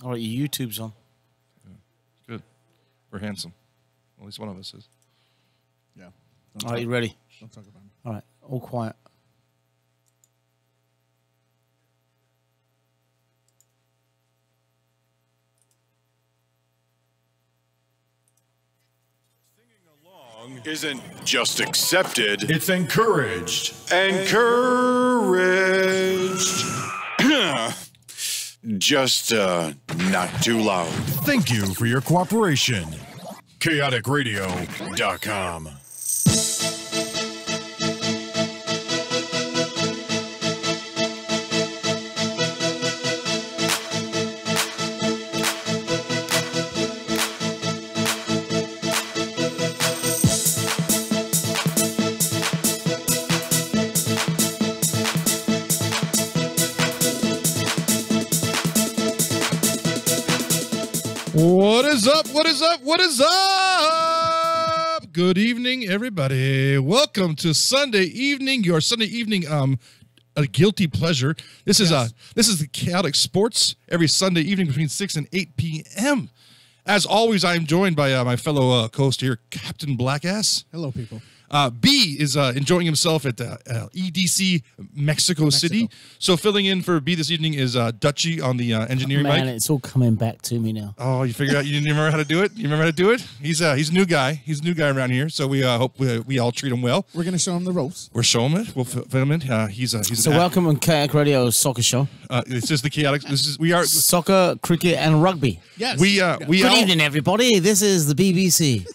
All right, your YouTube's on. Yeah. Good. We're handsome. At least one of us is. Yeah. All right, you ready? Don't talk about me. All right, all quiet. Isn't just accepted, It's encouraged. encouraged. Just not too loud. Thank you for your cooperation. Chaoticradio.com. What is up? What is up? What is up? Good evening, everybody. Welcome to Sunday evening. Your Sunday evening, a guilty pleasure. This is the Chaotic Sports every Sunday evening between 6 and 8 p.m. As always, I am joined by my fellow co-host here, Captain Blackass. Hello, people. B is enjoying himself at EDC Mexico City. So filling in for B this evening is Dutchy on the engineering mic. Man, it's all coming back to me now. Oh, you figured out you didn't remember how to do it? You remember how to do it? He's a new guy. He's a new guy around here. So we hope we all treat him well. We're gonna show him the ropes. We're showing it. We'll film it. He's So welcome on Chaotic Radio Soccer Show. It's just the Chaotic. We are Soccer, cricket, and rugby. Yes. we Good evening, everybody. This is the BBC.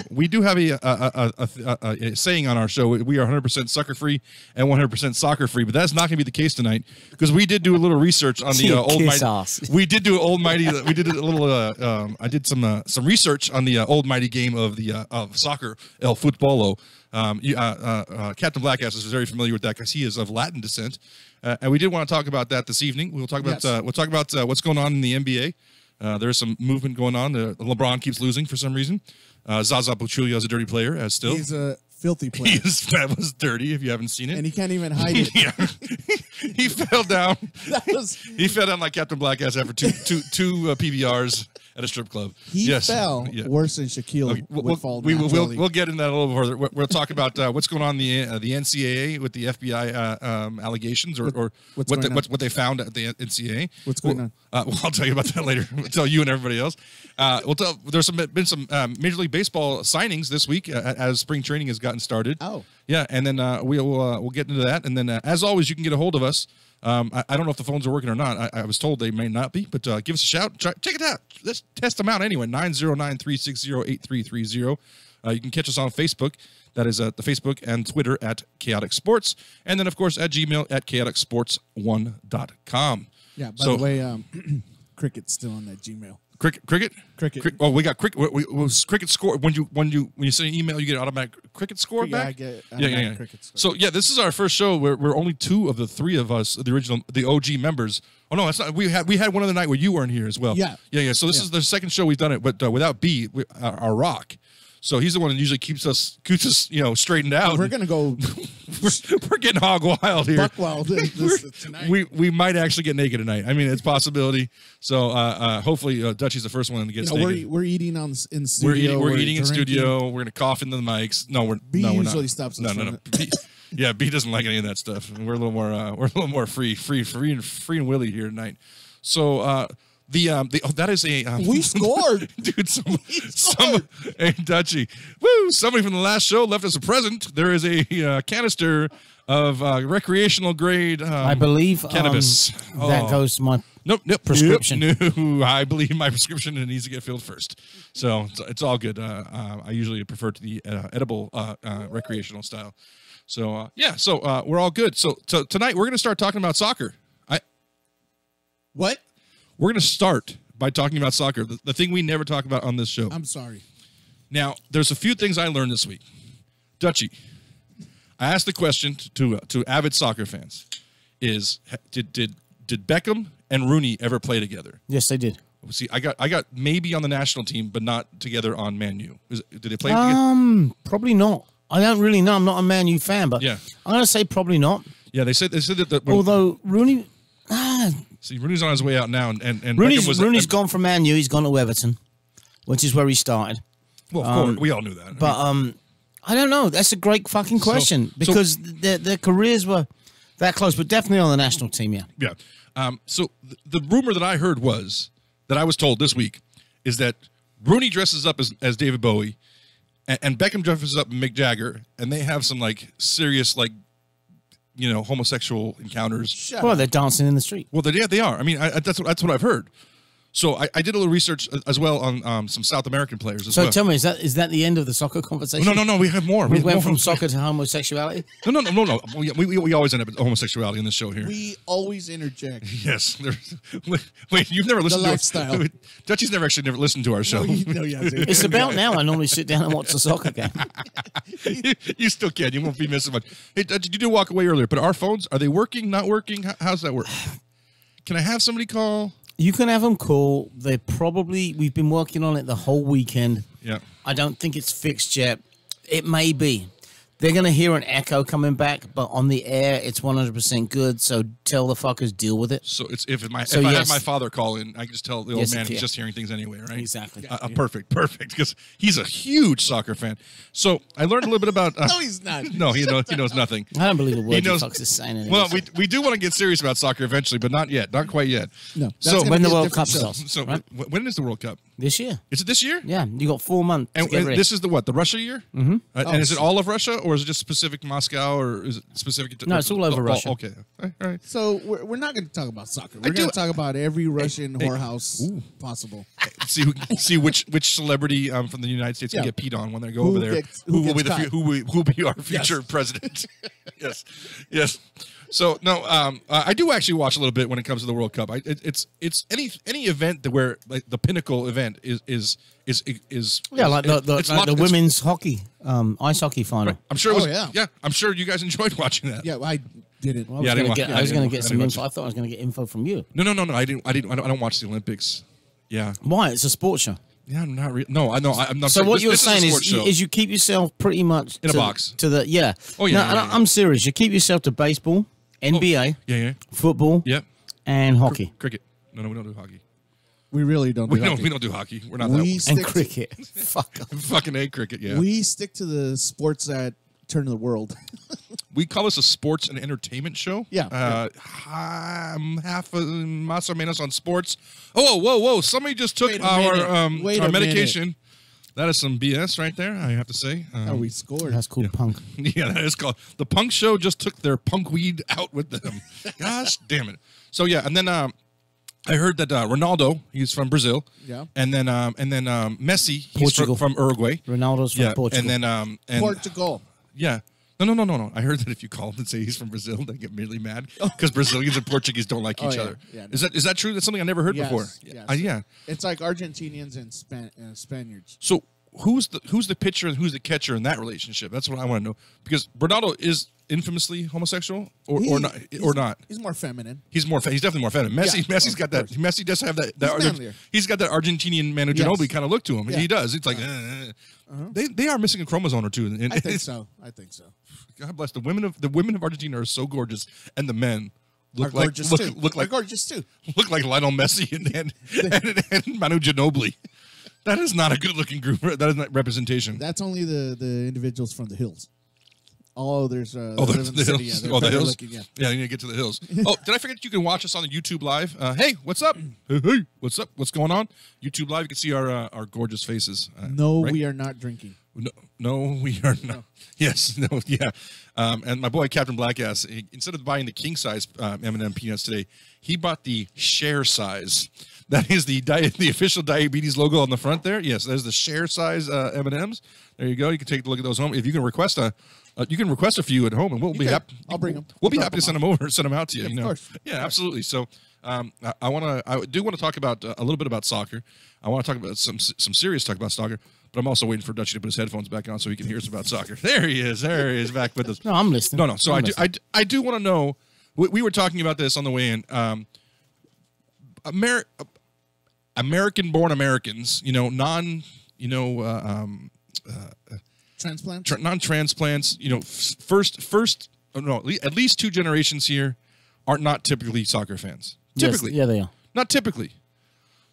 we do have a saying on our show. We are 100% sucker free and 100% soccer free, but that's not going to be the case tonight because we did do a little research on the old mighty. We did do old mighty. We did a little. I did some research on the old mighty game of the of soccer, el futbolo. Captain Blackass is very familiar with that because he is of Latin descent, and we did want to talk about that this evening. We'll talk about what's going on in the NBA. There's some movement going on. LeBron keeps losing for some reason. Zaza Pachulia is a dirty player, still. He's a filthy player. That was dirty if you haven't seen it. And he can't even hide it. Yeah. He fell down. He He fell down like Captain Blackass after two PBRs at a strip club. fell worse than Shaquille would fall down. We'll get into that a little further. We'll talk about what's going on in the NCAA with the FBI allegations or what they found at the NCAA. What's going on? Well, I'll tell you about that later. We'll tell you and everybody else. There's been some Major League Baseball signings this week as spring training has gotten started. Oh. Yeah, and then we'll get into that. And then, as always, you can get a hold of us. I don't know if the phones are working or not. I was told they may not be, but give us a shout. Check it out. Let's test them out anyway. 909-360-8330. You can catch us on Facebook. That is the Facebook and Twitter at Chaotic Sports. And then, of course, at Gmail at chaoticsports1.com. Yeah, by the way, Cricket's still on that Gmail. Cricket. Oh, we got cricket. Cricket score when you send an email, you get an automatic cricket score back. I get automatic cricket score. So yeah, this is our first show where we're only two of the three of us, the OG members. Oh no, that's not. We had one other night where you weren't here as well. Yeah. So this is the second show we've done it, but without B, our Rock. So he's the one that usually keeps us straightened out. We're gonna go. we're getting hog wild here. Buck wild tonight. We might actually get naked tonight. I mean, it's a possibility. So hopefully, Dutchy's the first one to get naked. We're eating in studio. We're eating in studio. We're gonna cough into the mics. B we're usually not. stops us. No. Yeah, B doesn't like any of that stuff. We're a little more free and willy here tonight. So. That is a we scored, dude. Hey, Dutchy, woo! Somebody from the last show left us a present. There is a canister of recreational grade. I believe cannabis. That goes to my prescription. No, I believe my prescription needs to get filled first. So it's all good. I usually prefer to the edible recreational style. So so we're all good. So tonight we're gonna start talking about soccer. What? We're going to start by talking about soccer, the thing we never talk about on this show. I'm sorry. Now, there's a few things I learned this week. Dutchy, I asked the question to avid soccer fans: did Beckham and Rooney ever play together? Yes, they did. See, I got maybe on the national team, but not together on Man U. Did they play together? Probably not. I don't really know. I'm not a Man U fan, but yeah, I'm going to say probably not. Yeah, they said that. Although Rooney. See, Rooney's on his way out now, and Rooney's gone from Man U. He's gone to Everton, which is where he started. Well, of course, we all knew that. But I don't know. That's a great fucking question because their careers were that close, but definitely on the national team. Yeah. Yeah. So the rumor that I heard that I was told this week is that Rooney dresses up as David Bowie, and Beckham dresses up as Mick Jagger, and they have some like serious like, homosexual encounters. Well, they're dancing in the street. Well, they are. I mean, that's what I've heard. So I did a little research as well on some South American players as well. So tell me, is that the end of the soccer conversation? No, we have more. We went from soccer to homosexuality? No. We always end up with homosexuality in this show here. We always interject. Yes. Wait, you've never listened The lifestyle. Dutchie's never listened to our show. It's about now. I normally sit down and watch the soccer game. You still can. You won't be missing much. Hey, Dutchie, you did walk away earlier, but our phones, are they working, not working? How's that work? Can I have somebody call? You can have them call. We've been working on it the whole weekend. Yeah. I don't think it's fixed yet. It may be. They're going to hear an echo coming back, but on the air, it's 100% good. So tell the fuckers, deal with it. So if I have my father call in, I can just tell the old man he's just hearing things anyway, right? Exactly. Perfect, because he's a huge soccer fan. So I learned a little bit about. No, he's not. No, he knows nothing. I don't believe a word the fucks is saying. Anyway. Well, we do want to get serious about soccer eventually, but not yet, not quite yet. No. So when the World Cup starts. So right? when is the World Cup? This year. Is it this year? Yeah, you got 4 months. And this is the Russia year? Mm-hmm. And is it all of Russia, or is it just specific Moscow, or is it specific? No, it's all over Russia. Okay, all right. So we're not going to talk about soccer. We're going to talk about every Russian whorehouse possible. See which celebrity from the United States can get peed on when they go over there. Who will be our future president? Yes. So no, I do actually watch a little bit when it comes to the World Cup. It's any event where like the pinnacle event is like the women's hockey, ice hockey final. Right. I'm sure it was. I'm sure you guys enjoyed watching that. Yeah, I didn't. Well, I was going to get some info. I thought I was going to get info from you. No. I don't watch the Olympics. Yeah. Why? It's a sports show. Yeah, I'm not. No, I know. I'm not. So what you're this saying is you keep yourself pretty much in a box to the Oh yeah. No, I'm serious. You keep yourself to baseball, NBA, football, and hockey, cricket. No, we don't do hockey. We really don't. We don't do hockey. We're not that. And cricket. Fuck. Fucking A cricket. Yeah. We stick to the sports that turn the world. We call this a sports and entertainment show. Yeah. Half más o menos on sports. Oh, whoa! Somebody just took our medication. That is some BS right there, I have to say. We scored. That's called punk. Yeah, that is called. The punk show just took their punk weed out with them. Gosh damn it. So, yeah, and then I heard that Ronaldo, he's from Brazil. Yeah. And then Messi, he's Portugal. from Uruguay. Ronaldo's from Portugal. And then Portugal. Yeah. No. I heard that if you call them and say he's from Brazil, they get really mad because Brazilians and Portuguese don't like each other. Yeah, no. Is that true? That's something I never heard before. Yes. Yeah. It's like Argentinians and Spaniards. So who's the pitcher and who's the catcher in that relationship? That's what I want to know, because Ronaldo is infamously homosexual or not. He's more feminine. He's definitely more feminine. Messi's got that. Messi does have that. He's got that Argentinian Manu Ginobili kind of look to him. Yeah. He does. It's like they are missing a chromosome or two. I think so. God bless the women of Argentina are so gorgeous, and the men look like gorgeous too. Look like Lionel Messi and Manu Ginobili. That is not a good looking group. That is not representation. That's only the individuals from the hills. Oh, there's the hills. Yeah, the hills. Looking, yeah, you need to get to the hills. Oh, did I forget you can watch us on the YouTube Live? Hey, what's up? Hey, what's up? What's going on? YouTube Live. You can see our gorgeous faces. No, right? We are not drinking. No, we are not. Yes, no, yeah. And my boy Captain Blackass, instead of buying the king size M&M peanuts today, he bought the share size. That is the official diabetes logo on the front there. Yes, there's the share size M&Ms. There you go. You can take a look at those home. If you can request a few at home, and we'll be happy. I'll bring them. We'll be happy to send them out to you. Yeah, of course. Yeah, absolutely. So, I do want to talk about a little bit about soccer. I want to talk about some serious talk about soccer, but I'm also waiting for Dutchie to put his headphones back on so he can hear us about soccer. There he is back with us. No, I'm listening. No. So I do want to know. We were talking about this on the way in. American-born Americans, non-transplants, at least two generations here are not typically soccer fans. Typically. Yes, yeah, they are. Not typically.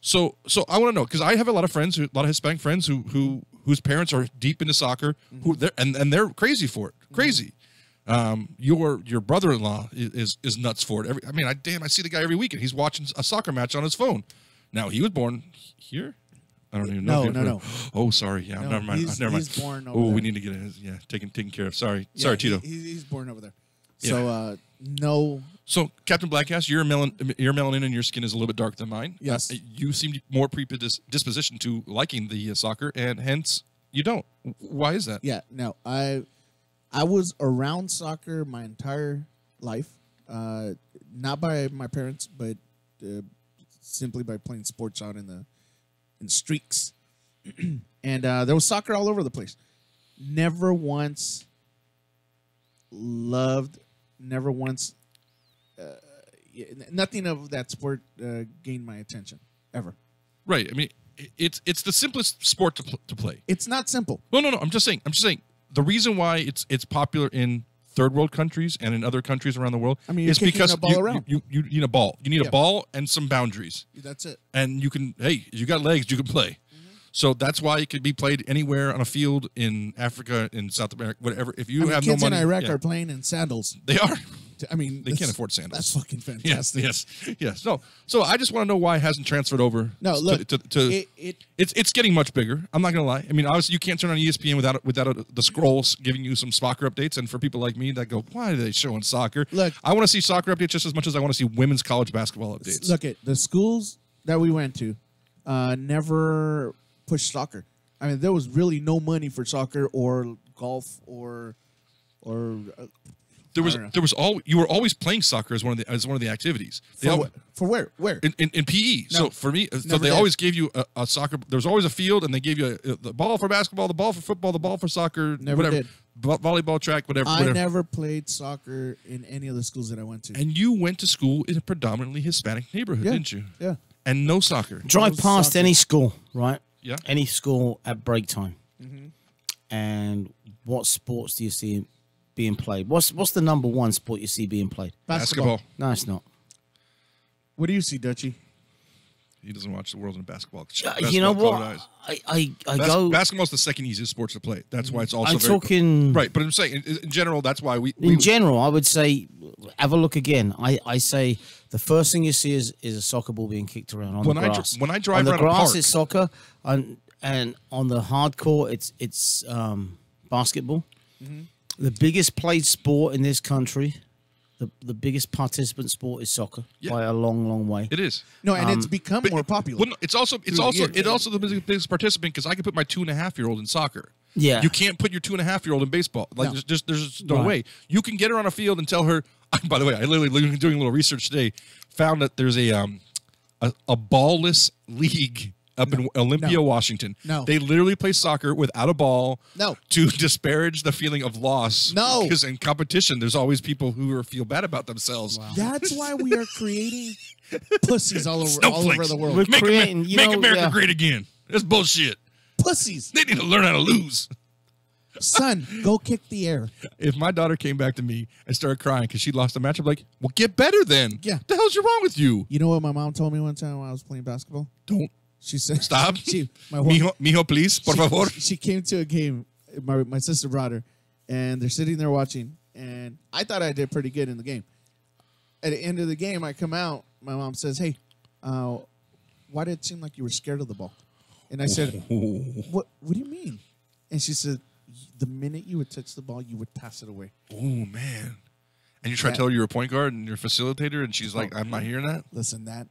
So I want to know, because I have a lot of friends, a lot of Hispanic friends whose parents are deep into soccer, who they're crazy for it. Crazy. Your brother-in-law is nuts for it. I see the guy every weekend. He's watching a soccer match on his phone. Now, he was born here. I don't even know. No. Oh, sorry. Yeah, No, never mind. He's born over Oh, there. we need to get it. Taken care of. Sorry, Tito. He's born over there. Yeah. So no. So, Captain Blackass, your melanin in your skin is a little bit darker than mine. Yes. You seem more predisposition to liking the soccer, and hence you don't. Why is that? Yeah. No. I was around soccer my entire life, not by my parents, but simply by playing sports out in streaks, and there was soccer all over the place. Never once loved. Never once. Nothing of that sport gained my attention ever. Right. I mean, it's the simplest sport to play. It's not simple. No. I'm just saying. The reason why it's popular in third world countries and in other countries around the world is because a ball around. you need a ball. You need a ball and some boundaries. That's it. And you got legs, you can play. So that's why it could be played anywhere on a field in Africa, in South America, whatever. If you have kids no money, in Iraq are playing in sandals. They are. I mean, They can't afford sandals. That's fucking fantastic. Yes. No. So I just want to know why it hasn't transferred over. No, look, it's getting much bigger. I'm not gonna lie. I mean, obviously you can't turn on ESPN without the scrolls giving you some soccer updates. And for people like me that go, why are they showing soccer? Look, I want to see soccer updates just as much as I want to see women's college basketball updates. Look at the schools that we went to, never pushed soccer. I mean, there was really no money for soccer or golf or. You were always playing soccer as one of the activities. For where? In PE. No, so for me, so they did. always gave you a soccer. There was always a field, and they gave you the ball for basketball, the ball for football, the ball for soccer, Never whatever, did. volleyball, track, whatever. I whatever. never played soccer in any of the schools that I went to. And you went to school in a predominantly Hispanic neighborhood, didn't you? Yeah. And no soccer. Drive past soccer. any school, right? Yeah. Any school at break time. And what sports do you see being played? What's the number one sport you see being played? Basketball. No, it's not. What do you see, Dutchie? He doesn't watch the world in basketball. You know Basketball what? closed I eyes. go. Basketball's the second easiest sport to play. That's why it's also I'm very talking. right. But I'm saying in general, that's why In general, I would say, have a look again. I say the first thing you see is a soccer ball being kicked around on the grass. When I drive on the around a grass, park, it's soccer, and on the hardcore, it's basketball. The biggest played sport in this country, the biggest participant sport is soccer by a long, long way. it is. No, and it's become more popular. Well, no, it's also the biggest participant because I can put my 2.5-year-old in soccer. Yeah. You can't put your 2.5-year-old in baseball. Like No. there's just no Right. way. You can get her on a field and tell her. By the way, I literally doing a little research today, found that there's a ballless league up in Olympia, No. Washington. No. They literally play soccer without a ball. No. To disparage the feeling of loss. No. Because in competition, there's always people who feel bad about themselves. That's why we are creating pussies all over Snowflakes. the world. We're Make, creating, make America great again. That's bullshit. Pussies. They need to learn how to lose. Son, go kick the air. If my daughter came back to me and started crying because she lost a match, I'm like, well, get better then. Yeah. What the hell's wrong with you? You know what my mom told me one time when I was playing basketball? Don't She said, stop. My wife, Mijo, please, por favor. she came to a game. My sister brought her, and they're sitting there watching. And I thought I did pretty good in the game. At the end of the game, I come out. My mom says, "Hey, why did it seem like you were scared of the ball?" And I said, "What? What do you mean?" And she said, "The minute you would touch the ball, you would pass it away." Oh, man. And you try to tell her you're a point guard and you're a facilitator, and she's like, I'm not hearing that? Listen, that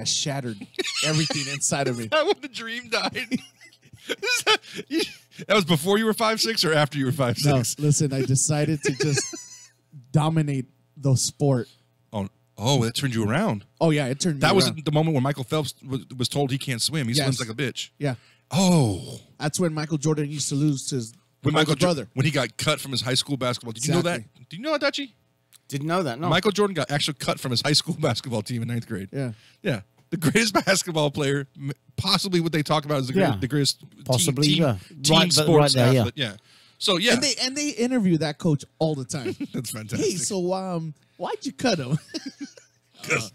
shattered everything inside of me. That when the dream died. That was before you were 5'6" or after you were 5'6"? No, listen, I decided to just dominate the sport. Oh, that turned you around. Oh, yeah, it turned me That was around. the moment when Michael Phelps was told he can't swim. He Yes. swims like a bitch. Yeah. Oh. That's when Michael Jordan used to lose to his When older brother. When he got cut from his high school basketball. Did you know that? Exactly. Did you know that, Dutchie? Didn't know that. No. Michael Jordan got actually cut from his high school basketball team in 9th grade. Yeah. Yeah. The greatest basketball player, possibly what they talk about as the greatest Possibly, team right, sports right there, athlete. Yeah. So, yeah. And they interview that coach all the time. That's fantastic. Hey, so why'd you cut him? because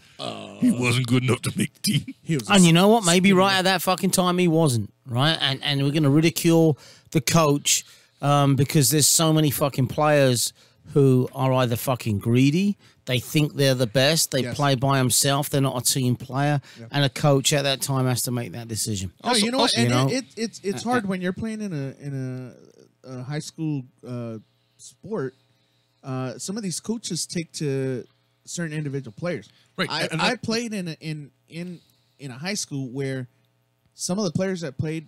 he wasn't good enough to make the team. He was And you know what? Maybe right at that fucking time he wasn't, right? And we're going to ridicule the coach because there's so many fucking players who are either fucking greedy, they think they're the best, they Yes. play by themselves, they're not a team player, and a coach at that time has to make that decision. No, you know what? And you know- it's hard when you're playing in a high school sport. Some of these coaches take to certain individual players. Right, and I played in a high school where some of the players that played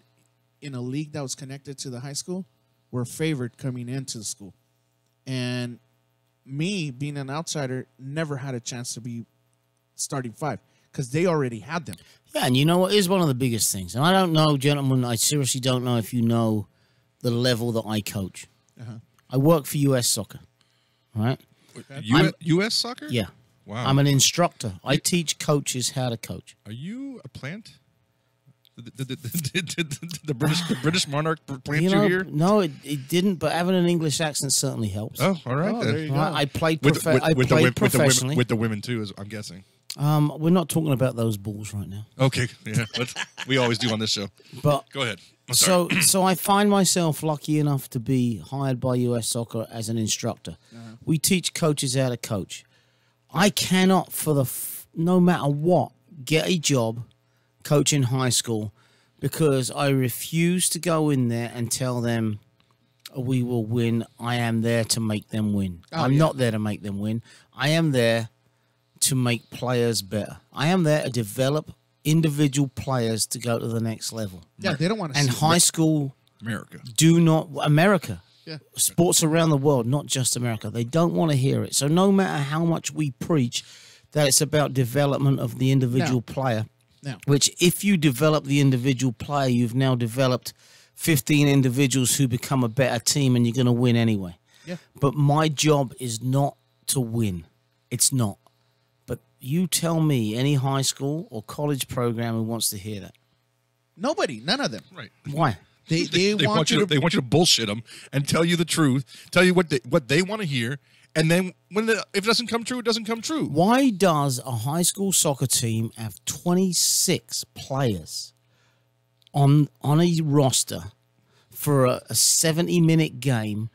in a league that was connected to the high school were favored coming into the school, and me being an outsider never had a chance to be starting five because they already had them. Yeah, and you know what is one of the biggest things? And I don't know, gentlemen, I seriously don't know if you know the level that I coach. I work for U.S. Soccer, right? U.S. soccer? Yeah. Wow. I'm an instructor. I teach coaches how to coach. Are you a plant? The British monarch plant you, here? No, it didn't, but having an English accent certainly helps. Oh, all right. Oh, then. there you go. Right? I played, With professionally. with the women too, I'm guessing. We're not talking about those balls right now. Okay, yeah, we always do on this show. But Go ahead. I'm sorry. so I find myself lucky enough to be hired by US Soccer as an instructor. We teach coaches how to coach. I cannot, no matter what, get a job coaching high school because I refuse to go in there and tell them we will win. I am there to make them win. I'm not there to make them win. I am there to make players better. I am there to develop individual players to go to the next level. Yeah, they don't want to. And high school America. America. Yeah. Sports around the world, not just America. They don't want to hear it. So no matter how much we preach that it's about development of the individual player, which if you develop the individual player, you've now developed 15 individuals who become a better team and you're going to win anyway. Yeah. But my job is not to win. It's not. But you tell me any high school or college program who wants to hear that. Nobody, none of them. Right. Why? They want you to. They want you to bullshit them and tell you the truth. Tell you what they want to hear, and then if it doesn't come true, it doesn't come true. Why does a high school soccer team have 26 players on a roster for a 70-minute game,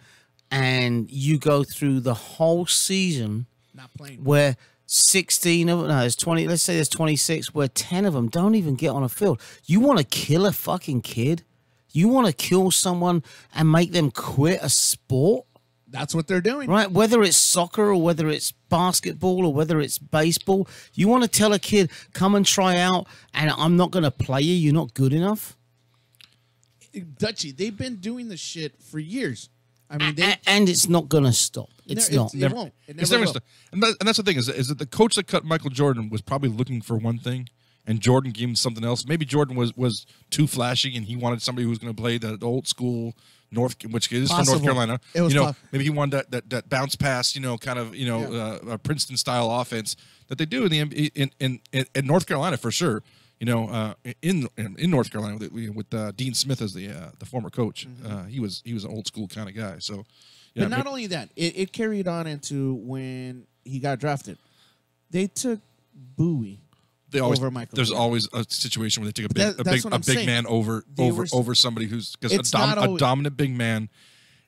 and you go through the whole season Not playing. where 16 of them, no, there's 20, let's say there's 26, where 10 of them don't even get on a field? You want to kill a fucking kid? You want to kill someone and make them quit a sport? That's what they're doing. Right? Whether it's soccer or whether it's basketball or whether it's baseball, you want to tell a kid, come and try out and I'm not going to play you. You're not good enough. Dutchie, they've been doing this shit for years. I mean, And it's not going to stop. It's not. It won't. It It's never never will. and that's the thing is that the coach that cut Michael Jordan was probably looking for one thing, and Jordan gave him something else. Maybe Jordan was too flashy, and he wanted somebody who was going to play that old school which is from North Possible. Carolina. It was Maybe he wanted that bounce pass, kind of Princeton style offense that they do in North Carolina for sure. In North Carolina with Dean Smith as the former coach, he was an old school kind of guy. So, yeah, But not only that, it carried on into when he got drafted. They took Bowie over Michael. There's Jordan. always a situation where they take That's what a I'm big saying. man over somebody who's because It's not a always- dominant big man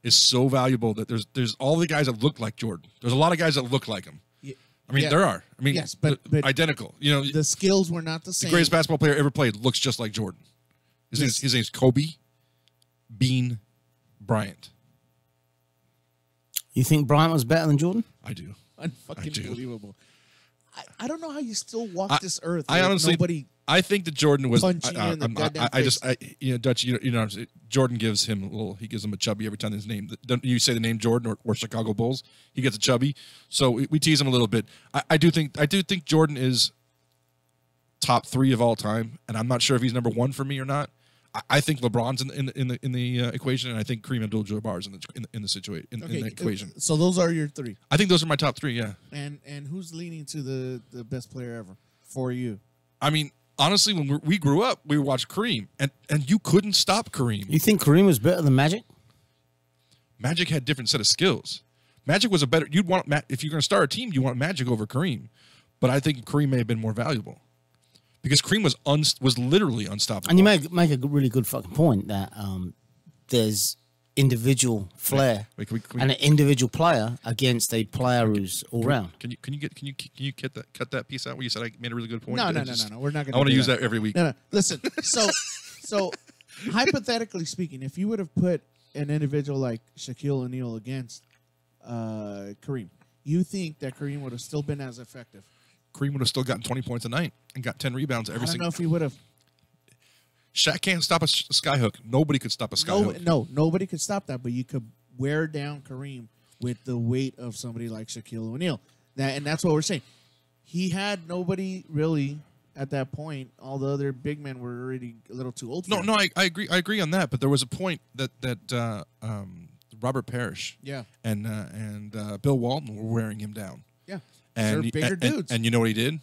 is so valuable that there's all the guys that look like Jordan. There's a lot of guys that look like him. I mean, Yeah. there are. I mean, Yes, but identical. the skills were not the the same. greatest basketball player ever played looks just like Jordan. His name's Kobe Bean Bryant. You think Bryant was better than Jordan? I do. Unfucking I do. believable. I don't know how you still walk this earth. I with honestly, nobody. I think that Jordan was. punching you in the goddamn Dutch. Jordan gives him a little. He gives him a chubby every time his name. You say the name Jordan or Chicago Bulls, he gets a chubby. So we tease him a little bit. I do think Jordan is top 3 of all time, and I'm not sure if he's number 1 for me or not. I think LeBron's in the equation, and I think Kareem Abdul-Jabbar's in the equation. So those are your 3. I think those are my top 3. Yeah. And who's leaning to the best player ever for you? I mean, honestly, when we grew up, we watched Kareem, and you couldn't stop Kareem. You think Kareem was better than Magic? Magic had a different set of skills. Magic was a better. You'd want if you're going to start a team, you want Magic over Kareem. but I think Kareem may have been more valuable because Kareem was literally unstoppable. And you make a really good fucking point that there's individual flair Wait, can we and an individual player against a player who's all round. Can you cut that piece out where you said I made a really good point? No. We're not going to. I want to use that every week. No. Listen. So hypothetically speaking, if you would have put an individual like Shaquille O'Neal against Kareem, you think that Kareem would have still been as effective? Kareem would have still gotten 20 points a night and got 10 rebounds every I don't single. know if he would have. Shaq can't stop a skyhook. Nobody could stop a skyhook. No, nobody could stop that. But you could wear down Kareem with the weight of somebody like Shaquille O'Neal. And that's what we're saying. He had nobody really at that point. All the other big men were already a little too old. For him. I agree. I agree on that. But there was a point that Robert Parrish, and Bill Walton were wearing him down. Yeah, And bigger dudes. And you know what he did?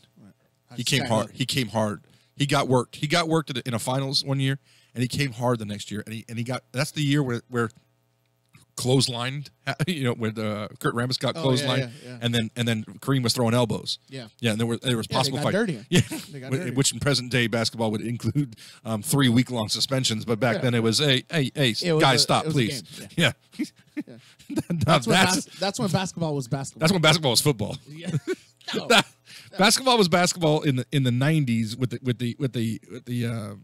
He came hard. He came hard. He got worked. He got worked in a finals one year, and he came hard the next year. And he got. That's the year where clotheslined. Where Kurt Rambis got clotheslined, yeah. and then Kareem was throwing elbows. Yeah. And there was possible they got fight. dirty. Yeah, They got dirty. which in present day basketball would include 3 week-long suspensions, but back then it was hey guys, stop please. Yeah. That's when basketball was basketball. That's when basketball was football. Yeah. No. Basketball was basketball in the 90s with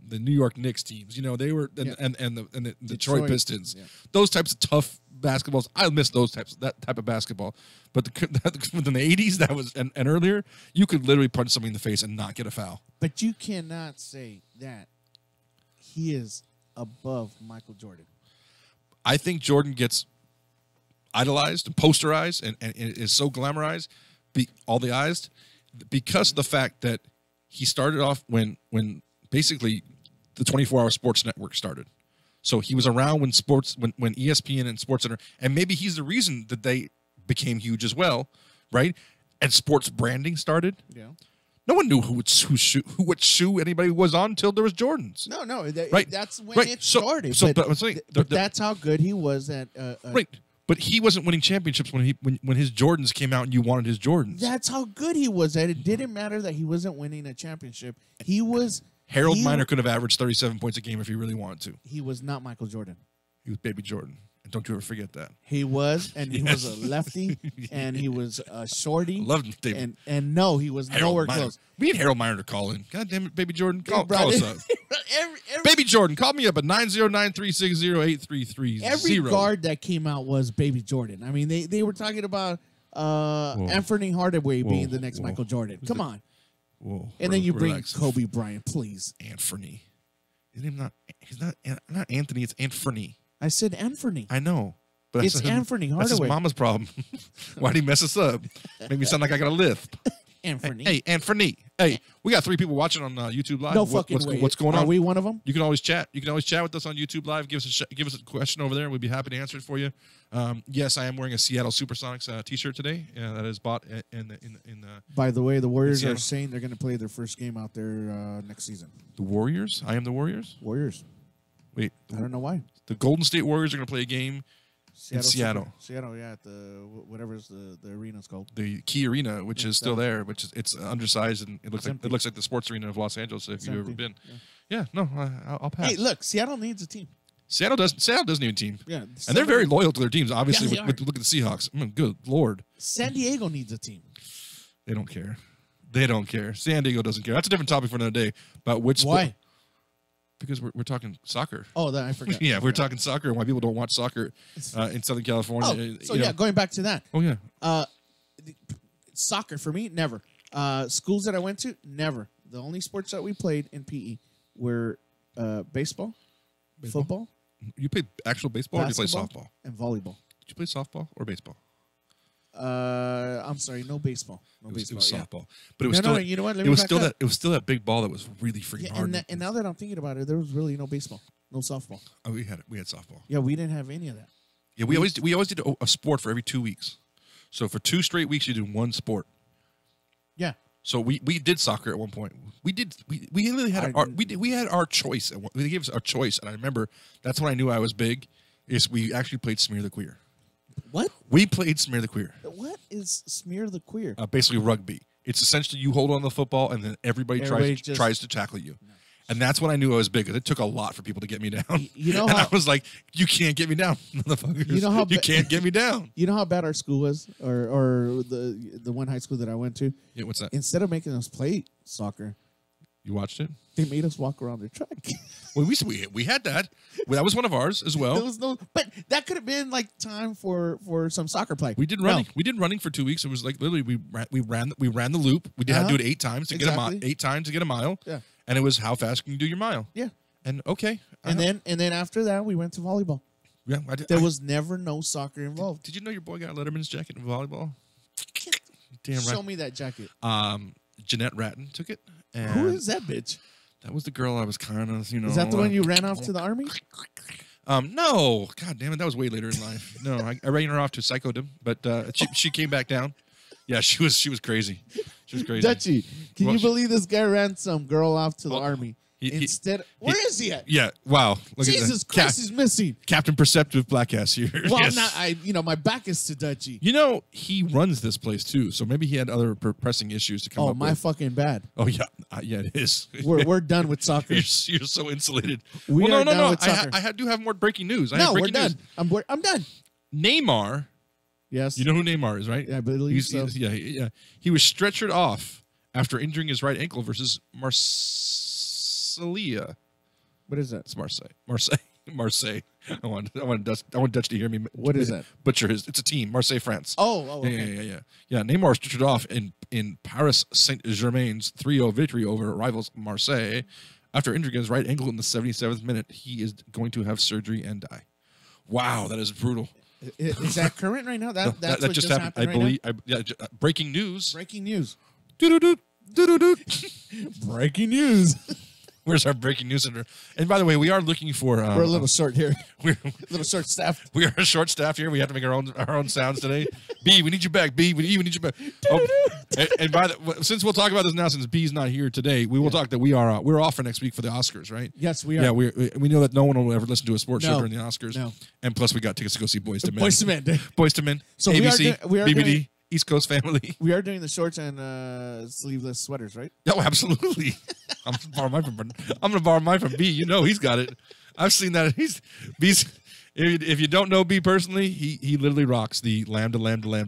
the New York Knicks teams. They were and the Detroit Pistons. Yeah. Those types of tough basketballs. I miss that type of basketball. But in the 80s that was and earlier, you could literally punch somebody in the face and not get a foul. But you cannot say that he is above Michael Jordan. I think Jordan gets idolized and posterized and is so glamorized, all the eyes, because of the fact that he started off when basically the 24-hour sports network started. So he was around when ESPN and SportsCenter, and maybe he's the reason that they became huge as well, right? And sports branding started. Yeah. No one knew what shoe anybody was on until there was Jordans. No, right. That's when it started. But I'm saying, but that's how good he was at. Right. But he wasn't winning championships when his Jordans came out and you wanted his Jordans. That's how good he was at. It didn't matter that he wasn't winning a championship. He was. Harold Miner could have averaged 37 points a game if he really wanted to. He was not Michael Jordan. He was Baby Jordan. And don't you ever forget that. He was, and he was a lefty, and he was a shorty. Loved him, David. And no, he was nowhere close. We need Harold Miner to call in. God damn it, Baby Jordan. Call us up. every Baby Jordan, call me up at 909-360-8330. Every guard that came out was Baby Jordan. I mean, they were talking about Anthony Hardaway being the next Michael Jordan. Come on. Whoa, and then you bring relax. Kobe Bryant, please. Anthony. He's not Anthony, it's Anthony. I said Anthony. I know. But it's Anthony Hardaway. That's his mama's problem. Why'd he mess us up? Make me sound like I got a lisp. Anthony. Hey, Anthony. Hey, we got 3 people watching on YouTube Live. No fucking way. What's going on? Are we one of them? You can always chat. You can always chat with us on YouTube Live. Give us a question over there. We'd be happy to answer it for you. Yes, I am wearing a Seattle Supersonics T-shirt today. That is bought in the. By the way, the Warriors are saying they're going to play their first game out there next season. The Warriors? I am the Warriors? Warriors. Wait. I don't know why. The Golden State Warriors are going to play a game in Seattle. Seattle, yeah, at the whatever's the arena's called. The Key Arena, which is still there, which is it's undersized and it looks like the sports arena of Los Angeles. If you've ever been, no, I'll pass. Hey, look, Seattle needs a team. Seattle doesn't need a team. Yeah, and they're very loyal to their teams. Obviously, with look at the Seahawks. Good Lord. San Diego needs a team. They don't care. They don't care. San Diego doesn't care. That's a different topic for another day. About which why. Because we're talking soccer. Oh, I forgot. Yeah, we're talking soccer and why people don't watch soccer in Southern California. Oh, so going back to that. Oh, yeah. Soccer for me, never. Schools that I went to, never. The only sports that we played in PE were baseball, football. You played actual baseball or did you play softball? And volleyball. Did you play softball or baseball? I'm sorry, no baseball. It was softball, yeah. But it was still. You know what? It was still that. It was still that big ball that was really freaking hard. And now that I'm thinking about it, there was really no baseball, no softball. Oh, we had softball. Yeah, we didn't have any of that. Yeah, we always did a sport for every 2 weeks. So for 2 straight weeks, you did one sport. Yeah. So we did soccer at one point. We really had we had our choice. They gave us our choice, and I remember that's when I knew I was big. Is we actually played Smear the Queer. What? We played Smear the Queer. What is Smear the Queer? Basically rugby. It's essentially you hold on to the football and then everybody tries to tackle you. And that's when I knew I was big. Because it took a lot for people to get me down. You know and how, I was like, you can't get me down, motherfuckers. You know how you can't get me down. You know how bad our school was, or the one high school that I went to. Yeah, what's that? Instead of making us play soccer, You watched it? they made us walk around the track. Well, we had that. Well, that was one of ours as well. There was no, but that could have been like time for some soccer play. We did running. We did running for 2 weeks. It was like literally we ran the loop. We had to do it 8 times to get a mile. 8 times to get a mile. Yeah. And it was how fast can you do your mile? Yeah. And okay. And then after that we went to volleyball. Yeah, I did. There was never no soccer involved. Did you know your boy got a Letterman's jacket in volleyball? Damn right. Show me that jacket. Jeanette Ratton took it. And Who is that bitch? That was the girl I was kind of, Is that the one you ran off to the army? No. God damn it. That was way later in life. No, I ran her off to Psychodom, but she came back down. Yeah, she was crazy. She was crazy. Dutchie, can you believe this guy ran some girl off to the army? Where is he at? Yeah, wow. Look Jesus at Christ, he's missing. Captain Perceptive Black Ass here. Well, yes. my back is to Dutchie. You know, he runs this place too, so maybe he had other pressing issues to come up with. Oh, my fucking bad. Oh, yeah. Yeah, it is. We're done with soccer. You're so insulated. We are done with soccer. I do have more breaking news. We're done. I'm done. Neymar. Yes. You know who Neymar is, right? Yeah, I believe so. Yeah. He was stretchered off after injuring his right ankle versus Marseille. What is that? It's Marseille. I want Dutch to hear me. What is that? Butcher his. It's a team. Marseille, France. Oh, okay. Yeah. Neymar stretchered off in Paris Saint-Germain's 3-0 victory over rivals Marseille after injuring his right ankle in the 77th minute. He is going to have surgery and die. Wow, that is brutal. Is that current right now? That what just happened. I believe. Breaking news. Breaking news. Doo-doo-doo. Breaking news. Where's our breaking news center? And by the way, we are looking for. We're a little short here. We're a little short staffed. We are short staffed here. We have to make our own sounds today. B, we need you back. B, we need you back. Oh, and since we'll talk about this now, since B's not here today, we will talk that we're off for next week for the Oscars, right? Yes, we are. Yeah, we know that no one will ever listen to a sports show during the Oscars. No. And plus, we got tickets to go see Boys to Men. Boys to Men. Boys to Men. So ABC, we are BBD. East Coast family. We are doing the shorts and sleeveless sweaters, right? Oh, absolutely. I'm gonna borrow mine from B. You know he's got it. I've seen that. B's. If you don't know B personally, he literally rocks the lambda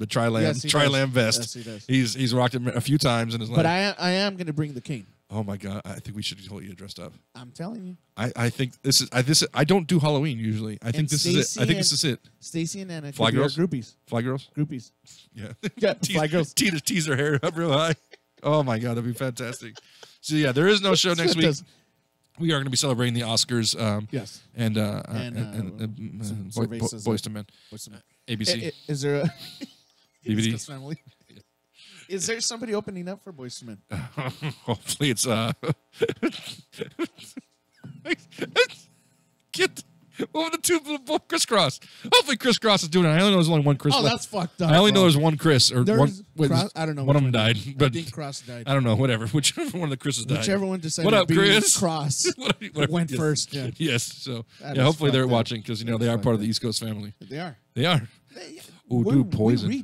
tri-lamb vest. Yes, he does. He's rocked it a few times in his life. But I am gonna bring the cane. Oh my God! I think we should totally get dressed up. I'm telling you. I think this is. I don't do Halloween usually. I think this is it. I think this is it. Stacy and Anna. Fly girls. Groupies. Fly girls. Groupies. Yeah. Yeah. Fly girls. Tease her hair up real high. Oh my God, that'd be fantastic. So yeah, there is no show next week. We are going to be celebrating the Oscars. Yes. And Cervezas. Boys to Men. ABC. Is there a BBD family? Is there somebody opening up for Boys to Men? Hopefully it's get over the two crisscross. Hopefully Chris Cross is doing it. I only know there's only one Chris. Oh, left. that's fucked up. I only know there's one Chris or there's one. Cross, I don't know. One of them died, but I think Cross died. I don't know. Whatever. Whichever one of the Chris's died. Whichever one decided. What up, to be Chris? Cross went first. Yeah. Yes. So That yeah. Hopefully they're fucked up. watching because they are part of the East Coast family. They are. They are. Oh, dude, Poison. We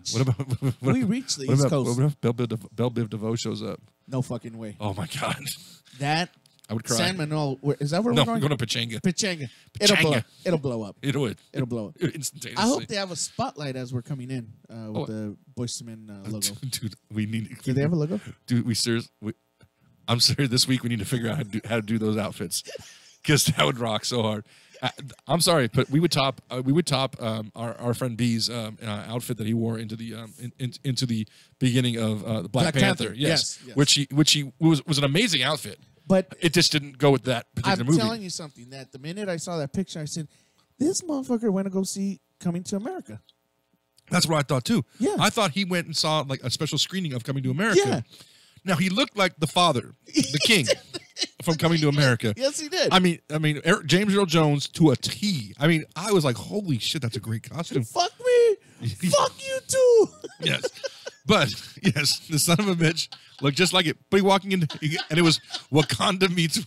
What reached the what East about, Coast. What if Belle Biv DeVoe shows up? No fucking way. Oh my God. That I would cry. San Manuel. Is that where No, we're I'm going? going to Pachanga. Pachanga. Pachanga. It'll blow up. It would. It'll blow up. Instantaneously. I hope they have a spotlight as we're coming in with the Boys to Men logo. Dude, we need. Do they have a logo? Dude, I'm serious. This week we need to figure out how to do those outfits because that would rock so hard. I'm sorry, but we would top our friend B's outfit that he wore into the into the beginning of the Black Panther. Yes. Which he was an amazing outfit. But it just didn't go with that particular movie. I'm telling you something. That the minute I saw that picture, I said, "This motherfucker went to go see Coming to America." That's what I thought too. Yeah. I thought he went and saw like a special screening of Coming to America. Yeah. Now he looked like the father, the king, from Coming to America. Yes, he did. I mean, James Earl Jones to a T. I mean, I was like, holy shit, that's a great costume. Fuck me. Fuck you too. Yes. But, yes, the son of a bitch Looked just like it. But he walking in, and it was Wakanda meets.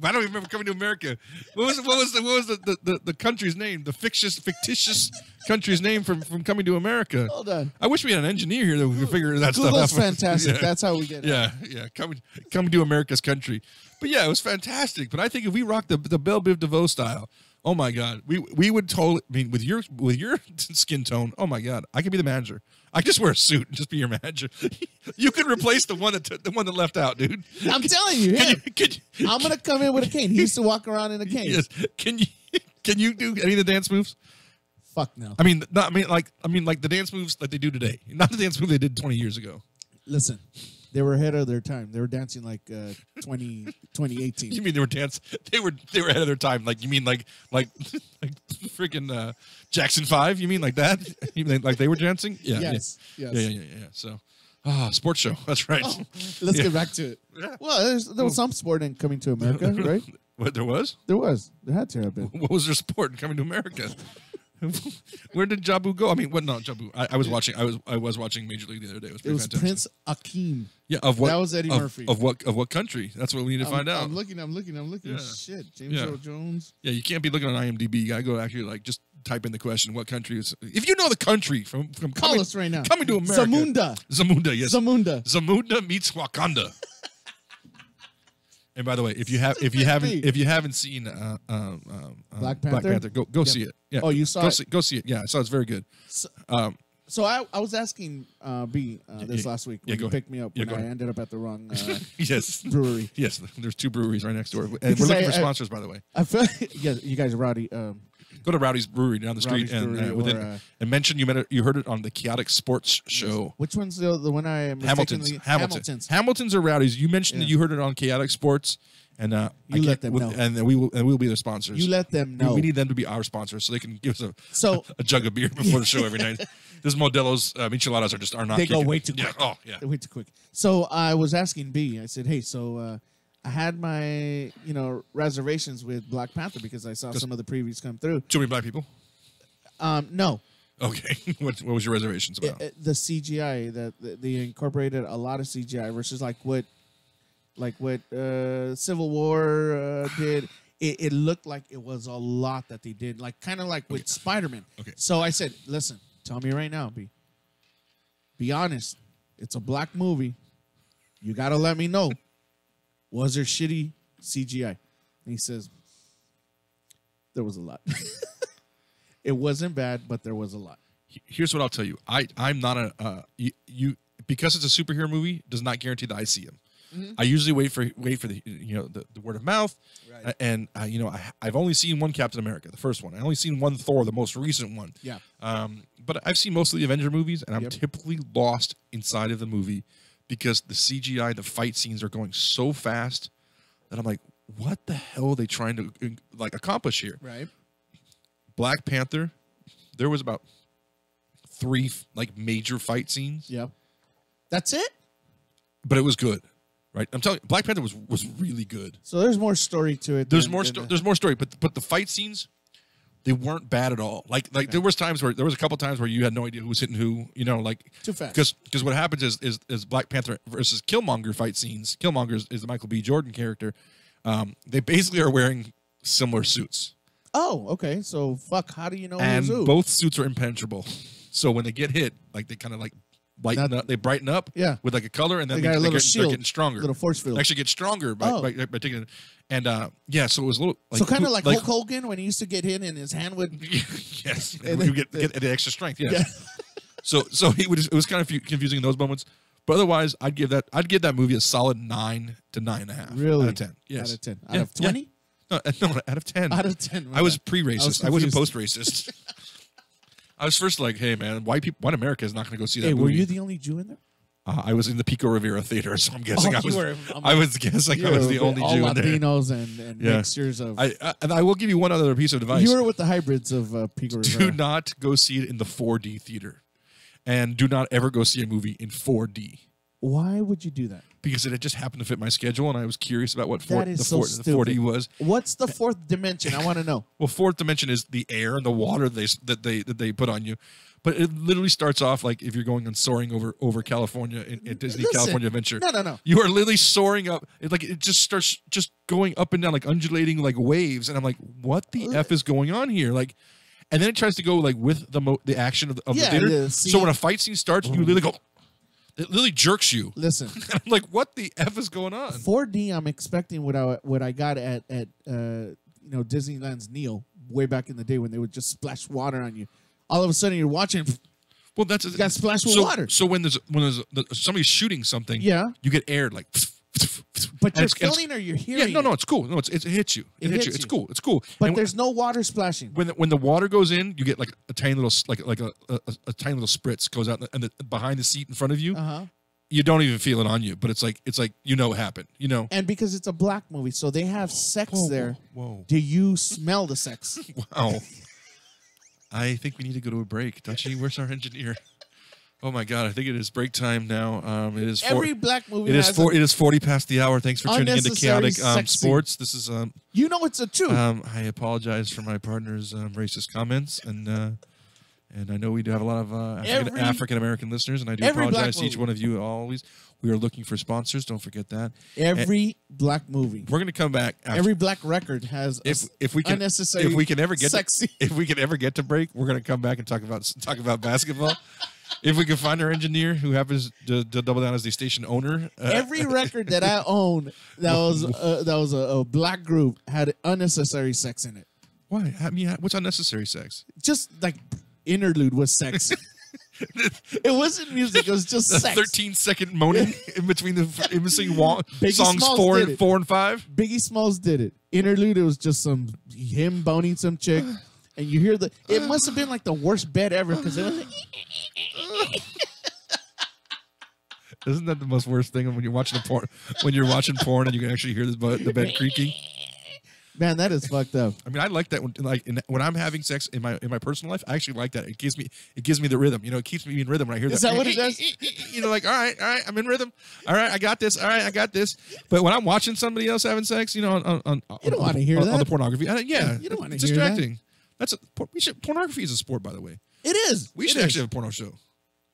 I don't remember Coming to America. What was the country's name? The fictitious country's name from Coming to America. Hold on. I wish we had an engineer here that we could figure that Google's stuff out. fantastic. Yeah. That's how we get it. Yeah. Coming to America's country. But yeah, it was fantastic. But I think if we rocked the Belle Biv DeVoe style, oh my God, we would totally. I mean, with your skin tone, oh my God, I could be the manager. I just wear a suit and just be your manager. You could replace the one that left out, dude. I'm telling you, I'm gonna come in with a cane. He used to walk around in a cane. Yes. Can you do any of the dance moves? Fuck no. I mean, like the dance moves that they do today, not the dance move they did 20 years ago. Listen, they were ahead of their time. They were dancing like 2018. You mean they were ahead of their time? Like you mean like freaking Jackson 5? You mean like that? You mean like they were dancing? Yeah. Yes. Yeah. So, sports show. That's right. Oh, let's get back to it. Yeah. Well, there was some sport in Coming to America, right? What there was? There was. There had to have been. What was their sport in Coming to America? Where did Jabu go? I mean, what? Not Jabu. I was watching. I was watching Major League the other day. It was pretty fantastic. Prince Akeem. Yeah, of what? That was Eddie Murphy. Of what country? That's what we need to find out. I'm looking. Yeah. Shit, James Earl Jones. Yeah, you can't be looking on IMDb. You gotta go actually like just type in the question. What country is? If you know the country from Call us right now. Coming to America. Zamunda. Yes. Zamunda meets Wakanda. And by the way, if you haven't seen Black Panther, go see it. Yeah. Oh, you saw it? Go see it. Yeah, I saw it's very good. So I was asking B this last week when go you ahead. picked me up when go I ahead. ended up at the wrong Yes. brewery. Yes, there's 2 breweries right next door, and Because we're looking for sponsors, by the way. I feel you guys are rowdy. Go to Rowdy's Brewery down the street Rowdy's and mention you heard it on the Kaotic Sports Show. Which one's the one I mistakenly Hamilton's or Rowdy's. You mentioned that you heard it on Kaotic Sports, and you let them know, and we'll be their sponsors. You let them know. We need them to be our sponsors so they can give us a jug of beer before the show every night. This Modelo's micheladas are not. They go way too quick. Yeah. Oh yeah. They're way too quick. So I was asking B. I said, hey, so. I had my, reservations with Black Panther because I saw some of the previews come through. Too many black people? No. Okay. What was your reservations about? The CGI that they incorporated a lot of CGI versus like what Civil War did. It looked like it was a lot that they did, like kind of like with Spider-Man. Okay. So I said, listen, tell me right now, B. Be honest. It's a black movie. You got to let me know. Was there shitty CGI? And he says, there was a lot. It wasn't bad, but there was a lot. Here's what I'll tell you. I'm not you because it's a superhero movie does not guarantee that I see him. Mm-hmm. I usually wait for the the word of mouth, right. And I've only seen one Captain America, the first one. I only seen one Thor, the most recent one. Yeah. But I've seen most of the Avenger movies, and I'm typically lost inside of the movie. Because the CGI, the fight scenes are going so fast that I'm like, what the hell are they trying to accomplish here? Right. Black Panther, there was about 3 major fight scenes. Yeah. That's it? But it was good. Right? I'm telling you, Black Panther was really good. So there's more story to it. There's more story, but the fight scenes, they weren't bad at all. Like there was a couple times where you had no idea who was hitting who. Too fast. Because what happens is Black Panther versus Killmonger fight scenes. Killmonger is the Michael B. Jordan character. They basically are wearing similar suits. Oh, okay. So fuck. How do you know? And who's who? Both suits are impenetrable. So when they get hit, they kind of lighten up. They brighten up. Yeah. With a color, and then they got a little shield, they're getting stronger. Little force field. They actually get stronger by taking it. And so it was a little so kind of like Hulk Hogan when he used to get hit and his hand would yes, and you get the extra strength. Yes. Yeah. So it was kind of confusing in those moments, but otherwise I'd give that movie a solid 9 to 9.5. Really? Out of 10. Yes. Out of 10. Out of 20? Yeah. No, out of 10. Out of 10. I was pre-racist. I wasn't post-racist. I was first like, hey man, white America is not going to go see that movie. Were you the only Jew in there? I was in the Pico Rivera Theater, so I'm guessing I was the only Jew in there. Latinos and mixtures of. And I will give you one other piece of advice. You were with the hybrids of Pico Rivera. Do not go see it in the 4D theater, and do not ever go see a movie in 4D. Why would you do that? Because it had just happened to fit my schedule, and I was curious about what the 4D was. What's the fourth dimension? I want to know. Well, fourth dimension is the air and the water that they put on you. But it literally starts off like if you're going on soaring over California in Disney Listen, California Adventure. No. You are literally soaring up. It just starts just going up and down like undulating like waves, and I'm like, what the f is going on here? Like, and then it tries to go like with the action of the theater. Yeah, so when a fight scene starts, you literally go. It literally jerks you. Listen, I'm like, what the f is going on? 4D. I'm expecting what I got at Disneyland's Neil way back in the day when they would just splash water on you. All of a sudden, you're watching. Well, that's You got splashed with water. So when somebody's shooting something, Yeah. you get aired like. But you're it's- feeling or you're hearing. Yeah, no, it's cool. No, it hits you. It hits you. hits It's you. cool. It's cool. But And there's no water splashing. when the water goes in, you get like a tiny little like a tiny little spritz goes out and behind the seat in front of you. You don't even feel it on you, but it's like you know what happened. You know. And because it's a black movie, so they have sex there. Whoa. Do you smell the sex? Wow. I think we need to go to a break. Dutchie, where's our engineer? Oh my God! I think it is break time now. It is Every black movie It is has It is 40 past the hour. Thanks for tuning into Unnecessary Chaotic sex scene. Sports. This is You know it's a truth. I apologize for my partner's racist comments, and I know we do have a lot of Every- African American listeners, and I do every black apologize to each movie. one of you. Always, we are looking for sponsors. Don't forget that. Every black movie. We're going to come back after. Every black record has if we can unnecessary if we can ever get sex to, scene. if we can ever get to break, we're going to come back and talk about basketball. If we can find our engineer who happens to double down as the station owner, Every record that I own that was a black group had unnecessary sex in it. why? I mean, what's unnecessary sex? Just like interlude was sex. It wasn't music. It was just The sex. 13-second moaning in between Biggie songs Smalls 4 did and it. 4 and 5. Biggie Smalls did it. Interlude. It was just him boning some chick, and you hear it must have been like the worst bed ever because it was. Isn't that the most worst thing when you're watching a porn? When you're watching porn and you can actually hear the bed creaking. Man, that is fucked up. I mean, I like that when I'm having sex in my personal life. I actually like that. It gives me the rhythm. You know, it keeps me in rhythm when I hear that. Is that what it does? You know, like all right, I'm in rhythm. All right, I got this. All right, I got this. But when I'm watching somebody else having sex, you know, on You don't want to hear on that. the pornography, yeah, you don't wanna it's hear that. distracting. Pornography is a sport, by the way. It is. We It should is. actually have a porno show.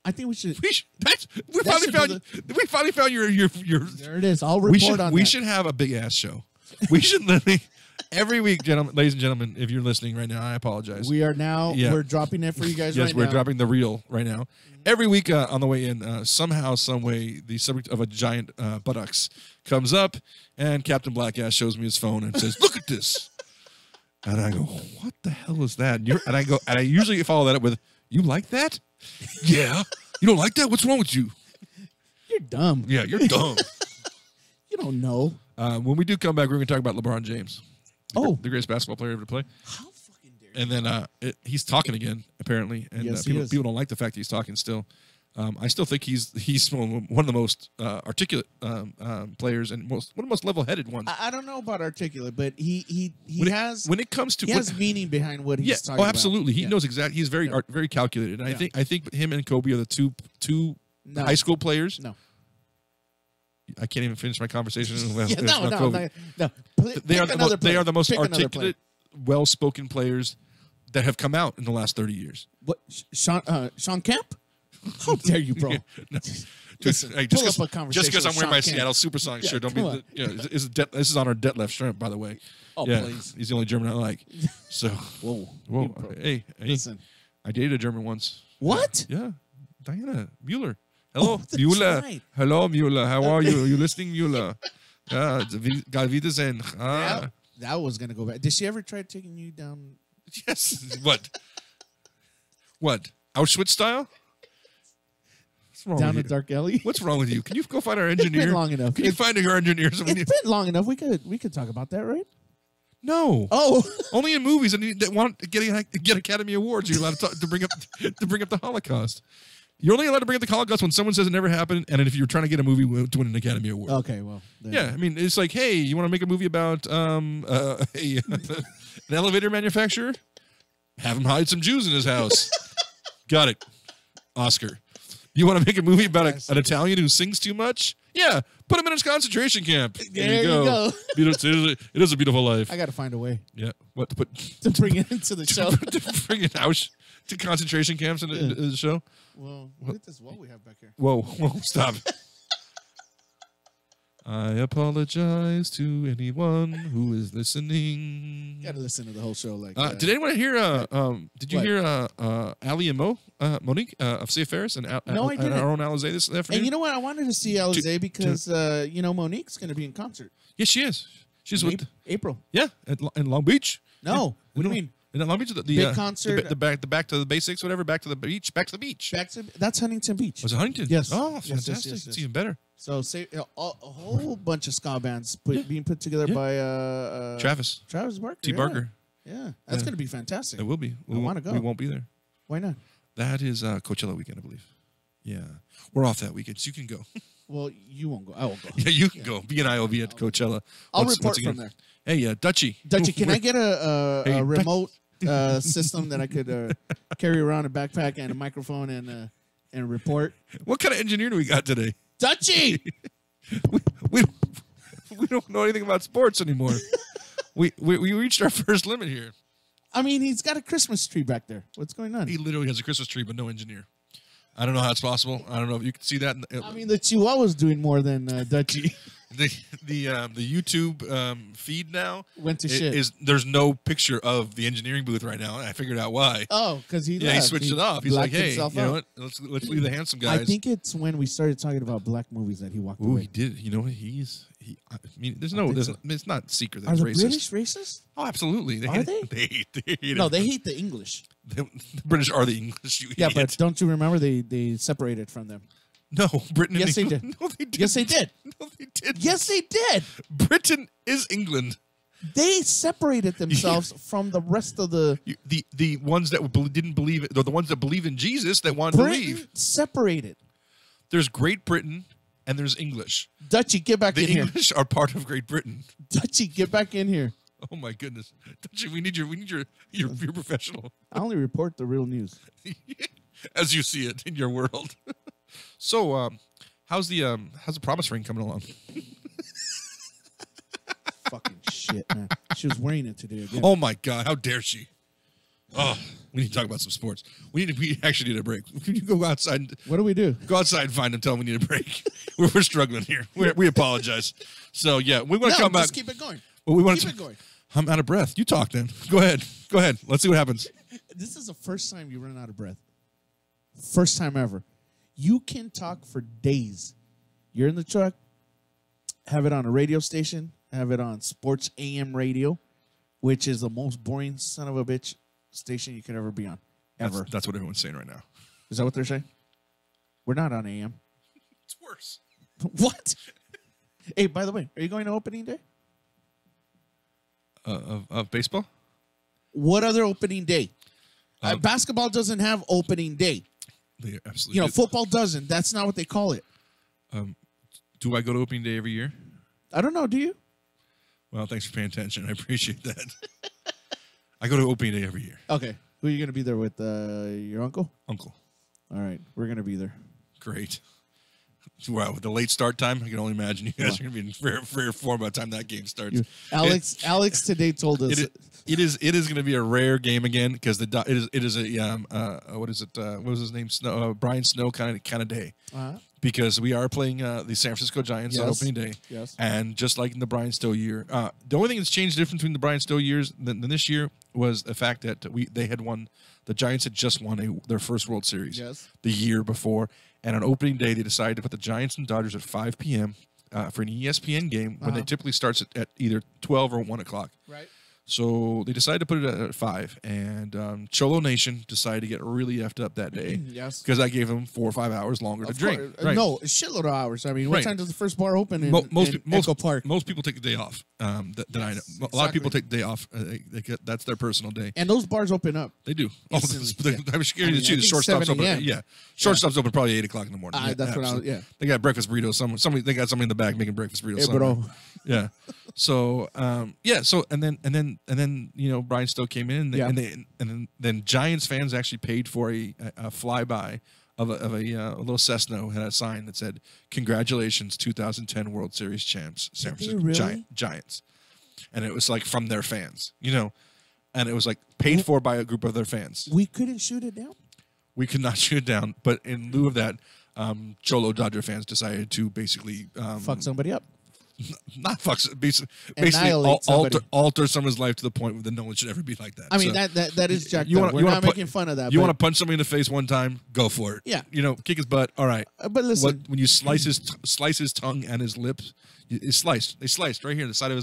I think we should. We That finally found your. There it is. I'll report on we that. should have a big ass show. We should literally every week, gentlemen, ladies and gentlemen. If you're listening right now, I apologize. We are now. Yeah. We're dropping it for you guys Yes, right we're now. dropping the reel right now. Every week on the way in, somehow, some way, the subject of a giant buttocks comes up, and Captain Blackass shows me his phone and says, "Look at this." And I go, "What the hell is that?" And I usually follow that up with, "You like that?" "Yeah." "You don't like that? What's wrong with you?" You're dumb. "Yeah, you're dumb." You don't know. When we do come back, we're going to talk about LeBron James. Oh, The greatest basketball player ever to play. how fucking dare you? And then he's talking again, apparently. And Yes, he is. people don't like the fact that he's talking still. I still think he's one of the most articulate players and one of the most level-headed ones. I don't know about articulate, but he When it comes to he has meaning behind what he's talking oh, about. absolutely. He Yeah. knows exactly. He's very very calculated. And Yeah. I think him and Kobe are the two No. high school players. No. I can't even finish my conversation. Unless Yeah, it's not Kobe. no. They are the most Pick another player. articulate, well-spoken players that have come out in the last 30 years. What? Sean Kemp? How dare you, bro? No. Listen, Hey, pull just up a because conversation I'm with wearing my Sean Kemp. Seattle Supersonics Yeah, shirt, don't come be. on. This is on our Detlef Shrimp, by the way. Oh, yeah, please. he's the only German I like. So, Whoa. whoa, hey, Listen. I dated a German once. What? Yeah, Diana Mueller. Hello, Oh, that's Mueller. right. Hello, Mueller. How are you? Are you listening, Mueller? Yeah, Gott Wiedersehen. Ah, That was gonna go back. Did she ever try taking you down? yes. What? Auschwitz style? What's wrong Down with a you? dark alley? What's wrong with you? Can you go find our It's engineer? been long enough. Can you find our engineer? So we It's need- been long enough. We could talk about that, right? No. Oh, Only in movies and that want to get Academy Awards. You're allowed to bring up the Holocaust. You're only allowed to bring up the Holocaust when someone says it never happened, and if you're trying to get a movie to win an Academy Award. okay. Well, then. Yeah, I mean, it's like, hey, you want to make a movie about an elevator manufacturer? Have him hide some Jews in his house. Got it. Oscar. You want to make a movie about an Italian who sings too much? Yeah, put him in his concentration camp. There you go. It is a beautiful life. I got to find a way Yeah. What to put to bring it into the show. to bring it to concentration camps in the show. Well, look at this. What we have back here. Whoa, stop. I apologize to anyone who is listening. You gotta listen to the whole show. Like, did anyone hear? Did you what? hear Ali and Monique of Safe Ferris and No, I didn't. our own Alizé this afternoon? and you know what? I wanted to see Alizé because Monique's gonna be in concert. Yes, she is. She's in with April. in Long Beach. No, what do you mean? In Long Beach, the Big concert. the back to the basics, whatever. Back to the beach. That's Huntington Beach. Was it Huntington? Yes. Oh, Yes, fantastic! yes. It's even better. So say a whole bunch of ska bands being put together by Travis Barker. T. Barker. Yeah, that's gonna be fantastic. It will be. I wanna go. We won't be there. Why not? That is Coachella weekend, I believe. Yeah, we're off that weekend, so you can go. Well, you won't go. I won't go. Yeah, you can go. B and I will be at Coachella. I'll Once report again. from there. Hey, Dutchy. Dutchy, can I get a Hey, remote system that I could carry around a backpack and a microphone and report? What kind of engineer do we got today? Dutchy! We don't know anything about sports anymore. we reached our first limit here. I mean, he's got a Christmas tree back there. What's going on? He literally has a Christmas tree, but no engineer. I don't know how it's possible. I don't know if you can see that. I mean, the Chihuahua's doing more than Dutchy. The YouTube feed now Went to shit. There's no picture of the engineering booth right now. I figured out why. Oh, because he Yeah, he left. switched it off. He's like, blacked hey, you himself know out. what? Let's leave the handsome guys. I think it's when we started talking about black movies that he walked Ooh, away. he did. You know what? I mean, it's not secret that Are he's the racist. British racist? Oh, absolutely. Are they? They hate No, it. they hate the English. The British are the English. You Yeah, idiot. but don't you remember they separated from them? No, Britain. And Yes, they England. did. No, they did. Yes, they did. No, they did. Yes, they did. Britain is England. They separated themselves from the rest of the The ones that didn't believe it, or the ones that believe in Jesus that wanted to leave. Britain separated. There's Great Britain and there's English. Dutchy, get back The in here. English are part of Great Britain. Dutchy, get back in here. Oh my goodness, Dutchy, we need your professional I only report the real news. as you see it in your world. So, how's the promise ring coming along? Fucking shit, man. She was wearing it today again. Oh my God, how dare she? Oh, we need to talk about some sports. We actually need a break. Can you go outside? What do we do? Go outside and find him. Tell him we need a break. We're struggling here. We apologize. So yeah, we want to come back. Just keep it going. Well, we want Keep to. it going. I'm out of breath. You talk then. Go ahead. Let's see what happens. This is the first time you run out of breath. First time ever. You can talk for days. You're in the truck, have it on a radio station, have it on sports AM radio, which is the most boring son of a bitch station you could ever be on. Ever. That's what everyone's saying right now. Is that what they're saying? We're not on AM. It's worse. What? Hey, by the way, are you going to opening day? Of baseball? What other opening day? Basketball doesn't have opening day. They absolutely. You know, do. football doesn't. That's not what they call it. Do I go to opening day every year? I don't know. Do you? Well, thanks for paying attention. I appreciate that. I go to opening day every year. Okay. Who are you going to be there with? Your uncle? Uncle. All right. We're going to be there. Great. Wow, with the late start time, I can only imagine you guys are going to be in rare form by the time that game starts. Alex today told us. It is going to be a rare game again because it is a what is it? What was his name? Brian Snow kind of day. Because we are playing the San Francisco Giants on opening day. Yes. And just like in the Brian Stowe year, the only thing that's changed different between the Brian Stowe years than this year was the fact that the Giants had just won their first World Series the year before. And on opening day, they decided to put the Giants and Dodgers at 5 p.m. For an ESPN game when they typically starts at either 12 or 1 o'clock. Right. So they decided to put it at 5, and Cholo Nation decided to get really effed up that day. Yes. Because I gave them 4 or 5 hours longer to drink. Right. No, a shitload of hours. I mean, what Right. time does the first bar open in Echo Park? Most people take the day off. That I know. A lot of people take the day off. That's their personal day. And those bars open up. They do. Instantly. I was scared to I see the think shortstop's 7 open. a.m. Yeah, shortstop's open probably 8 o'clock in the morning. That's what I was. Yeah. They got breakfast burritos. Somebody they got somebody in the back making breakfast burritos. Hey, somewhere. bro. Yeah. So So and then Brian Stowe came in and then Giants fans actually paid for a flyby of a little Cessna had a sign that said "Congratulations, 2010 World Series champs, San Did they Francisco really? Giants," and it was like from their fans, and it was like paid for by a group of their fans. We couldn't shoot it down. We could not shoot it down, but in lieu of that, Cholo Dodger fans decided to basically Fuck somebody up. not fuck, basically Annihilate somebody. alter someone's life to the point where no one should ever be like that. I mean, So, that is jacked you up. wanna- We're you wanna not put- making fun of that. you but, want to punch somebody in the face one time, go for it. Yeah. Kick his butt. All right. but listen, When you slice his tongue and his lips, it's sliced. They sliced right here, the side of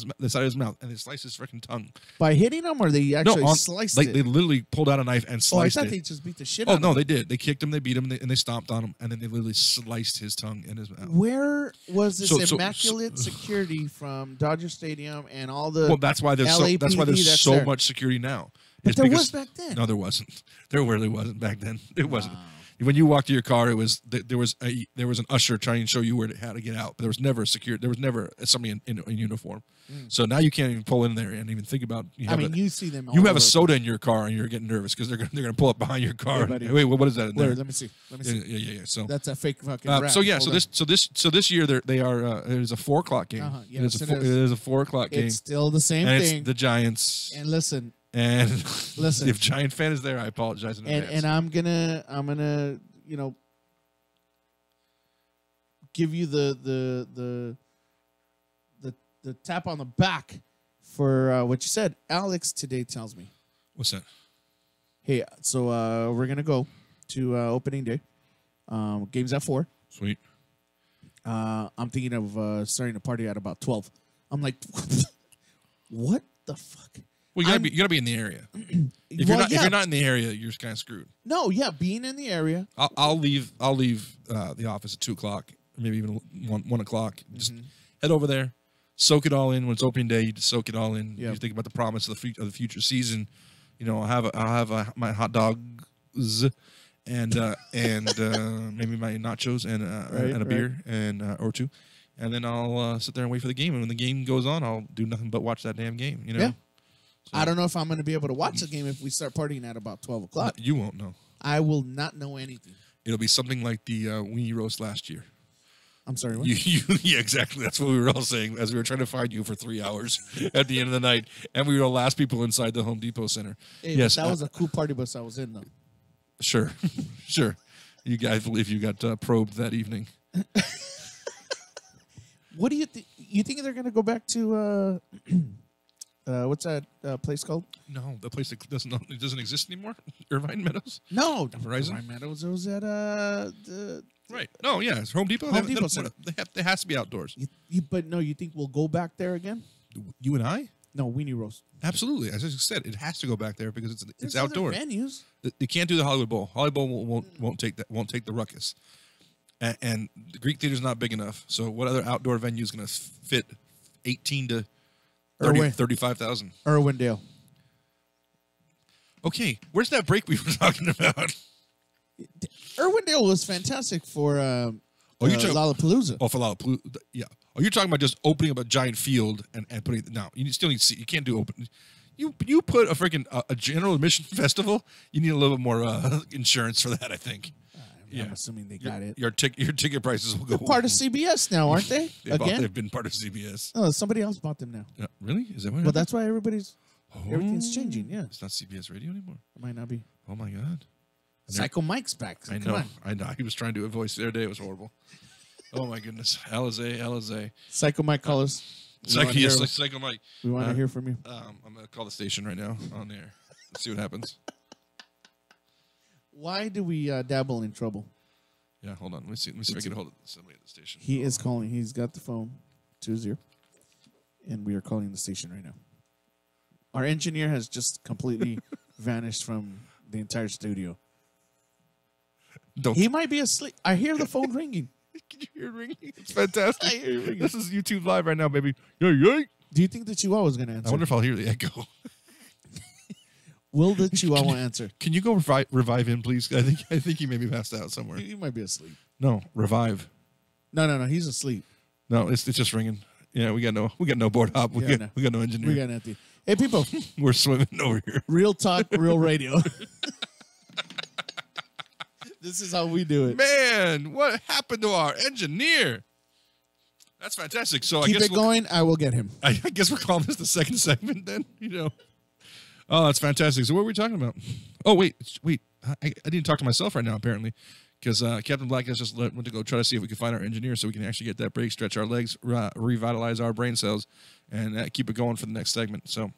his mouth, and they sliced his freaking tongue. by hitting them, or they actually sliced like it? they literally pulled out a knife and Oh, I sliced thought it. they just beat the shit Oh out of no, him. they did. They kicked him, they beat him, and they stomped on him, and then they literally sliced his tongue and his mouth. Where was this So- immaculate security from Dodger Stadium and all the? Well, that's why there's LAPD that's so there? much security now. But It's there because- was back then. No, there wasn't. There really wasn't back then. It wasn't. When you walked to your car, it was there was an usher trying to show you how to get out. But there was never a security. There was never somebody in uniform. So now you can't even pull in there and even think about. you see them. You all have a over. soda in your car and you're getting nervous because they're gonna pull up behind your car. Yeah, buddy. Wait, what is that in there? Where, let me see. Yeah. So That's a fake fucking. rap. so yeah, Hold so on. this year they are it is a 4:00 game. Yeah, it is yes, a it it is. is a 4:00 game, It's still the same and thing. it's the Giants. And listen, And Listen. if Giant fan is there, I apologize in advance. and I'm gonna give you the tap on the back for what you said. Alex today tells me, What's that? hey, so we're gonna go to opening day. Games at 4. Sweet. I'm thinking of starting the party at about 12. I'm like, what the fuck? Well, you gotta be in the area. If Well, you're not in the area, you're kind of screwed. No, yeah, being in the area. I'll leave the office at 2:00, maybe even 1:00. Just head over there, soak it all in. When it's opening day, you just soak it all in. Yeah. You think about the promise of the future season. I'll have my hot dogs and maybe my nachos and a Right. beer and or two, and then I'll sit there and wait for the game. And when the game goes on, I'll do nothing but watch that damn game. Yeah. I don't know if I'm going to be able to watch the game if we start partying at about 12 o'clock. You won't know. I will not know anything. It'll be something like the weenie roast last year. I'm sorry. What? Yeah, exactly. That's what we were all saying as we were trying to find you for 3 hours at the end of the night, and we were the last people inside the Home Depot Center. Hey, yes, that was a cool party bus I was in, though. sure, sure. You guys, I believe you got probed that evening. What do you think? You think they're going to go back to what's that place called? No, the place that doesn't exist anymore. Irvine Meadows. No, Verizon? Ryan Meadows. It was at the. Right. No, yeah, it's Home Depot. Home Depot Center. They has to be outdoors. But no, you think we'll go back there again? You and I. No, Weenie Roast. Absolutely. As I just said, it has to go back there because it's There's other outdoors. venues. You can't do the Hollywood Bowl. Hollywood Bowl won't take the ruckus, and the Greek Theater's not big enough. So what other outdoor venue is going to fit 18 to 35,000? Irwindale. Okay, where's that break we were talking about? Irwindale was fantastic for you're talking- Lollapalooza. Oh, for Lollapalooza, yeah. Oh, you're talking about just opening up a giant field and putting it. No, you still need to see. You can't do open. You put a freaking a general admission festival. You need a little bit more insurance for that, I think. I'm assuming they got it. Your ticket prices will go. They're part of CBS now, aren't they? Again? They've been part of CBS. Oh, somebody else bought them now. Really? Is that what? Well, that's why everything's changing. Yeah, It's not CBS Radio anymore. it might not be. Oh my god. Psycho Mike's back. I Come know. on. I know. He was trying to do a voice the other day. It was horrible. Oh my goodness. Alizé. Psycho Mike, call us. Psycho Mike. We want to hear from you. I'm gonna call the station right now on there. Let's see what happens. Why do we dabble in trouble? Yeah, hold on. Let me see if I can get a hold of somebody at the station. He is calling. He's got the phone 20, and we are calling the station right now. Our engineer has just completely vanished from the entire studio. Don't. He might be asleep. I hear the phone ringing. Can you hear it ringing? It's fantastic. I hear it ringing. This is YouTube Live right now, baby. Yay. Do you think the Chihuahua is going to answer? I wonder if I'll hear the echo. Will the Chihuahua answer? Can you go revive him, please? I think he may be passed out somewhere. He might be asleep. No, revive. No. He's asleep. No, it's just ringing. Yeah, we got no board hop. We got no engineer. We got Anthony. Hey, people. We're swimming over here. Real talk, real radio. This is how we do it. Man, what happened to our engineer? That's fantastic. So Keep I guess it going. I will get him. I guess we're calling this the second segment then. Oh, that's fantastic. So what were we talking about? Oh, wait. I need to talk to myself right now, apparently, because Captain Black has just went to go try to see if we can find our engineer so we can actually get that break, stretch our legs, revitalize our brain cells, and keep it going for the next segment. So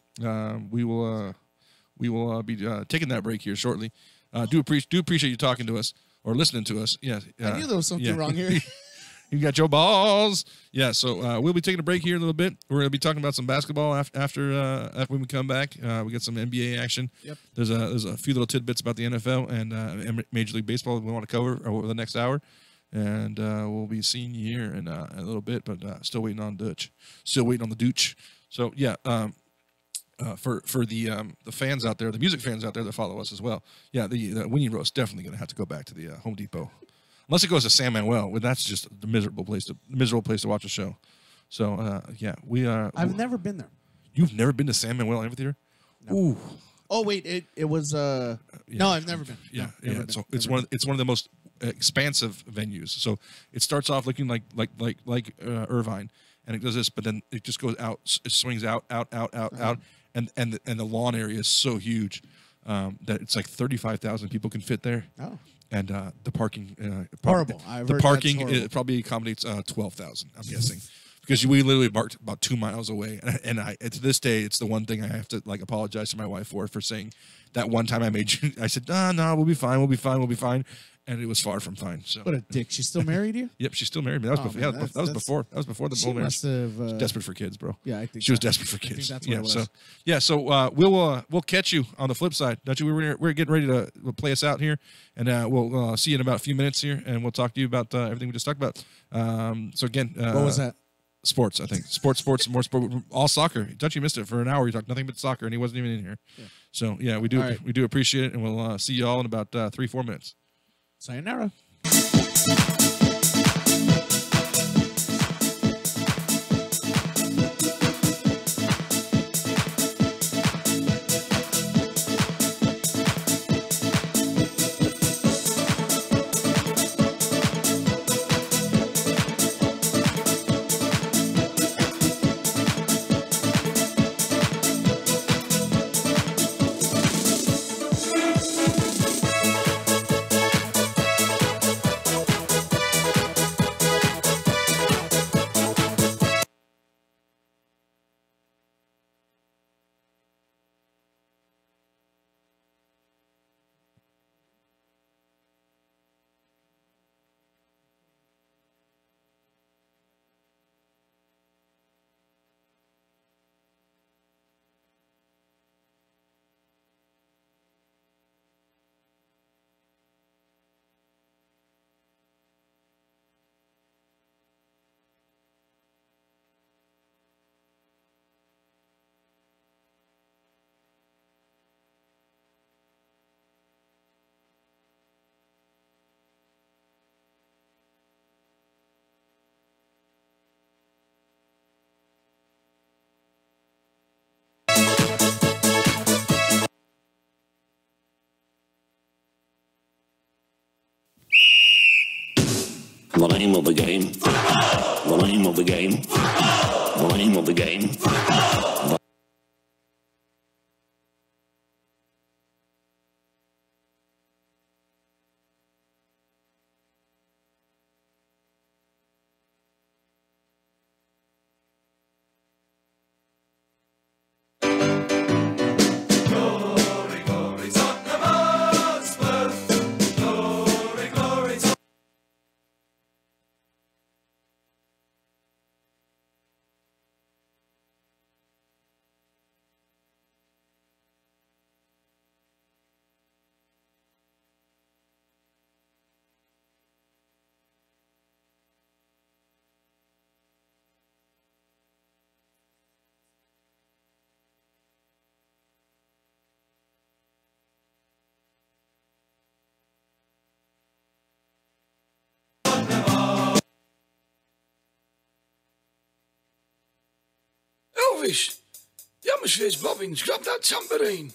we will be taking that break here shortly. Do appreciate you talking to us or listening to us. Yeah, I knew there was something wrong here. You got your balls. Yeah, so we'll be taking a break here in a little bit. We're going to be talking about some basketball after when we come back. We get some NBA action. Yep. There's a few little tidbits about the NFL and Major League Baseball we want to cover over the next hour. And we'll be seeing you here in a little bit, but still waiting on Dutch. Still waiting on the Dooch. So, yeah, for the fans out there, the music fans out there that follow us as well. Yeah, the Winnie Roast definitely going to have to go back to the Home Depot. Unless it goes to San Manuel, well, that's just the miserable place to watch a show. So yeah, we are. I've never been there. You've never been to San Manuel Amphitheater? No. Ooh. Oh wait, it was. Yeah. No, I've never been. Yeah, No, yeah. never So been. it's one of the most expansive venues. So it starts off looking like Irvine, and it does this, but then it just goes out. It swings out, and the lawn area is so huge that it's like 35,000 people can fit there. Oh. And the parking, Horrible. I've the heard parking that's horrible. probably accommodates 12,000. I'm guessing, because we literally parked about 2 miles away, and to this day, it's the one thing I have to apologize to my wife for saying that one time I made you. I said, no, we'll be fine, and it was far from fine. So What a dick. She's still married to you? Yep, she's still married. That was before. man, That was before the She whole marriage. must have. She's desperate for kids, bro. Yeah, I think she was so. desperate for I think kids. that's what it was. So we'll catch you on the flip side. Don't you? We're getting ready to play us out here, and we'll see you in about a few minutes here, and we'll talk to you about everything we just talked about. So again, What was that? Sports, I think. Sports, more sport. All soccer. Dutchie missed it for an hour. He talked nothing but soccer, and he wasn't even in here. Yeah. So yeah, we do All right. we do appreciate it, and we'll see you all in about 3-4 minutes. Sayonara. The name of the game. The name of the game. The name of the game. Elvis, the atmosphere's bobbing. Grab that tambourine.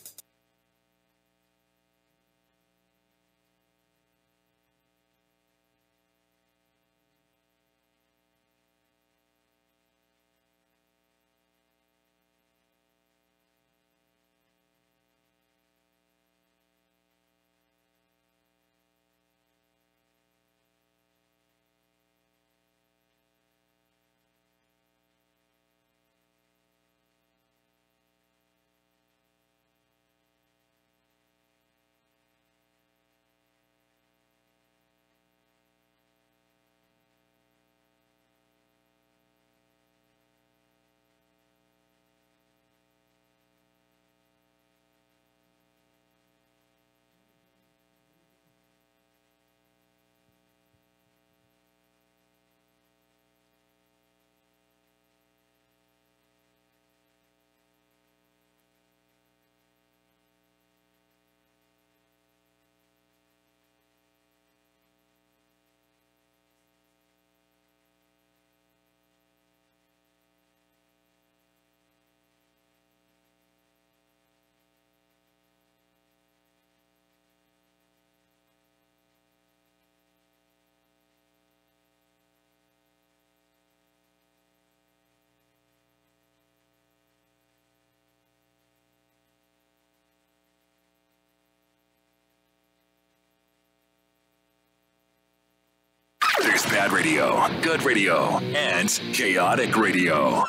There's bad radio, good radio, and chaotic radio.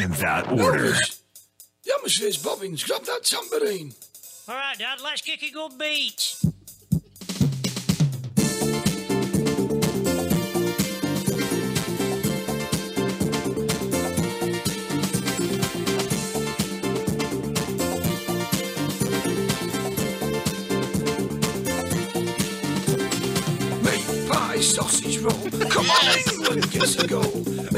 In that order. The atmosphere's bobbing. Grab that tambourine. All right, Dad, let's kick a good beat. Meat pie sausage roll. Come on, England, give us a go.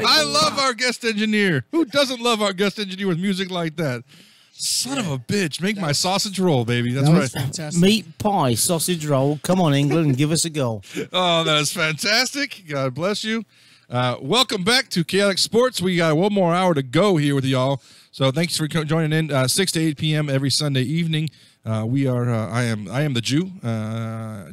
I love our guest engineer. Who doesn't love our guest engineer with music like that? Son of a bitch. Make my sausage roll, baby. That's That right. was fantastic. Meat pie, sausage roll. Come on, England, and give us a go. Oh, that's fantastic. God bless you. Welcome back to Chaotic Sports. We got one more hour to go here with y'all. So thanks for joining in 6 to 8 p.m. every Sunday evening. We are. I am the Jew,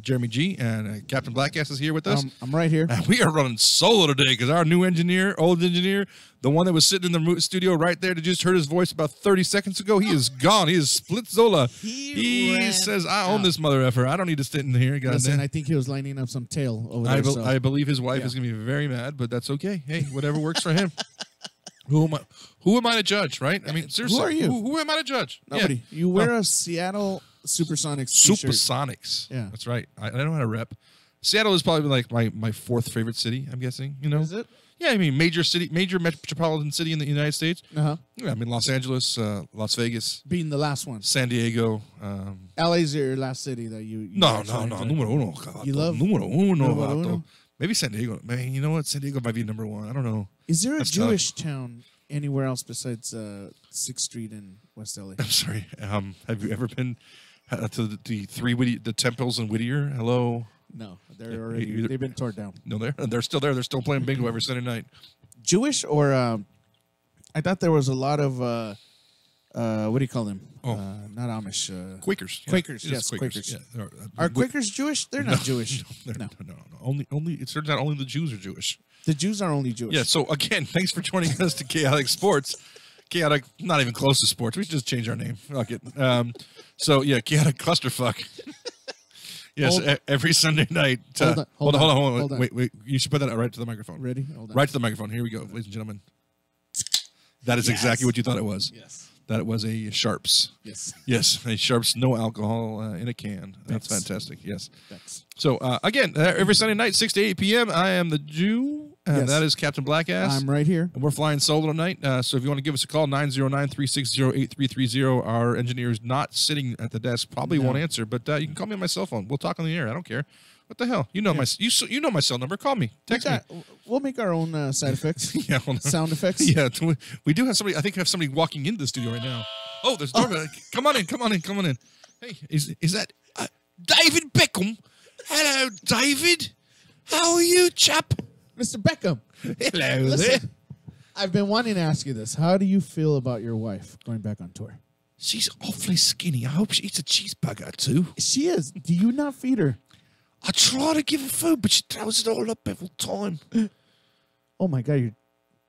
Jeremy G, and Captain Blackass is here with us. I'm right here. And we are running solo today because our new engineer, old engineer, the one that was sitting in the studio right there that just heard his voice about 30 seconds ago, he is gone. He is split Zola. He says, I own this mother effer. I don't need to sit in here. Listen, I think he was lining up some tail over there. I believe his wife is going to be very mad, but that's okay. Hey, whatever works for him. Who am I to judge, right? I mean, seriously. Who are you? Who am I to judge? Nobody. Yeah. You wear a Seattle Supersonics t-shirt. Supersonics. Yeah. That's right. I don't know how to rep. Seattle is probably like my fourth favorite city, I'm guessing. You know? Is it? Yeah, I mean, major metropolitan city in the United States. Uh-huh. Yeah, I mean, Los Angeles, Las Vegas, Being the last one. San Diego. LA's your last city that you No. actually enjoy. Numero uno. Gato. You love Numero uno. Numero Gato. uno? Maybe San Diego. Man, you know what? San Diego might be number one. I don't know. Is there a That's Jewish town anywhere else besides 6th Street in West LA? I'm sorry. Have you ever been to the temples in Whittier? Hello. No, they've been torn down. No, they're still there. They're still playing bingo every Sunday night. Jewish or I thought there was a lot of what do you call them? Not Amish. Quakers. Yeah. Quakers, It is yes, Quakers. Yeah. Are Quakers Jewish? They're not Jewish. No. Only it turns out only the Jews are Jewish. The Jews are only Jewish. Yeah. So again, thanks for joining us to Chaotic Sports. Chaotic, not even close to sports. We should just change our name. Fuck it. So yeah, Chaotic Clusterfuck. Yes, every Sunday night. Hold on. Wait. You should put that right to the microphone. Ready? Hold on. Right to the microphone. Here we go, ladies and gentlemen. That is exactly what you thought it was. Yes. That it was a Sharps. Yes. Yes, a Sharps, no alcohol in a can. That's fantastic. Yes. Thanks. So again, every Sunday night, 6 to 8 p.m. I am the Jew, and Yes. that is Captain Blackass. I'm right here. And we're flying solo tonight. So if you want to give us a call, 909-360-8330. Our engineer is not sitting at the desk. Probably won't answer, but you can call me on my cell phone. We'll talk on the air. I don't care. What the hell? You know you know my cell number. Call me. Text me. We'll make our own side effects. Yeah, hold on. Sound effects. Yeah, we do have somebody. I think we have somebody walking into the studio right now. Oh, there's doorbell. Come on in. Hey, is that David Beckham? Hello, David. How are you, chap? Mr. Beckham. Hello Listen, there. I've been wanting to ask you this. How do you feel about your wife going back on tour? She's awfully skinny. I hope she eats a cheeseburger too. She is. Do you not feed her? I try to give her food, but she throws it all up every time. Oh my God!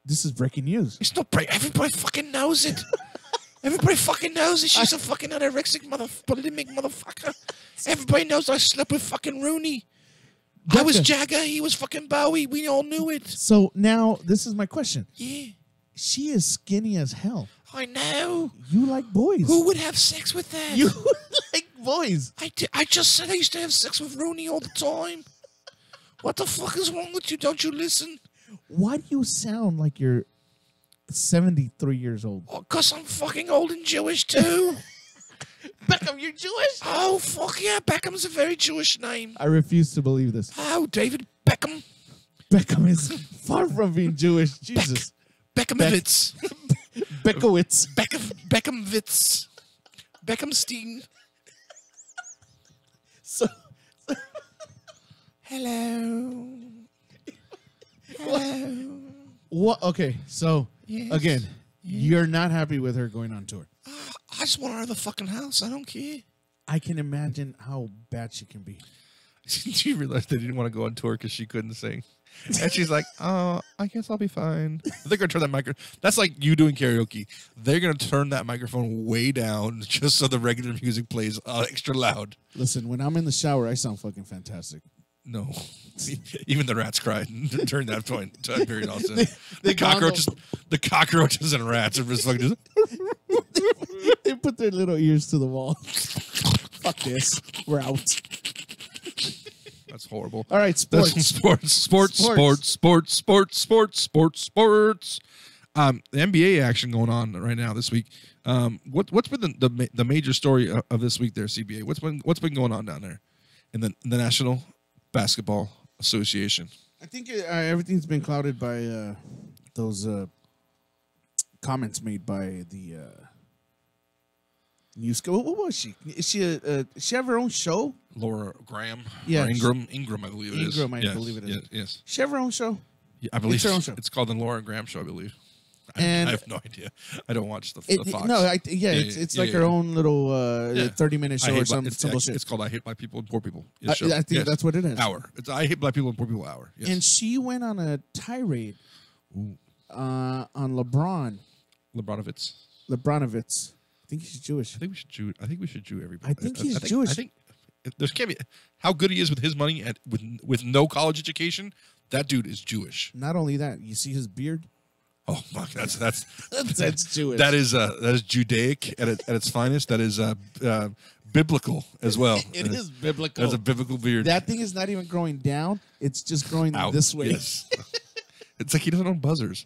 This is breaking news. It's not break. Everybody fucking knows it. Everybody fucking knows it. She's a fucking anorexic bulimic motherfucker. Everybody knows I slept with fucking Rooney. I was Jagger. He was fucking Bowie. We all knew it. So now this is my question. Yeah. She is skinny as hell. I know. You like boys. Who would have sex with that? You like boys. I just said I used to have sex with Rooney all the time. What the fuck is wrong with you? Don't you listen? Why do you sound like you're 73 years old? Oh, 'cause I'm fucking old and Jewish too. Beckham, you're Jewish? Oh, fuck yeah. Beckham's a very Jewish name. I refuse to believe this. Oh, David Beckham. Beckham is far from being Jewish. Jesus. Beckhamwitz. Beckowitz. Beckhamwitz. Beckhamstein. So, hello. Hello. what? Okay, so Yes. again, you're not happy with her going on tour. I just want her out of the fucking house. I don't care. I can imagine how bad she can be. She realized they didn't want to go on tour because she couldn't sing. And she's like, oh, I guess I'll be fine. They're going to turn that microphone. That's like you doing karaoke. They're going to turn that microphone way down just so the regular music plays extra loud. Listen, when I'm in the shower, I sound fucking fantastic. No. Even the rats cried during that point. Time period also. The cockroaches and rats are just fucking They put their little ears to the wall. Fuck this. We're out. That's horrible. All right, sports. Sports. The NBA action going on right now this week. What's been the major story of this week there, CBA? What's been going on down there in the National Basketball Association? I think everything's been clouded by those comments made by the news. What was she? Is she have her own show? Laura Graham? Yeah. Or Ingram, I believe it is. Ingram, I believe it is. Yes. She have her own show? Yeah, I believe It's her own show. It's called the Laura Graham Show, I believe. And I have no idea. I don't watch the Fox. No, it's like her own little 30-minute show or some shit. It's called I Hate Black People and Poor People. I think that's what it is. Hour. It's I Hate Black People and Poor People Hour. Yes. And she went on a tirade on LeBron. Lebronovitz. I think he's Jewish. I think we should Jew everybody. I think he's Jewish. I think there can't be how good he is with his money and with no college education. That dude is Jewish. Not only that, you see his beard. Oh fuck, that's Jewish. That is Judaic at its finest. That is biblical as well. It is biblical. That's a biblical beard. That thing is not even growing down; it's just growing this way. Yes. It's like he doesn't own buzzers.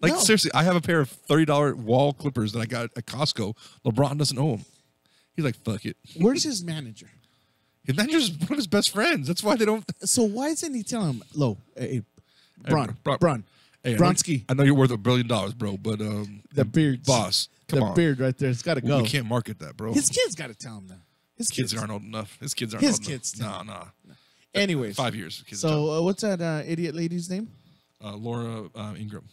Like No. seriously, I have a pair of $30 wall clippers that I got at Costco. LeBron doesn't own them. He's like, fuck it. Where's his manager? His manager's one of his best friends. That's why they don't. So why isn't he telling him, "Lo, hey, Bron, Hey, Bronski, I know you're worth $1 billion, bro, but the beard, boss, come on, beard right there, it's got to go." We can't market that, bro. His kids got to tell him that. His kids aren't old enough. His kids aren't His old kids enough. No. Anyways, 5 years. Kids so what's that idiot lady's name? Laura Ingram.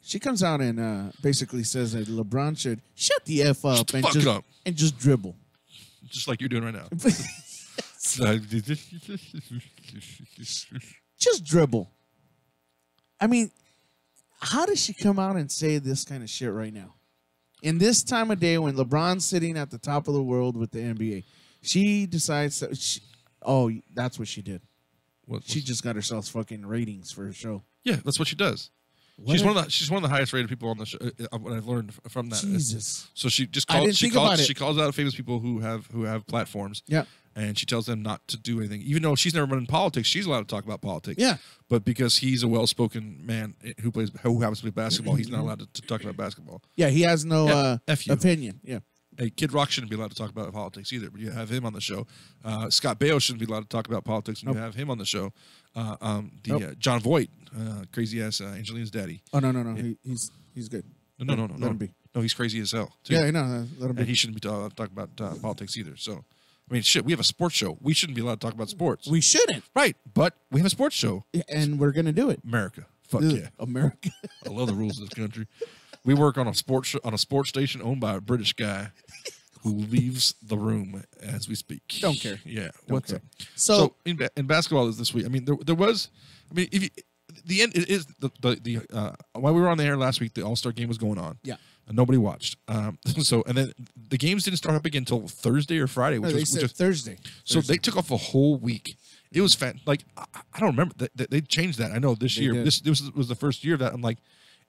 She comes out and basically says that LeBron should shut the F up and fuck it up. and just dribble. Just like you're doing right now. Just dribble. I mean, how does she come out and say this kind of shit right now? In this time of day when LeBron's sitting at the top of the world with the NBA, she decides that that's what she did. She just got herself fucking ratings for her show. Yeah, that's what she does. She's one of the highest rated people on the show. What I've learned from that. Jesus. So she just I calls. didn't think about it. She calls out famous people who have platforms. Yeah. And she tells them not to do anything, even though she's never been in politics. She's allowed to talk about politics. Yeah. But because he's a well-spoken man who happens to play basketball, he's not allowed to talk about basketball. Yeah, he has no F you. opinion. Yeah. Hey, Kid Rock shouldn't be allowed to talk about politics either, but you have him on the show. Scott Baio shouldn't be allowed to talk about politics, and you have him on the show. John Voight, crazy ass Angelina's daddy. Oh no, he's good. No. Let him be. No, he's crazy as hell. Too. Yeah, I know. Let him be. And he shouldn't be talking about politics either. So, I mean, shit, we have a sports show. We shouldn't be allowed to talk about sports. We shouldn't. Right, but we have a sports show. And we're gonna do it. America, fuck yeah, America. I love the rules of this country. We work on a sports station owned by a British guy who leaves the room as we speak. Don't care. Yeah. What's care. up? So in basketball this week, I mean, there was, I mean, if you, the end is the while we were on the air last week, the All-Star game was going on. Yeah. And nobody watched. And then the games didn't start up again until Thursday or Friday, which was Thursday. So they took off a whole week. It was I don't remember. They changed that. I know this year. did. This was the first year of that. I'm like,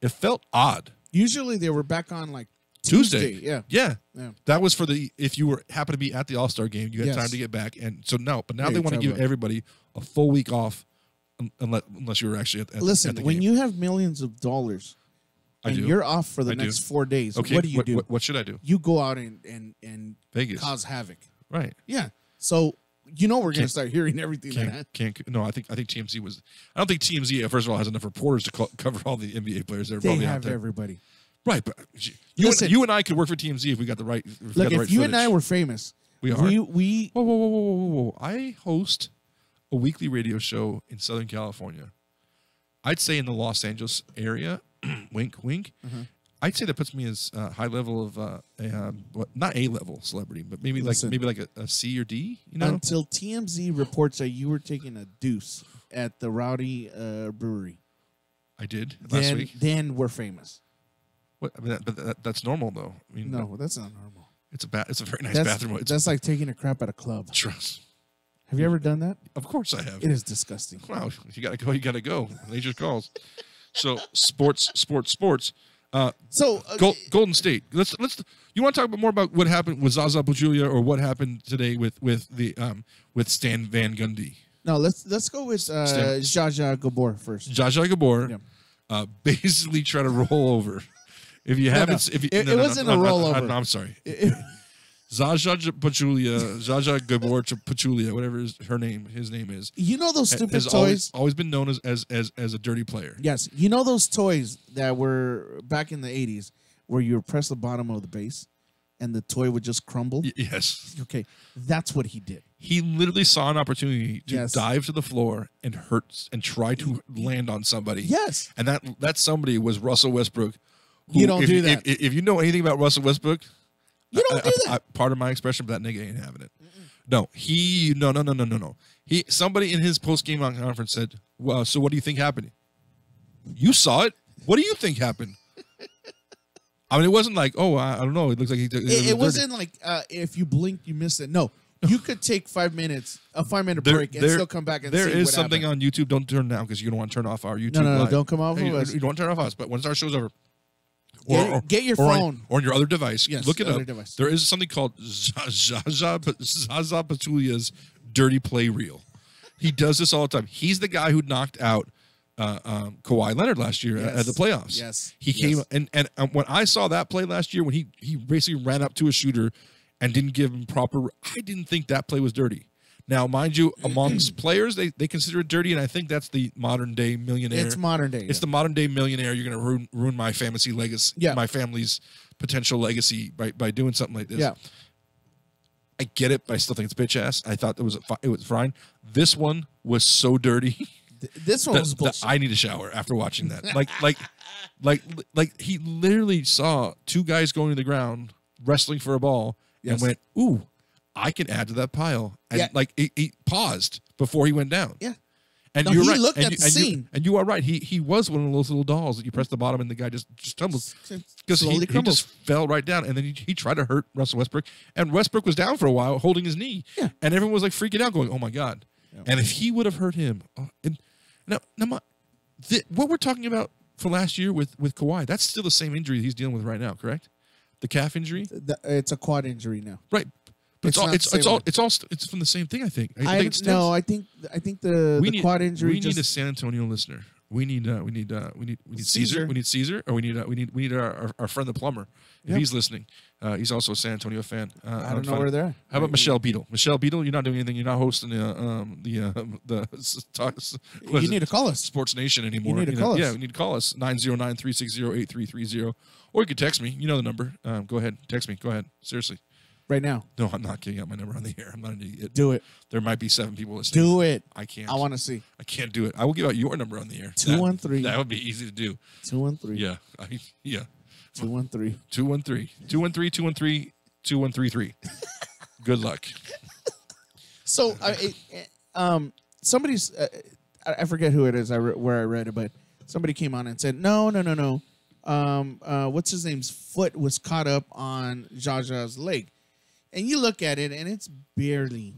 it felt odd. Usually they were back on like Tuesday. Yeah. That was for if you happen to be at the All-Star game, you had time to get back. And so now they want to give everybody a full week off unless you were actually at Listen, the when game. you have millions of dollars and you're off for the next 4 days, okay, what do you do? What should I do? You go out and Vegas. cause havoc. Right. Yeah. So we're going to start hearing everything No, I think TMZ was. I don't think TMZ first of all has enough reporters to cover all the NBA players that are They probably out have there. everybody. Right, but Listen, you and I could work for TMZ if we got the right. If you and I were famous, we are. We Whoa! I host a weekly radio show in Southern California. I'd say in the Los Angeles area, wink, wink. Mm-hmm. I'd say that puts me as high level of not A level celebrity, but maybe Listen, like a C or D. You know, until TMZ reports that you were taking a deuce at the Rowdy Brewery. I did last week. Then we're famous. What? I mean, that's normal though. I mean, No, that's not normal. It's a very nice bathroom. That's like taking a crap at a club. Trust. Have you ever done that? Of course I have. It is disgusting. Wow, you gotta go. You gotta go. Nature calls. So sports. Golden State. Let's. You want to talk more about what happened with Zaza Pachulia or what happened today with Stan Van Gundy? No, let's go with Zsa Gabor first. Zsa Gabor, basically try to roll over. If you haven't, it wasn't a rollover. I'm sorry. Zsa Gabor Pachulia, whatever his name is. You know those stupid has toys? Always been known as a dirty player. Yes. You know those toys that were back in the 80s where you would press the bottom of the base and the toy would just crumble? Yes. Okay. That's what he did. He literally saw an opportunity to dive to the floor and hurt and try to land on somebody. Yes. And that somebody was Russell Westbrook. Who, you don't do that. If you know anything about Russell Westbrook, you don't do that. Part of my expression, but that nigga ain't having it. No, no. Somebody in his post-game conference said, "Well, so what do you think happened? You saw it. What do you think happened?" I mean, it wasn't like, "Oh, I don't know. It looks like he." It wasn't like if you blinked, you missed it. No, you could take 5 minutes, a 5-minute break, and still come back and there see is what something happened. on YouTube. Don't turn now because you don't want to turn off our YouTube. No, live. don't come off of us. You don't want to turn off us. But once our show's over. Get your phone. Or on your other device. Yes, look it up. device. There is something called Zaza Pachulia's Dirty Play Reel. He does this all the time. He's the guy who knocked out Kawhi Leonard last year at the playoffs. Yes. He came and when I saw that play last year when he basically ran up to a shooter and didn't give him proper, I didn't think that play was dirty. Now, mind you, amongst players, they consider it dirty, and I think that's the modern-day millionaire. It's modern day. It's the modern-day millionaire. You're going to ruin my fantasy legacy, my family's potential legacy by doing something like this. Yeah. I get it, but I still think it's bitch-ass. I thought it was fine. This one was so dirty. This one was bullshit. I need a shower after watching that. Like he literally saw two guys going to the ground, wrestling for a ball, and went, ooh, I can add to that pile. And he paused before he went down. Yeah. And you're right. Looked at the scene. And you are right. He was one of those little dolls that you press the bottom and the guy just tumbles. Because he just fell right down. And then he tried to hurt Russell Westbrook. And Westbrook was down for a while holding his knee. Yeah. And everyone was like freaking out going, oh my God. Yeah. And if he would have hurt him. What we're talking about for last year with Kawhi, that's still the same injury he's dealing with right now, correct? The calf injury? It's a quad injury now. Right. But it's from the same thing. I think. I think the quad injury. We need a San Antonio listener. We need Caesar. We need Caesar, or we need our friend the plumber. If he's listening, he's also a San Antonio fan. I don't know where they're at. How about Michelle Beadle? Michelle Beadle, you're not doing anything. You're not hosting you need to call us. Sports Nation anymore. You need to call us. Yeah, we need to call us 909-360-8330, or you could text me. You know the number. Go ahead, text me. Go ahead. Seriously. Right now. No, I'm not giving out my number on the air. I'm not an idiot. Do it. There might be 7 people listening. Do it. I can't. I want to see. I can't do it. I will give out your number on the air. 213. That would be easy to do. 213. Yeah. 213. 213. 213. 2133. Good luck. So, somebody's, I forget who it is where I read it, but somebody came on and said, no. What's his name's foot was caught up on Jaja's leg. And you look at it, and it's barely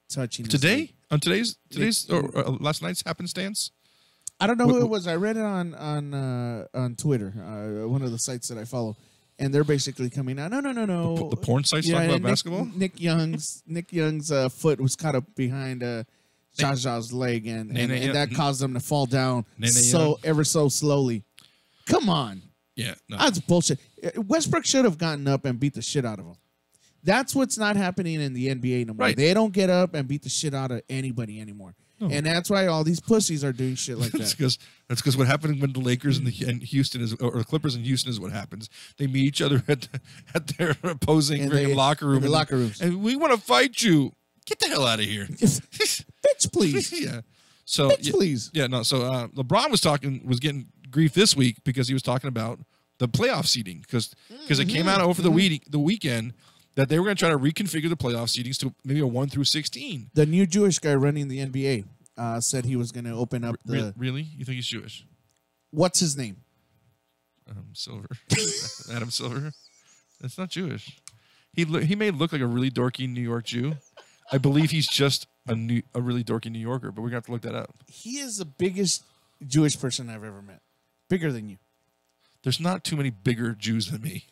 touching today. On today's or last night's happenstance. I don't know who it was. I read it on Twitter, one of the sites that I follow, and they're basically coming out. No. The porn sites talking about basketball. Nick Young's foot was caught up behind Jaja's leg, and that caused them to fall down ever so slowly. Come on. Yeah, no. That's bullshit. Westbrook should have gotten up and beat the shit out of him. That's what's not happening in the NBA no more. Right. They don't get up and beat the shit out of anybody anymore. No. And that's why all these pussies are doing shit like that. That's because what happened when the Lakers and Houston or the Clippers and Houston is what happens. They meet each other at their opposing locker room. In the locker rooms. And we want to fight you. Get the hell out of here. Bitch, please. Yeah. So Bitch, please. Yeah, no. So LeBron was getting grief this week because he was talking about the playoff seeding because it came out over the weekend that they were going to try to reconfigure the playoff seedings to maybe a 1 through 16. The new Jewish guy running the NBA said he was going to open up the... Really? You think he's Jewish? What's his name? Silver. Adam Silver. That's not Jewish. He may look like a really dorky New York Jew. I believe he's just a really dorky New Yorker, but we're gonna have to look that up. He is the biggest Jewish person I've ever met. Bigger than you. There's not too many bigger Jews than me.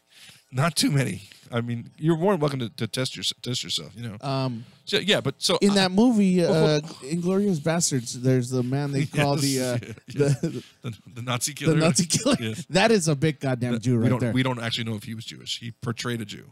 Not too many. I mean, you're more than welcome to test yourself. You know. So, yeah, but so in that movie, Inglourious Bastards, there's the man they call the Nazi killer. The Nazi killer. Yes. That is a big goddamn Jew right there. We don't actually know if he was Jewish. He portrayed a Jew.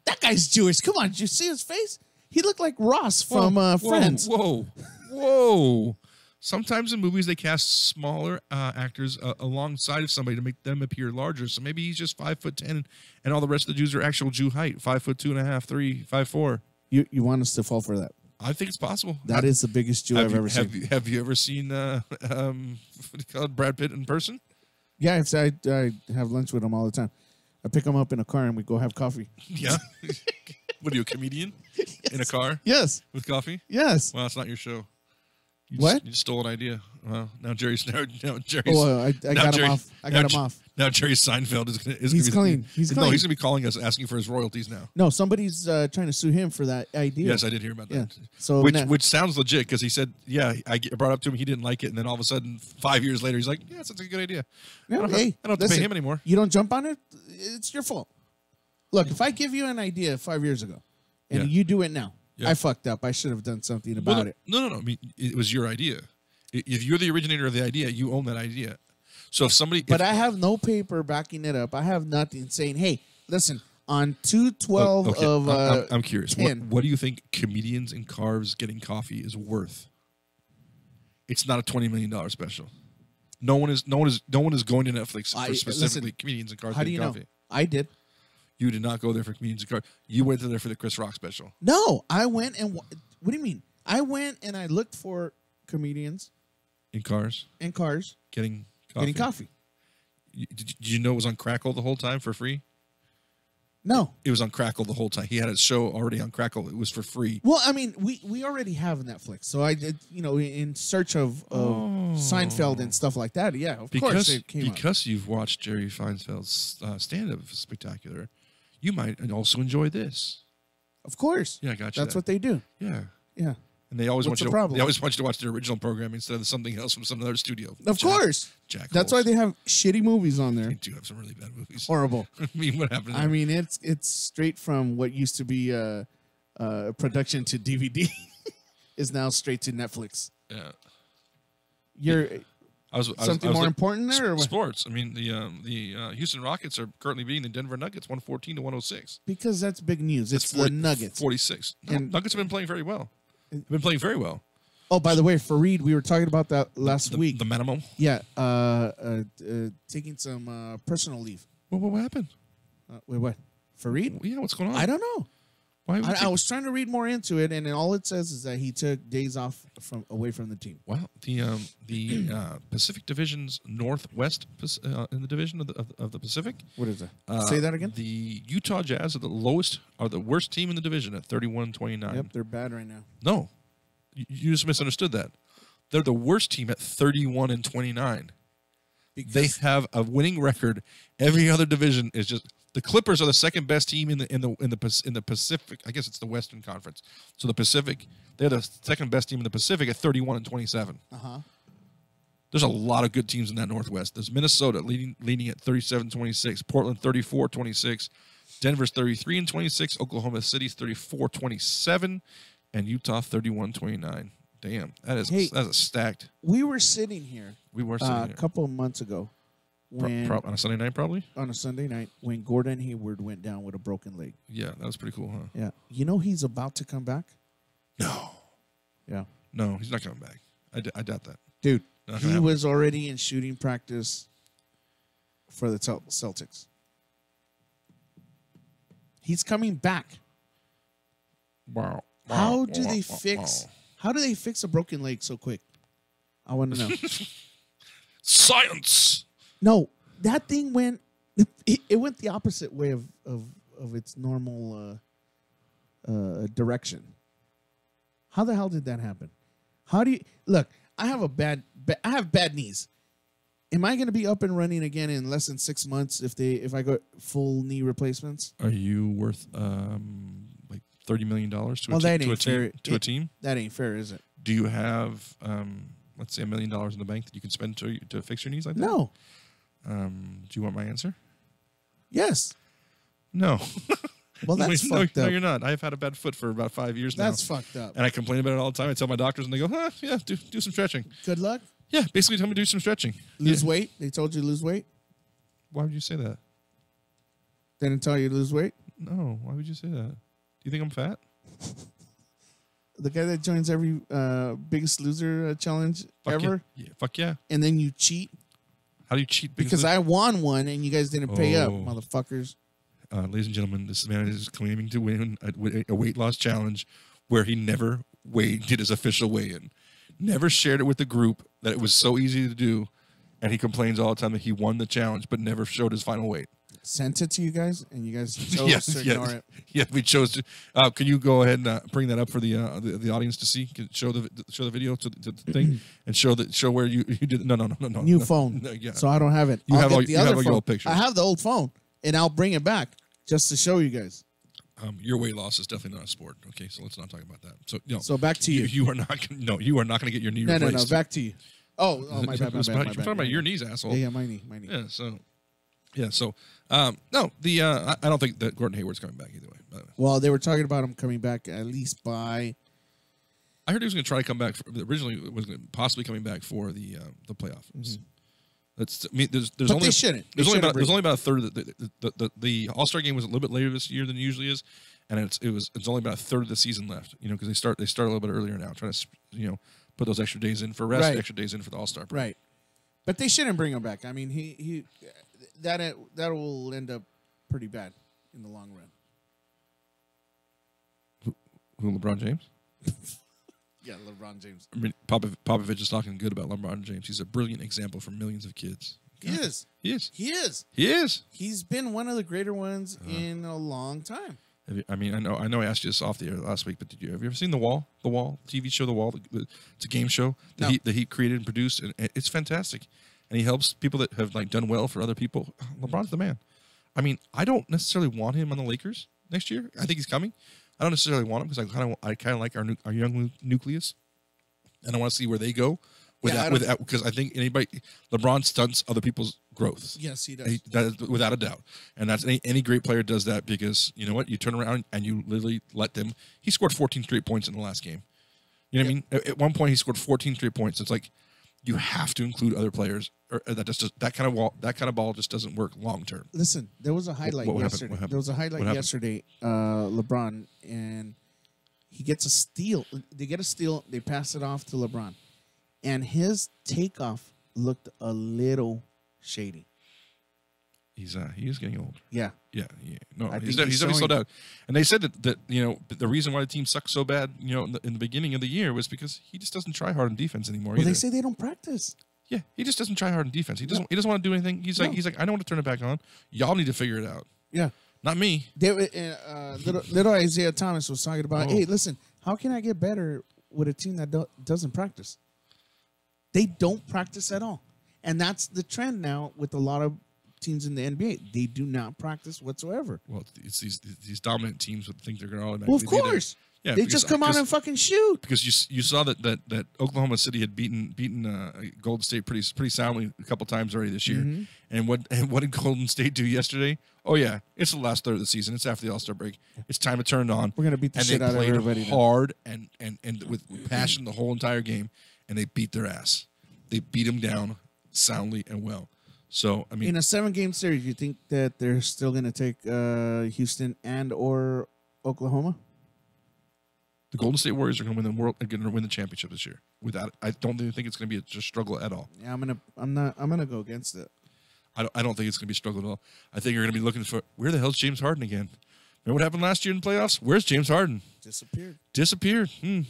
That guy's Jewish. Come on, did you see his face? He looked like Ross from Friends. Whoa. Sometimes in movies they cast smaller actors alongside of somebody to make them appear larger. So maybe he's just 5'10", and all the rest of the Jews are actual Jew height, 5'2.5", 3, 5'4". You want us to fall for that? I think it's possible. That is the biggest Jew I've ever seen. Have you ever seen what do you call it, Brad Pitt in person? Yeah, I have lunch with him all the time. I pick him up in a car and we go have coffee. Yeah. What are you, a comedian? Yes. In a car? Yes. With coffee? Yes. Well, it's not your show. You just stole an idea. Well, now Jerry's. Oh, I got him off. I got him off. Now Jerry Seinfeld is going to. He's clean. He's clean. No, he's going to be calling us asking for his royalties now. No, somebody's trying to sue him for that idea. Yes, I did hear about that. Yeah. So which sounds legit because he said, yeah, I brought it up to him, he didn't like it, and then all of a sudden, 5 years later, he's like, yeah, that's a good idea. No, I don't have to pay him anymore. You don't jump on it. It's your fault. Look, if I give you an idea 5 years ago, and you do it now, I fucked up. I should have done something about it. No. I mean, it was your idea. If you're the originator of the idea, you own that idea. So if somebody... But I have no paper backing it up. I have nothing saying, hey, listen, on 2/12 of I'm curious. What do you think comedians in cars getting coffee is worth? It's not a $20 million special. No one is going to Netflix for specifically comedians in cars getting coffee. I did. You did not go there for comedians in cars. You went there for the Chris Rock special. No, I went and... What do you mean? I went and I looked for comedians... In cars? Getting coffee. Did you know it was on Crackle the whole time for free? No. It was on Crackle the whole time. He had his show already on Crackle. It was for free. Well, I mean, we already have Netflix. So I did, in search of Seinfeld and stuff like that. Yeah, of course it came up. Because you've watched Jerry Feinfeld's stand-up spectacular, you might also enjoy this. Of course. Yeah, I got you. That's what they do. Yeah. Yeah. And they always want you to watch their original programming instead of something else from some other studio. Of course. That's why they have shitty movies on there. They do have some really bad movies. Horrible. I mean, what happened? I mean, it's straight from what used to be production to DVD is now straight to Netflix. Yeah. Something more important there? Or what? Sports. I mean, the Houston Rockets are currently beating the Denver Nuggets 114-106. Because that's big news. It's the Nuggets. 46. And Nuggets have been playing very well. They've been playing very well. Oh, by the way, Fareed, we were talking about that last week. The minimum? Yeah. Taking some personal leave. What happened? Wait, what? Fareed? Yeah, what's going on? I don't know. Why? I was trying to read more into it, and then all it says is that he took days off away from the team. Well, the Pacific Division's Northwest in the division of the Pacific. What is that? Say that again. The Utah Jazz are the worst team in the division at 31-29. Yep, they're bad right now. No, you just misunderstood that. They're the worst team at 31-29. They have a winning record. Every other division is just. The Clippers are the second best team in the Pacific. I guess it's the Western Conference. So the Pacific, they're the second best team in the Pacific at 31-27. There's a lot of good teams in that Northwest. There's Minnesota leading at 37-26, Portland 34-26, Denver's 33-26, Oklahoma City's 34-27, and Utah 31-29. Damn, that's a stacked. We were sitting here. A couple of months ago. On a Sunday night, probably? On a Sunday night, when Gordon Hayward went down with a broken leg. Yeah, that was pretty cool, huh? Yeah. You know he's about to come back? No. Yeah. No, he's not coming back. I doubt that. Dude, he was already in shooting practice for the Celtics. He's coming back. Wow. How do they fix a broken leg so quick? I want to know. Science. No, that thing went. It went the opposite way of its normal direction. How the hell did that happen? How do you look? I have bad knees. Am I going to be up and running again in less than 6 months if I go full knee replacements? Are you worth like $30 million to that a ain't fair. a team. That ain't fair, is it? Do you have, let's say, $1 million in the bank that you can spend to fix your knees like that? No. Do you want my answer? Yes. No. Well, that's no, fucked no, up. you're not. I've had a bad foot for about 5 years now. That's fucked up. And I complain about it all the time. I tell my doctors, and they go, yeah, do some stretching. Good luck. Yeah, basically tell me to do some stretching. Lose Yeah. weight. They told you to lose weight. Why would you say that? They didn't tell you to lose weight. No, why would you say that? Do you think I'm fat? The guy that joins every Biggest Loser challenge ever, Yeah, fuck yeah. and then you cheat How do you cheat? because I won one and you guys didn't pay up, Oh. motherfuckers. Ladies and gentlemen, this man is claiming to win a weight loss challenge where he never did his official weigh-in. Never shared it with the group that it was so easy to do, and he complains all the time that he won the challenge but never showed his final weight. Sent it to you guys, and you guys chose to ignore it. Yeah, we chose to. Can you go ahead and bring that up for the audience to see? Can show the video to the thing and show where you did. No. New phone, No, yeah. so I don't have it. You I'll have get all- the you other have all your phone. old pictures. I have the old phone, and I'll bring it back just to show you guys. Your weight loss is definitely not a sport. Okay, so let's not talk about that. So no. So back to you. You are not. You are not going to get your knee No, replaced. back to you. Oh, my bad, my bad, my You're bad. talking about your knees, asshole. Yeah, my knee. Yeah. So, no. I don't think that Gordon Hayward's coming back either way. By the way. Well, they were talking about him coming back at least by. I heard he was going to try to come back. Originally, it was possibly coming back for the playoffs. That's. I mean, there's But only they shouldn't. They There's only shouldn't about there's bring- only about a third of the All-Star game was a little bit later this year than it usually is, and it's only about a third of the season left. Because they start a little bit earlier now, trying to put those extra days in for rest, Right. extra days in for the All-Star break. Right. But they shouldn't bring him back. I mean, he that will end up pretty bad in the long run. Who, LeBron James? Yeah, LeBron James. I mean, Popovich is talking good about LeBron James. He's a brilliant example for millions of kids. He is. He is. He is. He is. He's been one of the greater ones in a long time. I mean, I know I asked you this off the air last week, but have you ever seen The Wall? The Wall TV show, The Wall. It's a game show that he created and produced, and it's fantastic. And he helps people that have done well for other people. LeBron's the man. I mean, I don't necessarily want him on the Lakers next year. I think he's coming. I don't necessarily want him because I kind of like our young nucleus, and I want to see where they go. Because I think LeBron stunts other people's growth. Yes, he does. That is without a doubt, and that's any great player does that because you know what? You turn around and you literally let them. He scored 14 straight points in the last game. You know what I mean? At one point, he scored 14 straight points. It's like you have to include other players, or that kind of ball just doesn't work long term. Listen, there was a highlight What happened? yesterday. What happened? There was a highlight What happened? yesterday. LeBron, and he gets a steal. They get a steal. They pass it off to LeBron, and his takeoff looked a little shady. He is getting old. Yeah. Yeah. No, I he's think he's definitely slowed showing- down. And they said that the reason why the team sucked so bad, in the beginning of the year was because he just doesn't try hard in defense anymore. Well, either. they say they don't practice. Yeah, he just doesn't try hard in defense. He doesn't. He doesn't want to do anything. He's like, I don't want to turn it back on. Y'all need to figure it out. Yeah. Not me. They, little Isaiah Thomas was talking about, Oh. hey, listen, how can I get better with a team that doesn't practice? They don't practice at all. And that's the trend now with a lot of teams in the NBA. They do not practice whatsoever. Well, it's these dominant teams would think they're going to automatically. Well, of be there. course. Yeah, They just come out and fucking shoot. because you saw that Oklahoma City had beaten Golden State pretty soundly a couple times already this year. Mm-hmm. And what did Golden State do yesterday? Oh yeah, it's the last third of the season. It's after the All-Star break. It's time to turn it on. We're gonna beat the and shit they out of played everybody then. hard and with passion the whole entire game, and they beat their ass. They beat them down soundly and well. So I mean, In a 7-game series, you think that they're still going to take Houston and or Oklahoma? the Golden State Warriors are going to win the championship this year. I don't even think it's going to be a struggle at all. Yeah, I'm gonna go against it. I don't think it's going to be a struggle at all. I think you're going to be looking for where the hell's James Harden again? Remember what happened last year in the playoffs? Where's James Harden? Disappeared.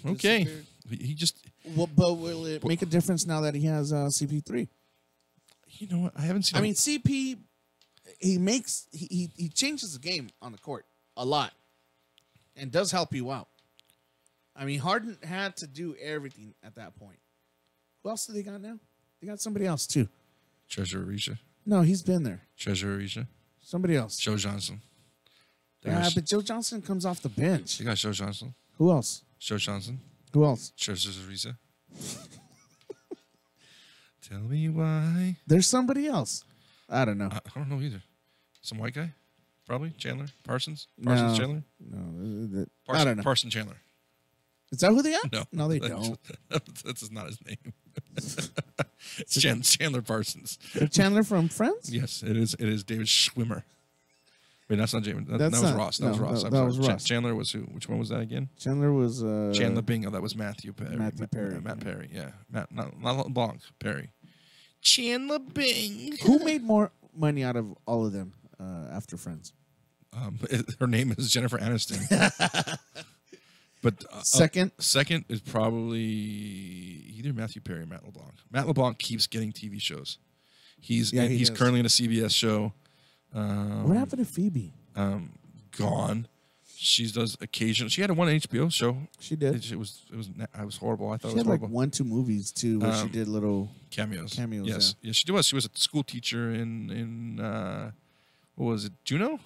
Okay. Disappeared. He just. Well, but will it make a difference now that he has CP3? You know what? I haven't seen. I mean, CP, he changes the game on the court a lot, and does help you out. I mean, Harden had to do everything at that point. Who else do they got now? They got somebody else too. Treasure Arisha. No, he's been there. Treasure Arisha. Somebody else. Joe Johnson. Yeah, but Joe Johnson comes off the bench. You got Joe Johnson. Who else? Joe Johnson. Who else? Teresa. Tell me why. There's somebody else. I don't know. I don't know either. Some white guy? Probably. Chandler? Parsons? No. Chandler? No. Parson, I don't know. Parson Chandler. Is that who they are? No. they don't. That's not his name. It's Chandler Parsons. Chandler from Friends? Yes, it is. It is David Schwimmer. Wait, that's not James. That was not- Ross. That no, was Ross. that I'm sorry. was Ross. Chandler was who? Which one was that again? Chandler was Chandler Bingo. That was Matthew Perry. Matthew Perry. Matt Perry. Yeah. Not LeBlanc. Perry. Chandler Bing. Who made more money out of all of them after Friends? Her name is Jennifer Aniston. But Second is probably either Matthew Perry or Matt LeBlanc. Matt LeBlanc keeps getting TV shows. He's does. currently in a CBS show. What happened to Phoebe? Gone. She does occasionally. She had one HBO show. She did. It was horrible. I thought She it was had horrible. like 1-2 movies too, where she did little Cameos. Cameos, Yes, she was. She was a school teacher in what was it? Juno.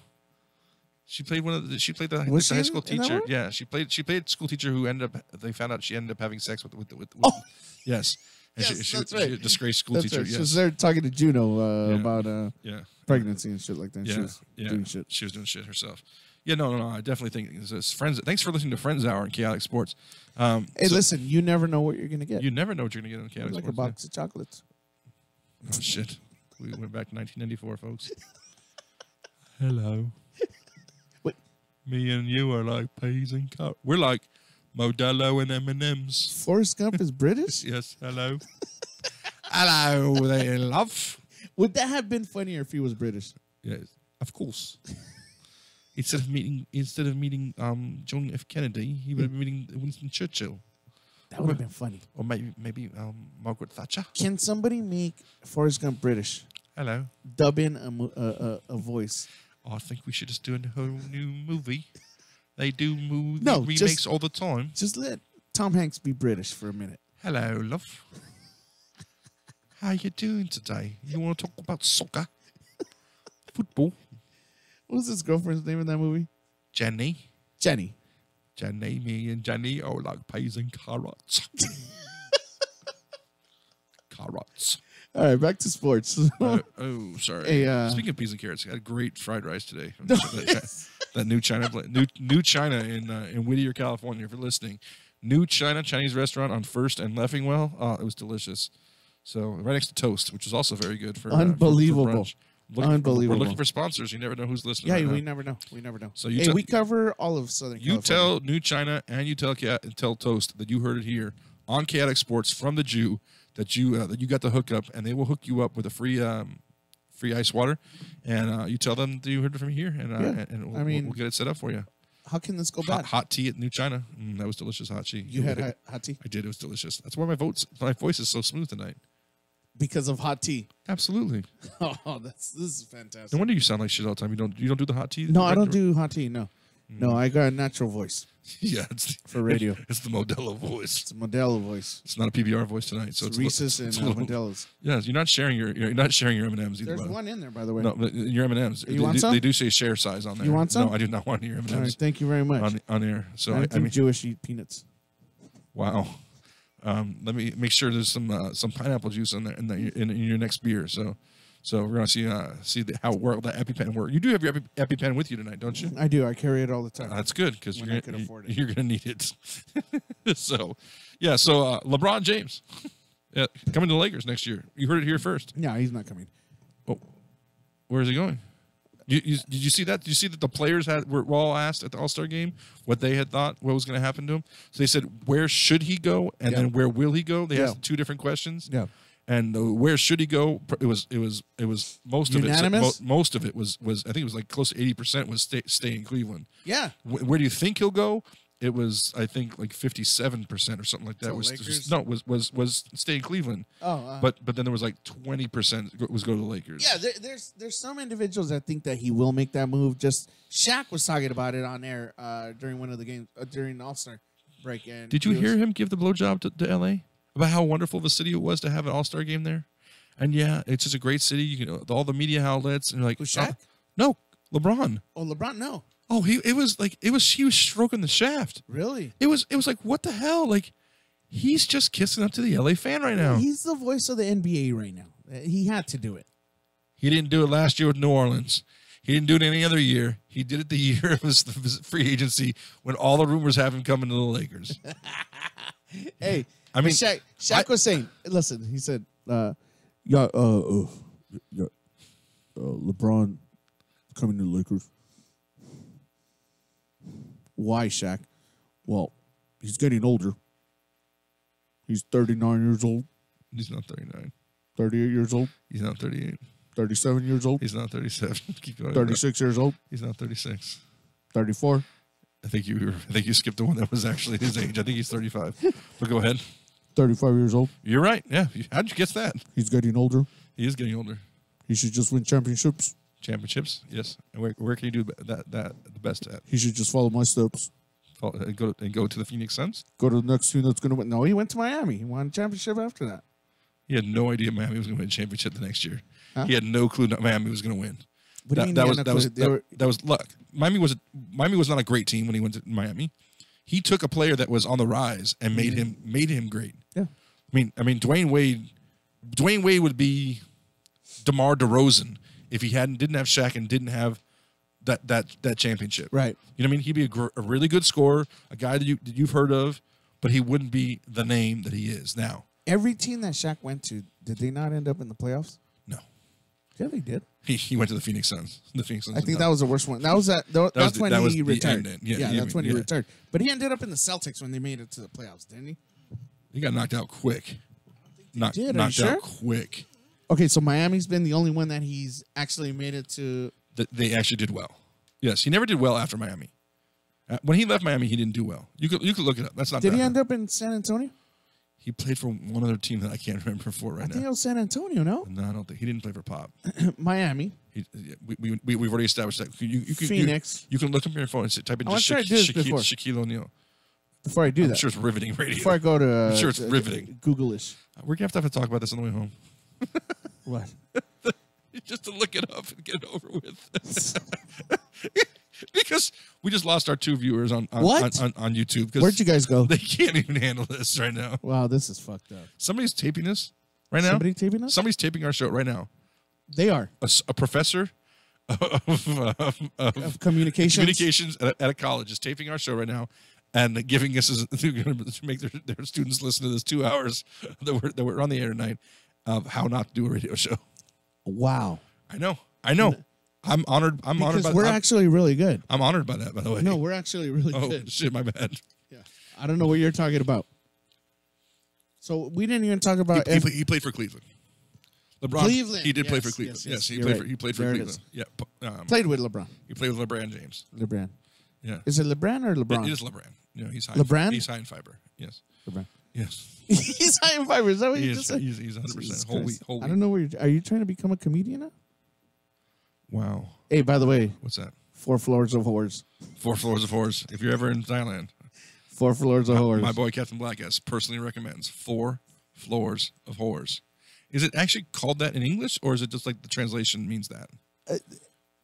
She played She played the Was she high school in that teacher. one? Yeah, she played school teacher who ended up. They found out she ended up having sex with yes. And Yes, she that's was a right. disgraced school That's teacher. right. She Yes. was there talking to Juno Yeah. about Yeah. pregnancy and shit like that. Yeah. She was doing shit. She was doing shit herself. Yeah, no. I definitely think this Friends. Thanks for listening to Friends Hour and Chaotic Sports. Hey, listen, you never know what you're gonna get. You never know what you're gonna get on Chaotic like Sports. a box of chocolates. Oh shit! We went back to 1994, folks. Hello. What? Me and you are like peas and carrots. We're like Modelo and M&M's. Forrest Gump is British? Yes. Hello. Hello, they love. Would that have been funnier if he was British? Yes, of course. Instead of meeting John F. Kennedy, he would have been meeting Winston Churchill, That would have been funny. or maybe Margaret Thatcher. Can somebody make Forrest Gump British? Hello. Dub in a voice. I think we should just do a whole new movie. They do No, remakes just- all the time. Just let Tom Hanks be British for a minute. Hello, love. How you doing today? You want to talk about soccer? Football? What was his girlfriend's name in that movie? Jenny. Jenny. Jenny, me and Jenny are like peas and carrots. Carrots. All right, back to sports. Oh, sorry. Hey, Speaking of peas and carrots, I had great fried rice today. That new China, new China in Whittier, California. If you're listening, new China Chinese restaurant on First and Leffingwell. Oh, it was delicious. So right next to Toast, which is also very good for Unbelievable. For brunch. Unbelievable. We're looking for sponsors. You never know who's listening. Yeah, right we now. never know. We never know. So hey, we cover all of Southern You California. tell New China and you tell Toast that you heard it here on Chaotic Sports from the Jew that you got the hookup, and they will hook you up with a free ice water, and you tell them that you heard it from here, and we'll get it set up for you. How can this go bad? Hot tea at New China. That was delicious. Hot tea. You had hot tea? I did. It was delicious. That's why my voice is so smooth tonight. Because of hot tea. Absolutely. Oh, this is fantastic. No wonder you sound like shit all the time. You don't do the hot tea? No, I don't do hot tea. No, no, I got a natural voice. Yeah, it's for radio. It's the Modelo voice. It's a Modelo voice. It's not a PBR voice tonight. So it's it's Reese's and Modelo's. Yeah, you're not sharing your M&Ms either. There's one in there, by the way. No, but your M&Ms. You want some? They do say share size on there. You want some? No, I do not want your M&Ms. All right, thank you very much. On air. So I think Jewish eat peanuts. Wow. Let me make sure there's some pineapple juice in there in your next beer. So we're gonna see how that EpiPen works. You do have your EpiPen with you tonight, don't you? I do. I carry it all the time. That's good because When I can afford it. you're gonna need it. So LeBron James coming to the Lakers next year. You heard it here first. No, he's not coming. Oh, where is he going? Did you see that? Did you see that the players were all asked at the All-Star game what they had thought what was going to happen to him? So they said, where should he go? And then where will he go? They asked two different questions. Yeah. And where should he go? It was most Unanimous? of it. Most of it was I think it was like close to 80% was stay in Cleveland. Yeah. Where do you think he'll go? It was, I think, like 57% or something like that. So Was Lakers? was stay in Cleveland. Oh, but then there was like 20% was go to the Lakers. Yeah, there's some individuals that think that he will make that move. Just Shaq was talking about it on air during one of the games during the All-Star break. And Did you hear him give the blowjob to L.A. about how wonderful the city it was to have an All-Star game there? And yeah, it's just a great city. You can all the media outlets and like Who, Shaq? no, LeBron. Oh, LeBron, no. Oh, he was stroking the shaft. Really? It was like, what the hell? Like, he's just kissing up to the LA fan right now. He's the voice of the NBA right now. He had to do it. He didn't do it last year with New Orleans. He didn't do it any other year. He did it the year of his free agency when all the rumors have him coming to the Lakers. Hey, I mean, Shaq was saying, listen, he said, LeBron coming to the Lakers. Why, Shaq? Well, he's getting older. He's 39 years old. He's not 39. 38 years old. He's not 38. 37 years old. He's not 37. Keep going. 36 years old. He's not 36. 34. I think you skipped the one that was actually his age. I think he's 35. But go ahead. 35 years old. You're right. Yeah. How'd you guess that? He's getting older. He is getting older. He should just win championships. Championships, yes. And where can you do that the best at? He should just follow my steps. Go to the Phoenix Suns. Go to the next team that's going to win. No, he went to Miami. He won a championship after that. He had no idea Miami was going to win a championship the next year. Huh? He had no clue that Miami was going to win. What do you mean That was luck. Miami was not a great team when he went to Miami. He took a player that was on the rise and made him great. Yeah. I mean Dwayne Wade would be DeMar DeRozan if he didn't have Shaq and didn't have that championship. Right. You know what I mean? He'd be a really good scorer, a guy that you've heard of, but he wouldn't be the name that he is now. Every team that Shaq went to, did they not end up in the playoffs? No. Yeah, they did. He went to the Phoenix Suns. I think that was the worst one. That's when he retired. That's when he retired. But he ended up in the Celtics when they made it to the playoffs, didn't he? He got knocked out quick. Knocked sure? out quick. Okay, so Miami's been the only one that he's actually made it to. They actually did well. Yes, he never did well after Miami. When he left Miami, he didn't do well. You could look it up. That's not. Did he end up in San Antonio? He played for one other team that I can't remember right now. I think it was San Antonio, no? No, I don't think. He didn't play for Pop. Miami. We've already established that. Phoenix. You can look up on your phone and type in just Shaquille O'Neal. Before I do that. I'm sure it's riveting radio. Before I go to... I'm sure it's riveting. Google-ish. We're going to have to talk about this on the way home. What? Just to look it up and get it over with. Because we just lost our 2 viewers on YouTube. Where'd you guys go? They can't even handle this right now. Wow, this is fucked up. Somebody's taping us right now. Somebody taping us? Somebody's taping our show right now. They are. A professor of communications at a college is taping our show right now and giving us to make their students listen to this 2 hours that we're on the air tonight of how not to do a radio show. Wow. I know. I'm honored. Because we're actually really good. I'm honored by that, by the way. No, we're actually really good. Oh, shit, my bad. Yeah. I don't know what you're talking about. So we didn't even talk about... He played for Cleveland. LeBron. Cleveland. He did play for Cleveland. Yes, he played for Cleveland. Yeah. Played with LeBron. He played with LeBron James. LeBron. Yeah. Is it LeBron or LeBron? It is LeBron. You know, he's high. LeBron? He's high in fiber. Yes. LeBron. Yes. He's high in fiber. Is that what you just said? He's 100%. Whole wheat. I don't know where are you trying to become a comedian now? Wow. Hey, by the way. What's that? 4 floors of whores. 4 floors of whores. If you're ever in Thailand. 4 floors of whores. My boy Captain Blackass personally recommends 4 floors of whores. Is it actually called that in English, or is it just like the translation means that?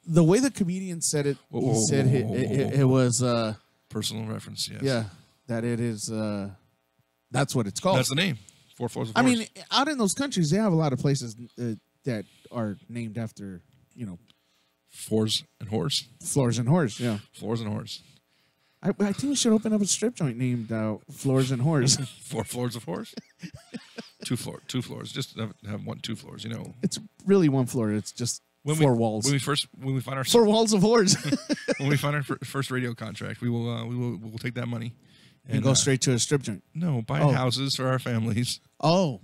The way the comedian said it, he said it was... personal reference, yes. Yeah, that it is... that's what it's called. That's the name. 4 floors of whores. I mean, out in those countries, they have a lot of places that are named after, Floors and whores? Floors and whores, yeah. Floors and whores. I think we should open up a strip joint named Floors and Whores. 4 floors of whores? 2 floors. Just have 2 floors, It's really 1 floor. It's just 4 walls. When we find our 4 walls of whores. when we find our first radio contract, we'll take that money and go straight to a strip joint. No, buy houses for our families. Oh.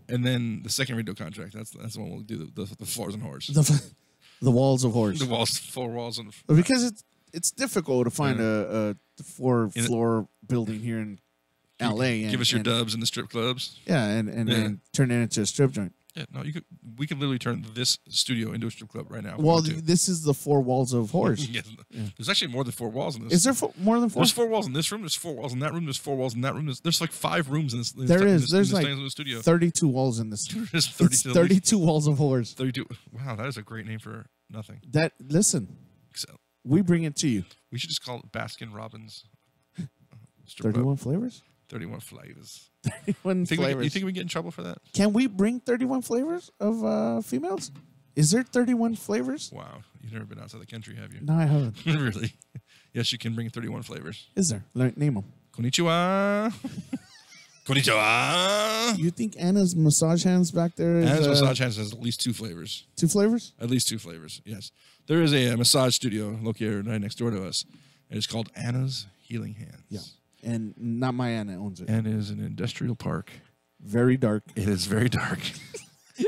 And then the second radio contract. That's the one we'll do the floors and whores. The walls of whores. The walls, 4 walls, and because it's difficult to find a 4-floor building here in L.A. Give us your dubs in the strip clubs. Yeah, and then turn it into a strip joint. Yeah, no, we could literally turn this studio into a strip club right now. Well, this is the 4 walls of whores. Yeah. There's actually more than 4 walls in this. Is there more than 4? There's 4 walls in this room. There's 4 walls in that room. There's 4 walls in that room. There's like 5 rooms in this. There's like in the studio. 32 walls in this. There's 32 walls of whores. 32. Wow, that is a great name for nothing. Listen. We bring it to you. We should just call it Baskin Robbins. Strip 31 club. flavors? 31 flavors. 31 You flavors. think we get in trouble for that? Can we bring 31 flavors of females? Is there 31 flavors? Wow. You've never been outside the country, have you? No, I haven't. Really? Yes, you can bring 31 flavors. Is there? Name them. Konnichiwa. Konnichiwa. You think Anna's massage hands back there is... Anna's massage hands has at least 2 flavors. 2 flavors? At least 2 flavors, yes. There is a massage studio located right next door to us. And it's called Anna's Healing Hands. Yeah. And not my Anna owns it. And it is an industrial park. Very dark. It is very dark.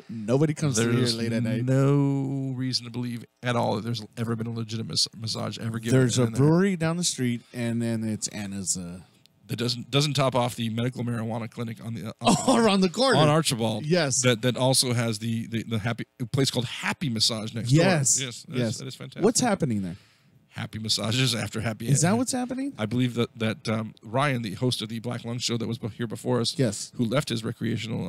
Nobody comes through here late at night. No reason to believe at all that there's ever been a legitimate massage ever given. There's a brewery down the street, and then it's Anna's... that doesn't top off the medical marijuana clinic on the around the corner on Archibald. Yes, that also has the happy place called Happy Massage next yes. door. Yes, that is fantastic. What's happening there? Happy massages after happy. Is that what's happening? I believe that Ryan, the host of the Black Lung Show that was here before us, yes, who left his recreational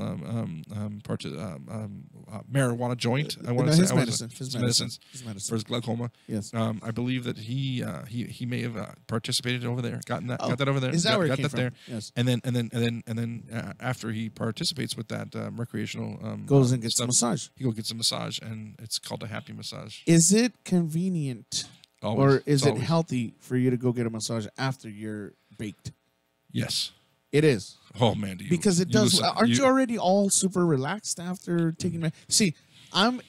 marijuana joint. I want to say his medicines for his glaucoma. Yes, I believe that he may have participated over there, got that over there. Is that where got it came that there? from? Yes, and then after he participates with that recreational goes and gets stuff, a massage. He goes gets a massage, and it's called a happy massage. Is it convenient? Always. Or is it healthy for you to go get a massage after you're baked? Yes. It is. Oh, man. Because it does. Aren't you already all super relaxed after taking See, I'm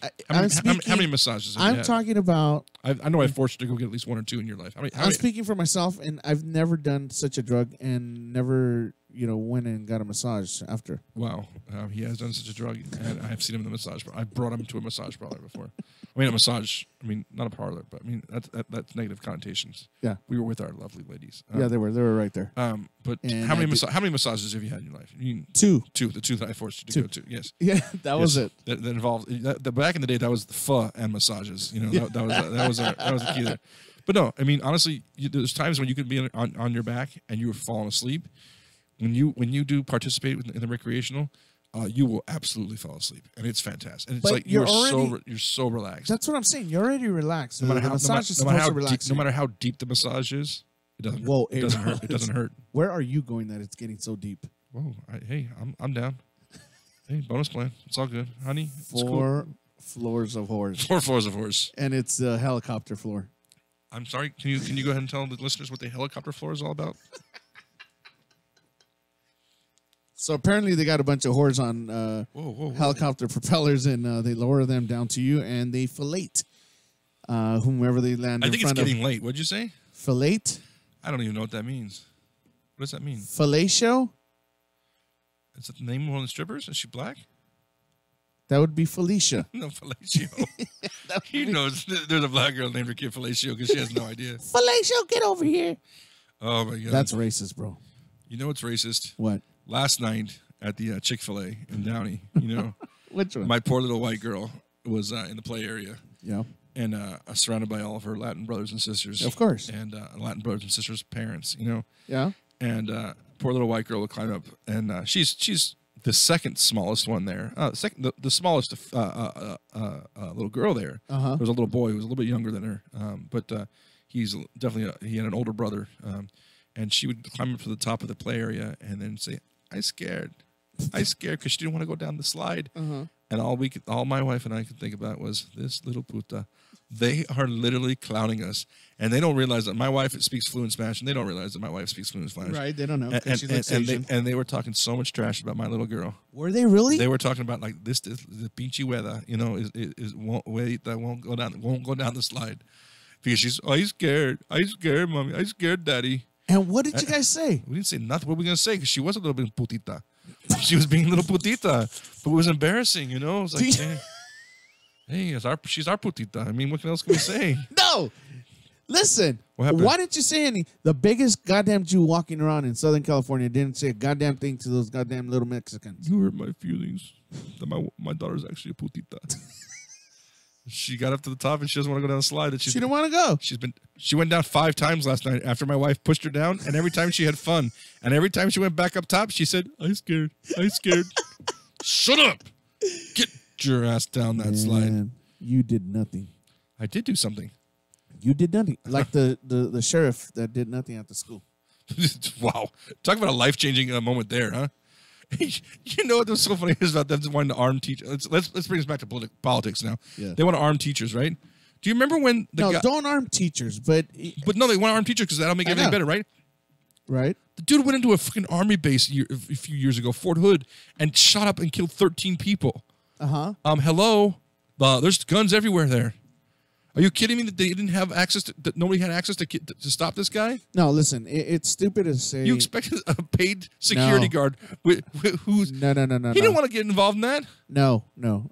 speaking. How many massages have you had? talking about. I know I forced you to go get at least 1 or 2 in your life. I'm speaking for myself, and I've never done such a drug and never, went and got a massage after. Wow. He has done such a drug, and I have seen him in the massage parlor. I brought him to a massage parlor before. A massage. not a parlor, but that's negative connotations. Yeah. We were with our lovely ladies. Yeah, they were right there. But how many massages have you had in your life? 2. 2. The 2 that I forced you to go to. Yes. Yeah, that was it. That involved back in the day. That was the pho and massages. That was the key there. But no, honestly, there's times when you could be on your back and you were falling asleep. When you do participate in the recreational, you will absolutely fall asleep, and it's fantastic. And it's like you're so relaxed. That's what I'm saying. You're already relaxed. No matter how deep the massage is, it doesn't. Whoa, it doesn't hurt. It doesn't hurt. Where are you going that it's getting so deep? Whoa, I'm down. Hey, bonus plan. It's all good, honey. 4 floors of horse. 4 floors of horse, and it's a helicopter floor. I'm sorry. Can you go ahead and tell the listeners what the helicopter floor is all about? So apparently they got a bunch of whores on helicopter propellers, and they lower them down to you, and they fillet whomever they land in front of. I think it's getting late. What'd you say? Fillet? I don't even know what that means. What does that mean? Fellatio? Is that the name of one of the strippers? Is she black? That would be Felicia. No, Fellatio. He knows there's a black girl named Kid Fellatio because she has no idea. Fellatio, get over here. Oh, my God. That's racist, bro. You know what's racist? What? Last night at the Chick-fil-A in Downey, Which one? My poor little white girl was in the play area. Yeah. And surrounded by all of her Latin brothers and sisters. Of course. And Latin brothers and sisters' parents, Yeah. And poor little white girl would climb up, and she's the second smallest one there. The smallest little girl there. Uh-huh. There was a little boy who was a little bit younger than her, but he's definitely he had an older brother. And she would climb up to the top of the play area and then say, I scared, because she didn't want to go down the slide. Uh-huh. And all my wife and I could think about was this little puta. They are literally clowning us, and they don't realize that my wife speaks fluent Spanish, and they don't realize that my wife speaks fluent Spanish. Right? They don't know. And they were talking so much trash about my little girl. Were they really? They were talking about like the pinchy weather, won't go down the slide because she's I scared, mommy, I scared daddy. And what did you guys say? We didn't say nothing. What were we gonna say? Because she was a little bit putita. She was being a little putita, but it was embarrassing, It was like, hey, she's our putita. I mean, what else can we say? No, listen. What happened? Why didn't you say any? The biggest goddamn Jew walking around in Southern California didn't say a goddamn thing to those goddamn little Mexicans. You hurt my feelings. That my daughter's actually a putita. She got up to the top and she doesn't want to go down the slide. That she didn't want to go. She went down 5 times last night after my wife pushed her down, and every time she had fun. And every time she went back up top, she said, I scared. Shut up. Get your ass down that slide. You did nothing. I did do something. You did nothing. Like the sheriff that did nothing at the school. Wow. Talk about a life-changing moment there, huh? You know what was so funny is about them wanting to arm teachers. Let's bring this back to politics now. Yeah. They want to arm teachers, right? Do you remember when the guy... don't arm teachers, but no, they want to arm teachers because that'll make everything better, right? Right. The dude went into a fucking army base a few years ago, Fort Hood, and shot up and killed 13 people. Hello? There's guns everywhere there. Are you kidding me that they didn't have access to, that nobody had access to stop this guy? No, listen, it's stupid to say. You expected a paid security guard who's... No. He didn't want to get involved in that? No.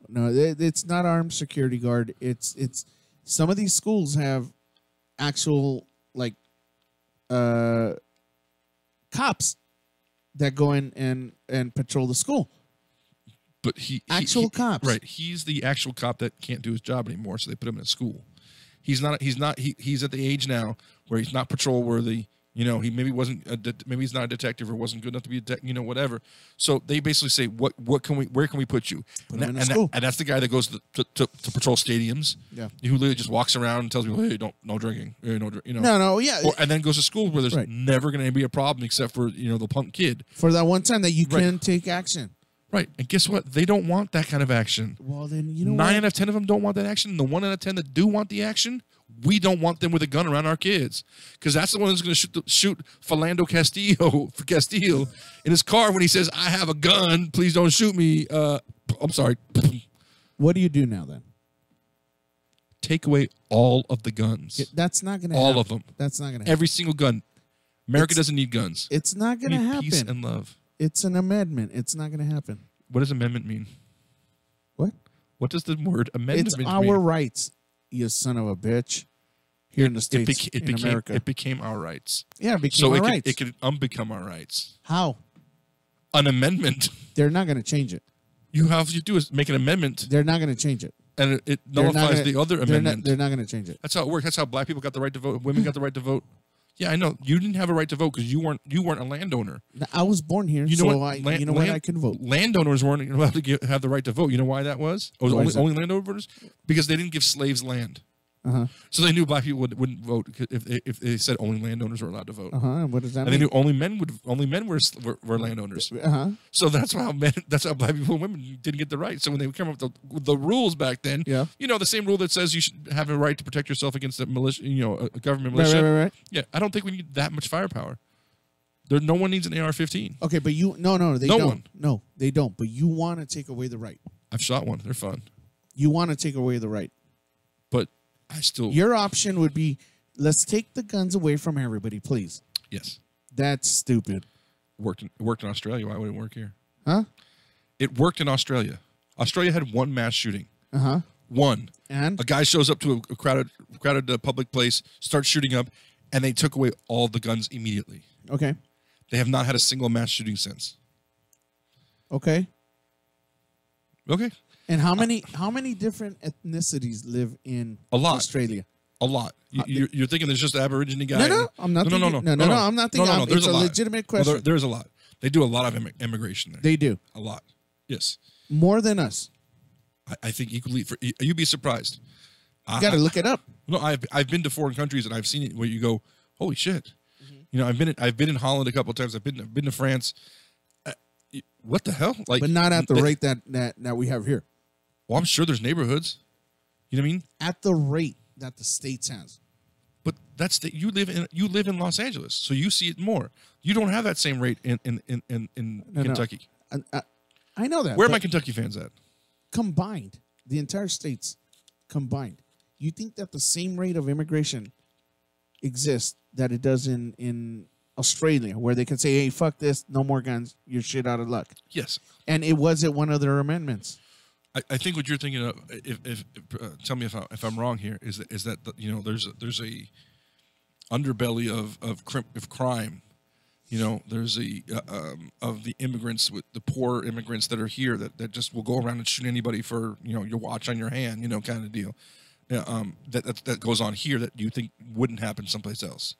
It's not armed security guard. It's some of these schools have actual, like, cops that go in and patrol the school. But cops. Right. He's the actual cop that can't do his job anymore, so they put him in a school. He's at the age now where he's not patrol worthy. You know, he maybe maybe he's not a detective or wasn't good enough to be whatever. So they basically say, where can we put you? And that's the guy that goes to patrol stadiums. Yeah. Who literally just walks around and tells people, hey, no drinking. Hey, No, yeah. And then goes to school where there's never going to be a problem except for, the punk kid. For that one time that you can take action. Right. And guess what? They don't want that kind of action. Well, then, you know 9 out of 10 of them don't want that action. The 1 out of 10 that do want the action, we don't want them with a gun around our kids. Because that's the one that's going to shoot Philando Castillo in his car when he says, I have a gun. Please don't shoot me. I'm sorry. What do you do now, then? Take away all of the guns. That's not going to happen. All of them. That's not going to happen. Every single gun. America doesn't need guns. It's not going to happen. Peace and love. It's an amendment. It's not going to happen. What does amendment mean? What? What does the word amendment mean? It's our rights, you son of a bitch. Here in the States, in America. It became our rights. Yeah, it became our rights. It could unbecome our rights. How? An amendment. They're not going to change it. You have to do is make an amendment. They're not going to change it. And it nullifies the other amendment. They're not going to change it. That's how it works. That's how black people got the right to vote. Women got the right to vote. Yeah, I know. You didn't have a right to vote because you weren't a landowner. I was born here, I can vote. Landowners weren't allowed to have the right to vote. You know why that was? It was only landowners? Because they didn't give slaves land. So they knew black people wouldn't vote if they said only landowners were allowed to vote. And what does that mean? And they knew only men were landowners. So that's how black people and women didn't get the right. So when they came up with the rules back then, the same rule that says you should have a right to protect yourself against a militia, a government militia. Right. Yeah, I don't think we need that much firepower. No one needs an AR-15. Okay, but they don't. No, they don't. But you want to take away the right. I've shot one. They're fun. You want to take away the right. But your option would be, let's take the guns away from everybody, please. Yes. That's stupid. It worked in Australia. Why would it work here? Huh? It worked in Australia. Australia had one mass shooting. One. And? A guy shows up to a crowded public place, starts shooting up, and they took away all the guns immediately. Okay. They have not had a single mass shooting since. Okay. Okay. And how many different ethnicities live in Australia? A lot. You're thinking there's just an Aborigine guy? No, I'm not. No, I'm not thinking. No, It's a legitimate question. Well, there's a lot. They do a lot of immigration there. They do a lot. Yes. More than us. I think equally. You'd be surprised. You got to look it up. No, I've been to foreign countries and I've seen it where you go, holy shit. I've been in Holland a couple of times. I've been to France. What the hell? Like, but not at the rate that we have here. Well, I'm sure there's neighborhoods. You know what I mean? At the rate that the States has. But you live in Los Angeles, so you see it more. You don't have that same rate in Kentucky. I know that. Where are my Kentucky fans at? Combined, the entire states combined. You think that the same rate of immigration exists that it does in Australia, where they can say, "Hey, fuck this, no more guns, you're shit out of luck." Yes. And it was at one of their amendments. I think what you're thinking of, if tell me if I'm wrong here, is that there's a underbelly of crime. There's of the immigrants, with the poor immigrants that are here that just will go around and shoot anybody for your watch on your hand, kind of deal. That goes on here that you think wouldn't happen someplace else.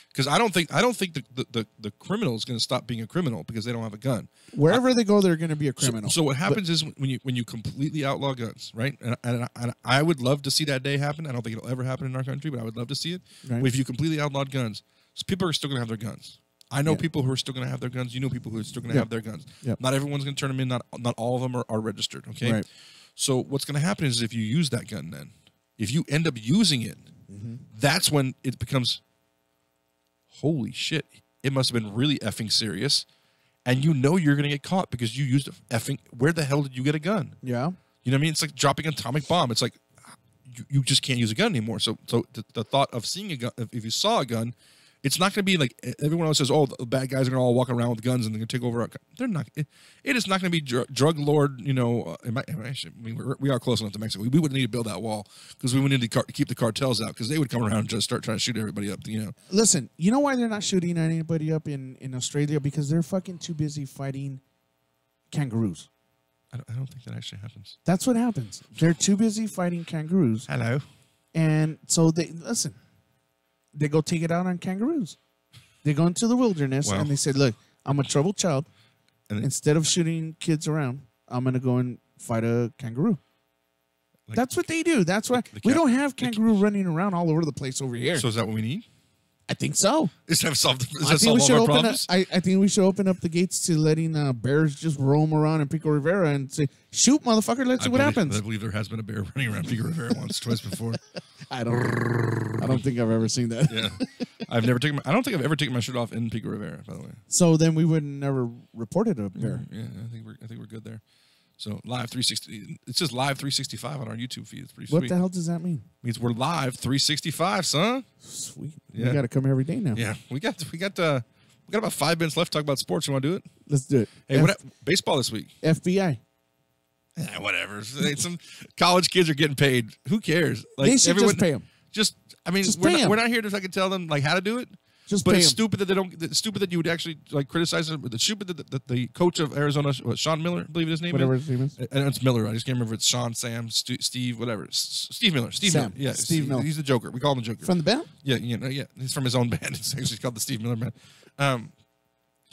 Because I don't think the criminal is going to stop being a criminal because they don't have a gun. Wherever they go, they're going to be a criminal. So what happens is when you completely outlaw guns, right? And I would love to see that day happen. I don't think it'll ever happen in our country, but I would love to see it. Right. If you completely outlawed guns, so people are still going to have their guns. I know people who are still going to have their guns. You know people who are still going to have their guns. Yep. Not everyone's going to turn them in. Not all of them are registered. Okay. Right. So what's going to happen is if you use that gun, then if you end up using it, that's when it becomes, holy shit! It must have been really effing serious, and you know you're going to get caught because you used effing. Where the hell did you get a gun? Yeah. You know what I mean? It's like dropping an atomic bomb. It's like you just can't use a gun anymore. So the thought of seeing a gun, if you saw a gun, it's not going to be like everyone else says, oh, the bad guys are going to all walk around with guns and they're going to take over. They're not. It is not going to be drug lord, you know. We are close enough to Mexico. We would need to build that wall because we would need to keep the cartels out because they would come around and just start trying to shoot everybody up, you know. Listen, you know why they're not shooting anybody up in Australia? Because they're fucking too busy fighting kangaroos. I don't think that actually happens. That's what happens. They're too busy fighting kangaroos. Hello. And so they go take it out on kangaroos. They go into the wilderness and they say, look, I'm a troubled child. And instead of shooting kids around, I'm going to go and fight a kangaroo. That's what they do. That's why we don't have kangaroo running around all over the place over here. So is that what we need? I think so. Is that solve all our problems? I think we should open up the gates to letting bears just roam around in Pico Rivera and say, shoot, motherfucker, let's see what happens. I believe there has been a bear running around Pico Rivera twice before. I don't think I've ever seen that. Yeah. I don't think I've ever taken my shirt off in Pico Rivera, by the way. So then we would never reported a bear. Yeah, I think we're good there. So live 360. It says live 365 on our YouTube feed. It's pretty sweet. What the hell does that mean? It means we're live 365, son. Sweet. Yeah. We got to come every day now. Yeah, we got about 5 minutes left to talk about sports. You want to do it? Let's do it. Hey, baseball this week? FBI. Whatever. Some college kids are getting paid. Who cares? Like, they should just pay them. We're not here to fucking tell them like how to do it. But it's stupid that they don't. It's stupid that you would actually like criticize them. It's stupid that the coach of Arizona, Sean Miller, I believe his name wis name is. And it's Miller. I just can't remember if it's Sean, Sam, Steve, whatever. Steve Miller. Sam. Miller. Yeah, Steve Miller. He's the Joker. We call him the Joker. From the band? Yeah, yeah. He's from his own band. It's actually called the Steve Miller Band.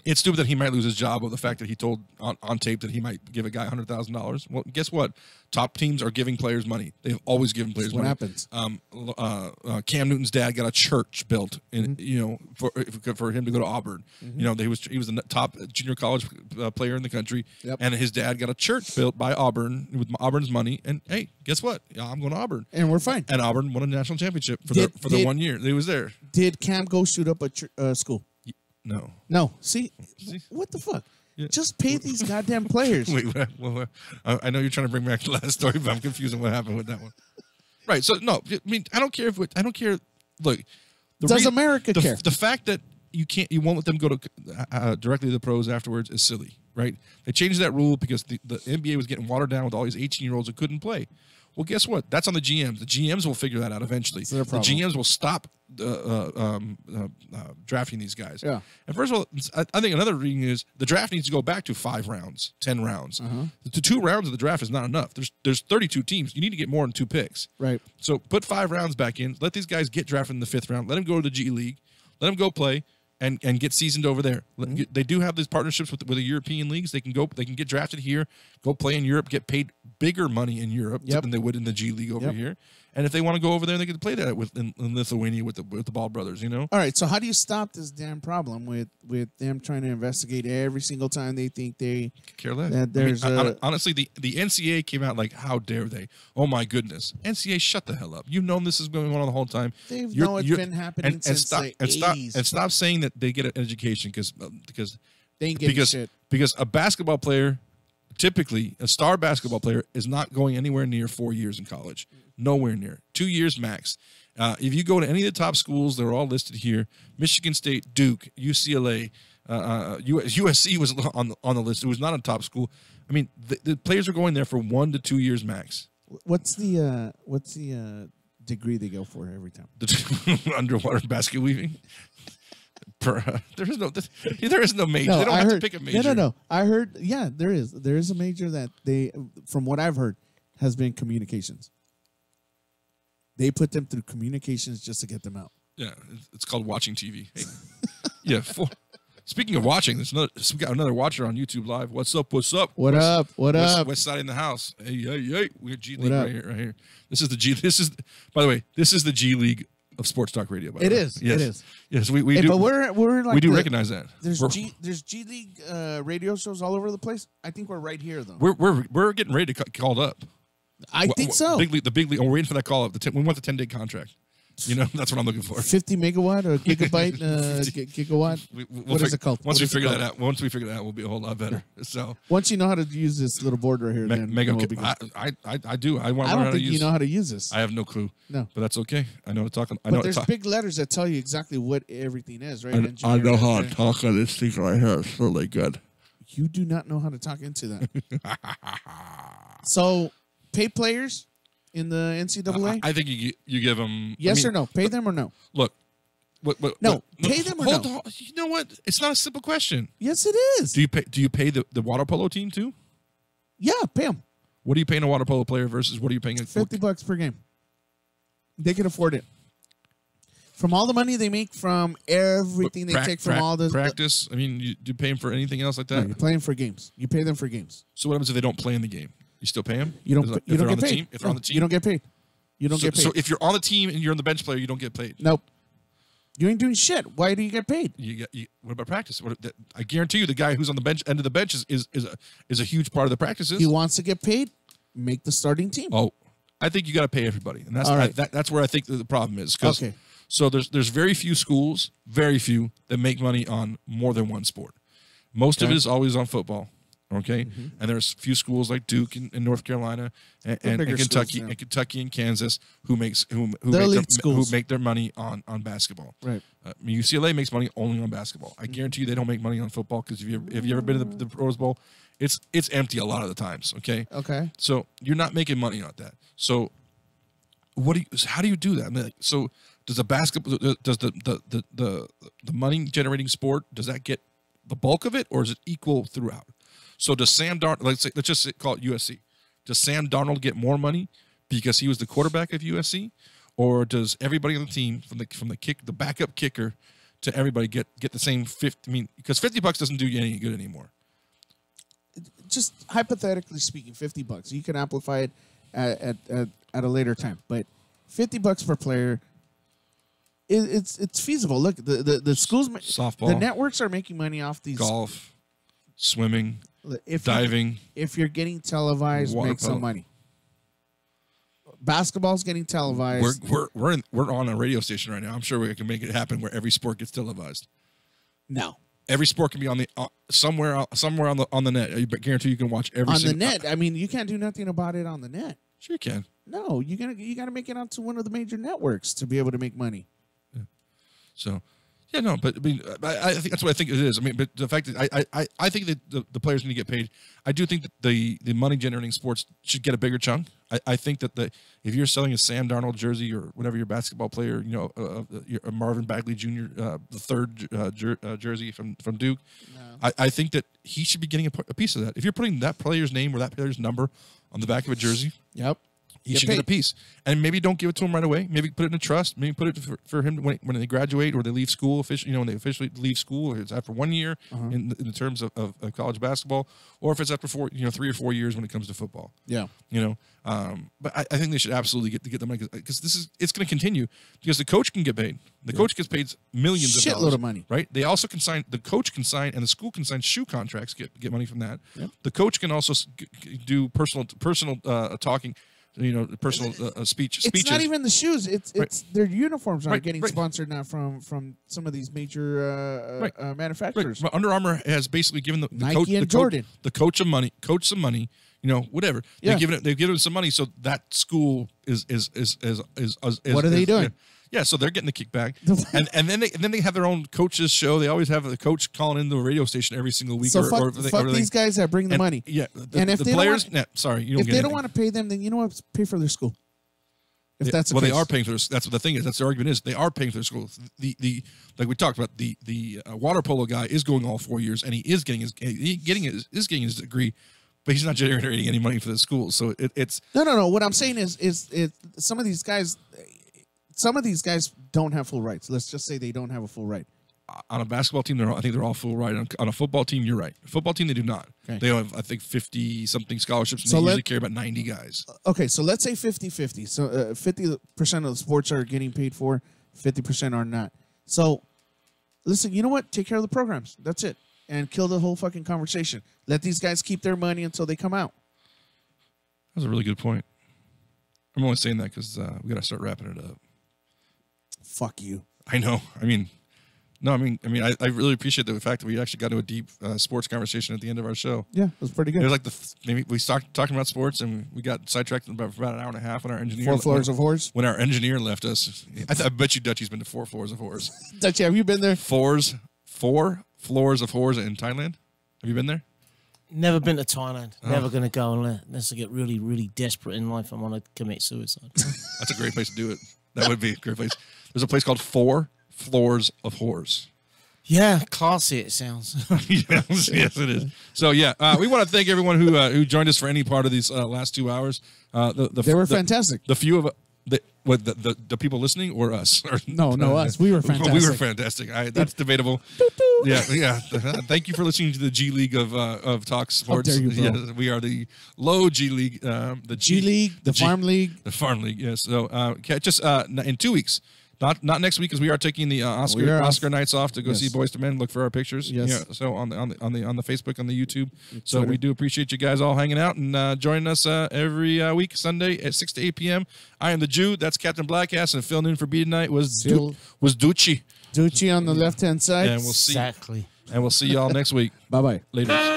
It's stupid that he might lose his job with the fact that he told on tape that he might give a guy $100,000. Well, guess what? Top teams are giving players money. They've always given players money. What happens? Cam Newton's dad got a church built, for him to go to Auburn. You know, he was the top junior college player in the country, and his dad got a church built by Auburn with Auburn's money. And hey, guess what? I'm going to Auburn, and we're fine. And Auburn won a national championship for the 1 year he was there. Did Cam go shoot up a school? No. See? What the fuck? Yeah. Just pay these goddamn players. Wait, I know you're trying to bring back the last story, but I'm confused on what happened with that one. Right. So no, I mean, I don't care. Look, does America care? The fact that you won't let them go to directly to the pros afterwards is silly, right? They changed that rule because the NBA was getting watered down with all these 18-year-olds who couldn't play. Well, guess what? That's on the GMs. The GMs will figure that out eventually. The GMs will stop drafting these guys. Yeah. And first of all, I think another reason is the draft needs to go back to 5 rounds, 10 rounds. The 2 rounds of the draft is not enough. There's 32 teams. You need to get more than 2 picks. Right. So put 5 rounds back in. Let these guys get drafted in the 5th round. Let them go to the G League. Let them go play. And get seasoned over there. They do have these partnerships with the European leagues. They can get drafted here, go play in Europe, get paid bigger money in Europe than they would in the G League over here. And if they want to go over there, they can play that in Lithuania with the Ball brothers. You know. All right. So how do you stop this damn problem with them trying to investigate every single time they think they care less? That there's honestly, the NCAA came out like, how dare they? Oh my goodness, NCAA, shut the hell up! You've known this is going on the whole time. They've known it's been happening since the 80s. And stop saying that they get an education because they ain't getting shit. Because a basketball player, typically a star basketball player, is not going anywhere near 4 years in college. Nowhere near. 2 years max. If you go to any of the top schools, they're all listed here. Michigan State, Duke, UCLA, USC was on the list. It was not a top school. I mean, the players are going there for 1 to 2 years max. What's the degree they go for every time? Underwater basket weaving. There is no major. No, they don't have to pick a major. No. I heard, there is. There is a major that they, from what I've heard, has been communications. They put them through communications just to get them out. Yeah, it's called watching TV. Hey. Yeah. Speaking of watching, we got another watcher on YouTube Live. What's up? What's up? What up? What up? West Side in the house. Hey, hey, hey. We got G League right here, right here. This is the G. By the way, this is the G League of Sports Talk Radio. By the way. Yes. It is. Yes, we do. But we're like we do recognize that. There's G League radio shows all over the place. I think we're right here though. We're getting ready to get called up. I think so. The big league. We're waiting for that call up. We want the 10-day contract. You know, that's what I'm looking for. 50 megawatt or gigabyte, gigawatt. What is it called? Once we figure that out, we'll be a whole lot better. So once you know how to use this little board right here, then mega. we'll be good. I do. I want to learn how to use. I don't think you know how to use this. I have no clue. No, but that's okay. I know how to talk. But there's big letters that tell you exactly what everything is, right? I know how to talk on this thing right here. It's really good. You do not know how to talk into that. So, paid players in the NCAA? I think you give them yes or no. Pay them or no? Look, pay them or no? On. You know what? It's not a simple question. Yes, it is. Do you pay the water polo team too? Yeah, pay them. What are you paying a water polo player versus what are you paying? $50 per game. They can afford it. From all the money they make from everything they take from all the practice. I mean, do you pay them for anything else like that? No, you're playing for games. You pay them for games. So what happens if they don't play in the game? You still pay them? You don't get paid. If they're on the team, you don't get paid. You don't get paid. So if you're on the team and you're on the bench player, you don't get paid. Nope. You ain't doing shit. Why do you get paid? What about practice? I guarantee you, the guy who's on the bench end of the bench is a huge part of the practices. He wants to get paid. Make the starting team. Oh, I think you got to pay everybody, and that's that's where I think the problem is. Okay. So there's very few schools, that make money on more than one sport. Most of it is always on football. Okay, and there's a few schools like Duke in North Carolina and Kentucky schools, Kentucky and Kansas who make their money on basketball. Right. UCLA makes money only on basketball. I guarantee you they don't make money on football because if you ever been to the Rose Bowl, it's empty a lot of the times. Okay. Okay. So you're not making money on that. So how do you do that? I mean, so does the money generating sport, does that get the bulk of it, or is it equal throughout? So does Sam Darnold, let's just call it USC. Does Sam Darnold get more money because he was the quarterback of USC, or does everybody on the team from the backup kicker to everybody get the same 50? I mean, because $50 doesn't do you any good anymore. Just hypothetically speaking, $50. You can amplify it at a later time, but $50 per player. It's feasible. Look, the schools, softball, the networks are making money off these golf, swimming, diving. If you're getting televised, make some money. Basketball's getting televised. We're on a radio station right now. I'm sure we can make it happen where every sport gets televised. No, every sport can be on the somewhere on the net. I guarantee you can watch every on the net. I mean, you can't do nothing about it on the net. Sure you can. No, you gotta make it onto one of the major networks to be able to make money. So, yeah, no, but I mean, I think that's what I think it is. I mean, but the fact that I think that the players need to get paid. I do think that the money generating sports should get a bigger chunk. I think that if you're selling a Sam Darnold jersey or whatever your basketball player, a Marvin Bagley Jr. The third jersey from Duke, no. I think that he should be getting a piece of that. If you're putting that player's name or that player's number on the back of a jersey, yep. He should get a piece, and maybe don't give it to him right away. Maybe put it in a trust. Maybe put it for him when they graduate or they leave school. When they officially leave school, or it's after 1 year in terms of college basketball, or if it's after 3 or 4 years when it comes to football. Yeah, but I think they should absolutely get the money because it's going to continue because the coach can get paid. The coach gets paid millions of dollars. Shitload of money, right? They also the coach can sign, and the school can sign shoe contracts. Get money from that. Yep. The coach can also do personal talking. Personal speeches. It's not even the shoes. It's their uniforms are getting sponsored now from some of these major manufacturers. Right. Under Armour has basically given the Nike coach, and Jordan, the coach some money, whatever. Yeah. They've given it some money, so that school is what are they doing? Yeah, so they're getting the kickback, and then they have their own coaches show. They always have the coach calling into the radio station every single week. So fuck these guys that bring the money. Yeah, and if the they players, if they don't want to pay them, then you know what? Pay for their school. If that's the case. They are paying for this. That's what the thing is. That's the argument is they are paying for their school. The like we talked about the water polo guy is going all 4 years and he is getting his degree, but he's not generating any money for the school. So it's no. What I'm saying is some of these guys. some of these guys don't have full rights. Let's just say they don't have a full right. On a basketball team, I think they're all full right. On a football team, you're right. Football team, they do not. Okay. They have, I think, 50-something scholarships, and So they usually carry about 90 guys. Okay, so let's say 50-50. So 50% of the sports are getting paid for, 50% are not. So, listen, you know what? Take care of the programs. That's it. And kill the whole fucking conversation. Let these guys keep their money until they come out. That's a really good point. I'm only saying that because we got to start wrapping it up. Fuck you. I know. I really appreciate the fact that we actually got to a deep sports conversation at the end of our show. Yeah, it was pretty good. It was like maybe we started talking about sports and we got sidetracked for about an hour and a half when our engineer 4 floors of horse. When our engineer left us. I bet you Dutchie's been to 4 floors of horse. Dutchie, have you been there? 4 floors of horse in Thailand. Have you been there? Never been to Thailand. Never going to go unless I get really, really desperate in life and want to commit suicide. That's a great place to do it. That would be a great place. There's a place called 4 Floors of Whores. Yeah, classy it sounds. yes, it is. So yeah, we want to thank everyone who joined us for any part of these last 2 hours. They were fantastic. The few of the people listening or us? No, us. We were fantastic. We were fantastic. That's debatable. Yeah. Thank you for listening to the G League of Talk Sports. How dare you, bro. Yeah, we are the low G League, the G League, the Farm League. The Farm League, yes. So catch us in 2 weeks. Not next week, because we are taking the Oscar nights off to go see Boys to Men. Look for our pictures. Yes. Yeah. So on the Facebook, on the YouTube. So we do appreciate you guys all hanging out and joining us every week Sunday at 6 to 8 p.m. I am the Jew. That's Captain Blackass, and filling in for B tonight was Ducci. Ducci on the left-hand side. And we'll see. Exactly. And we'll see y'all next week. Bye-bye. Later.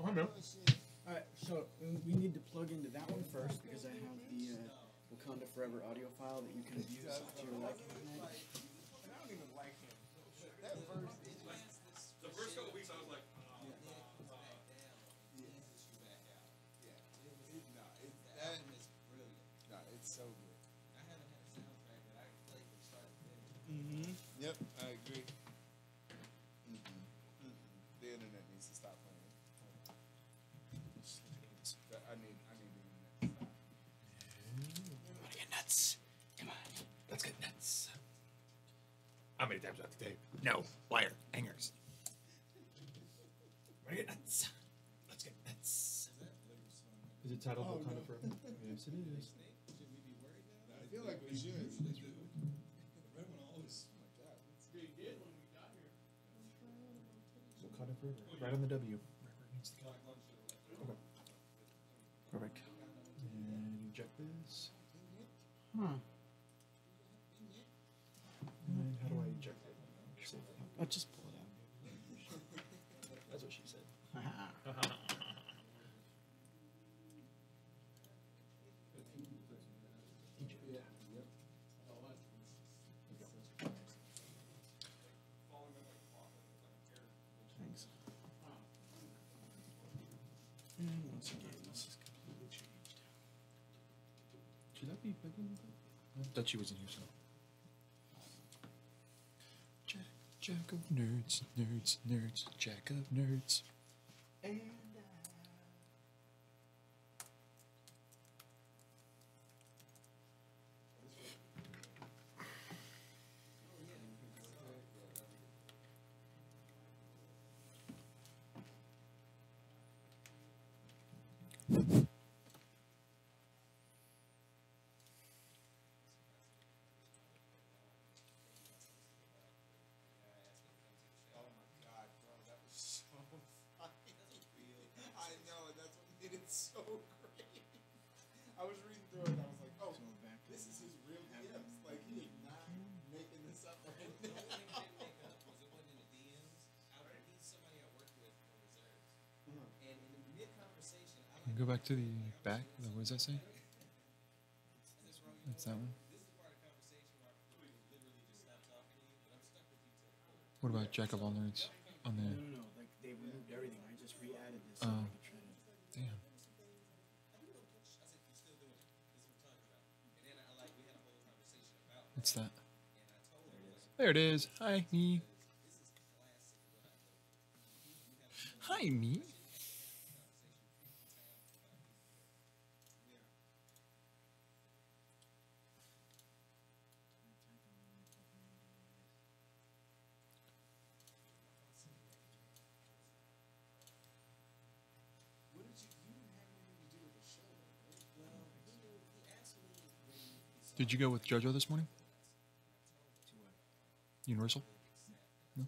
All right, so we need to plug into that one first because I have the Wakanda Forever audio file that you can use to your liking. And I don't even like him. That verse is just... The first couple weeks I was like... it's so good. I haven't had a soundtrack that I played from start to finish. Yep, I agree. The internet needs to stop playing. I need the internet to stop. Wanna get nuts? Come on, let's get nuts. How many times do I have to tape? No, liar, hangers. Wanna get nuts? Let's get nuts. Is it titled Wakanda Forever? Yes, it is. I feel like we should. The red one always. Oh my god, they did when we got here. Wakanda Forever. Right on the W. Okay. Perfect. And eject this. And how do I eject it? I'll just pull it out. That's what she said. Thanks. And once again, this is completely changed. Should that be bigger than that? I thought she was in here, so. Jack of nerds, nerds, nerds, Jack of nerds. And so great. I was reading through it and I was like, oh, this is his real DMs. Like, he is not making this up right now. Go back to the back. What does that say? That's that one. What about Jack of all nerds on there? No. Like they removed everything. I just re-added this. Oh, damn. What's that? There it is. Hi, me. Hi, me. Did you go with JoJo this morning? Universal? No?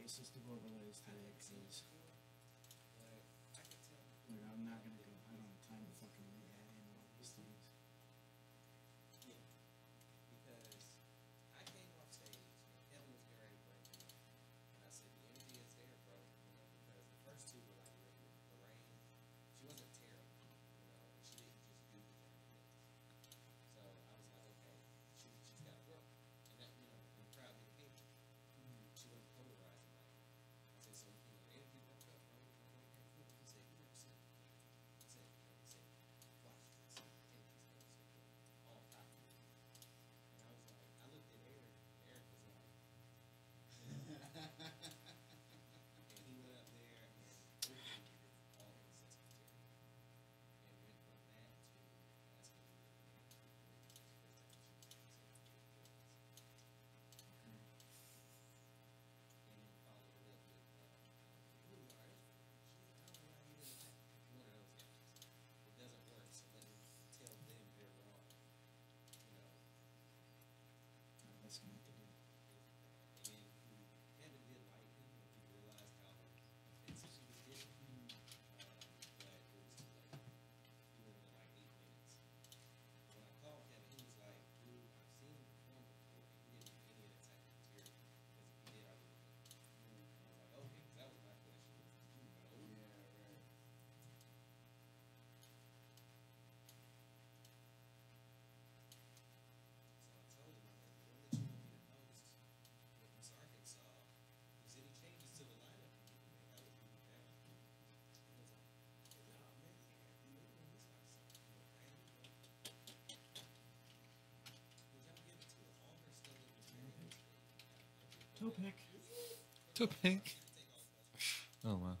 System overlays today because I'm not gonna go. I don't have time to fucking re-add in all these things. Topic. Oh wow.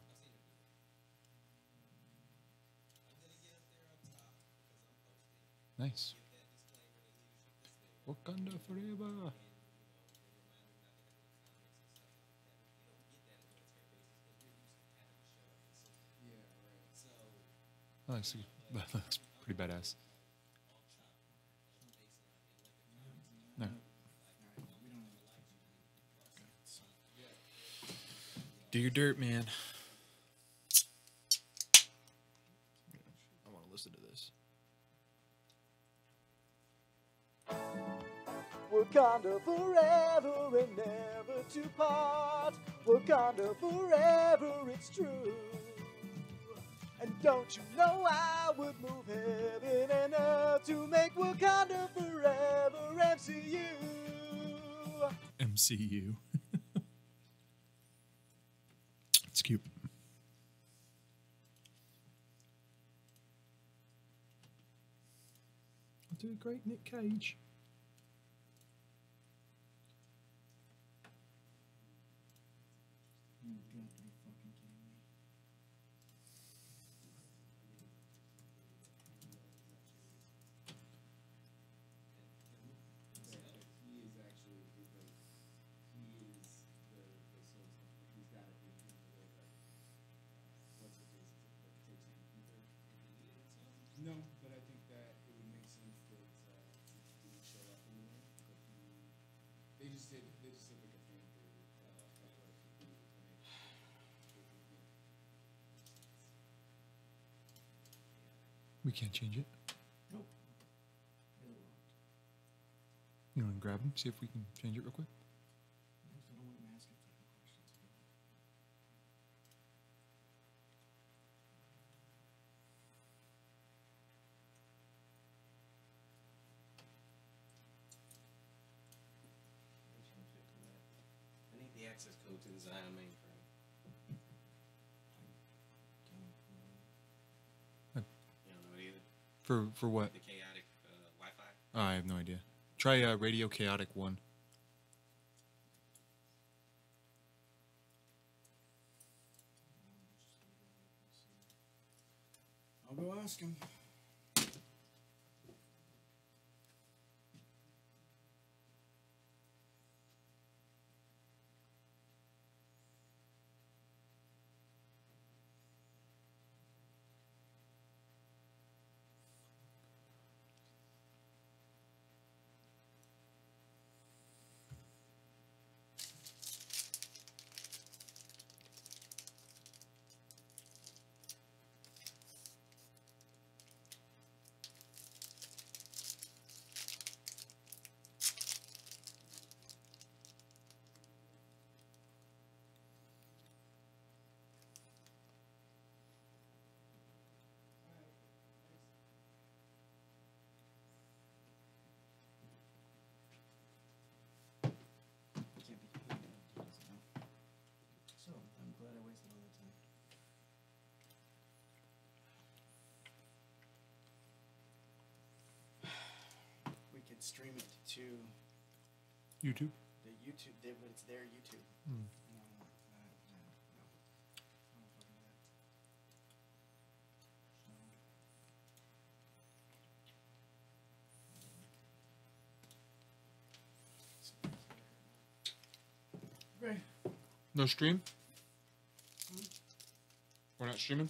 Nice. Wakanda forever. Oh, I see. That looks pretty badass. No. Do your dirt, man. I want to listen to this. Wakanda forever and never to part. Wakanda forever, it's true. And don't you know I would move heaven and earth to make Wakanda forever MCU. MCU. It's cute. I'll do a great Nick Cage. No, but I think that it would make sense that he would show up in there. But they just said like a fan theory of what it could be to make it would make We can't change it. Nope. You want to grab him? See if we can change it real quick. I don't want him asking for questions. I need the access code to the Zion mainframe. You don't know it either? For what? The chaotic Wi-Fi. Oh, I have no idea. Try Radio Chaotic 1. I'll go ask him. So, I'm glad I wasted all that time. We could stream it to YouTube? the YouTube, but it's their YouTube. Hmm. No, no, no. I don't fucking do that. Okay. No stream? We're not streaming?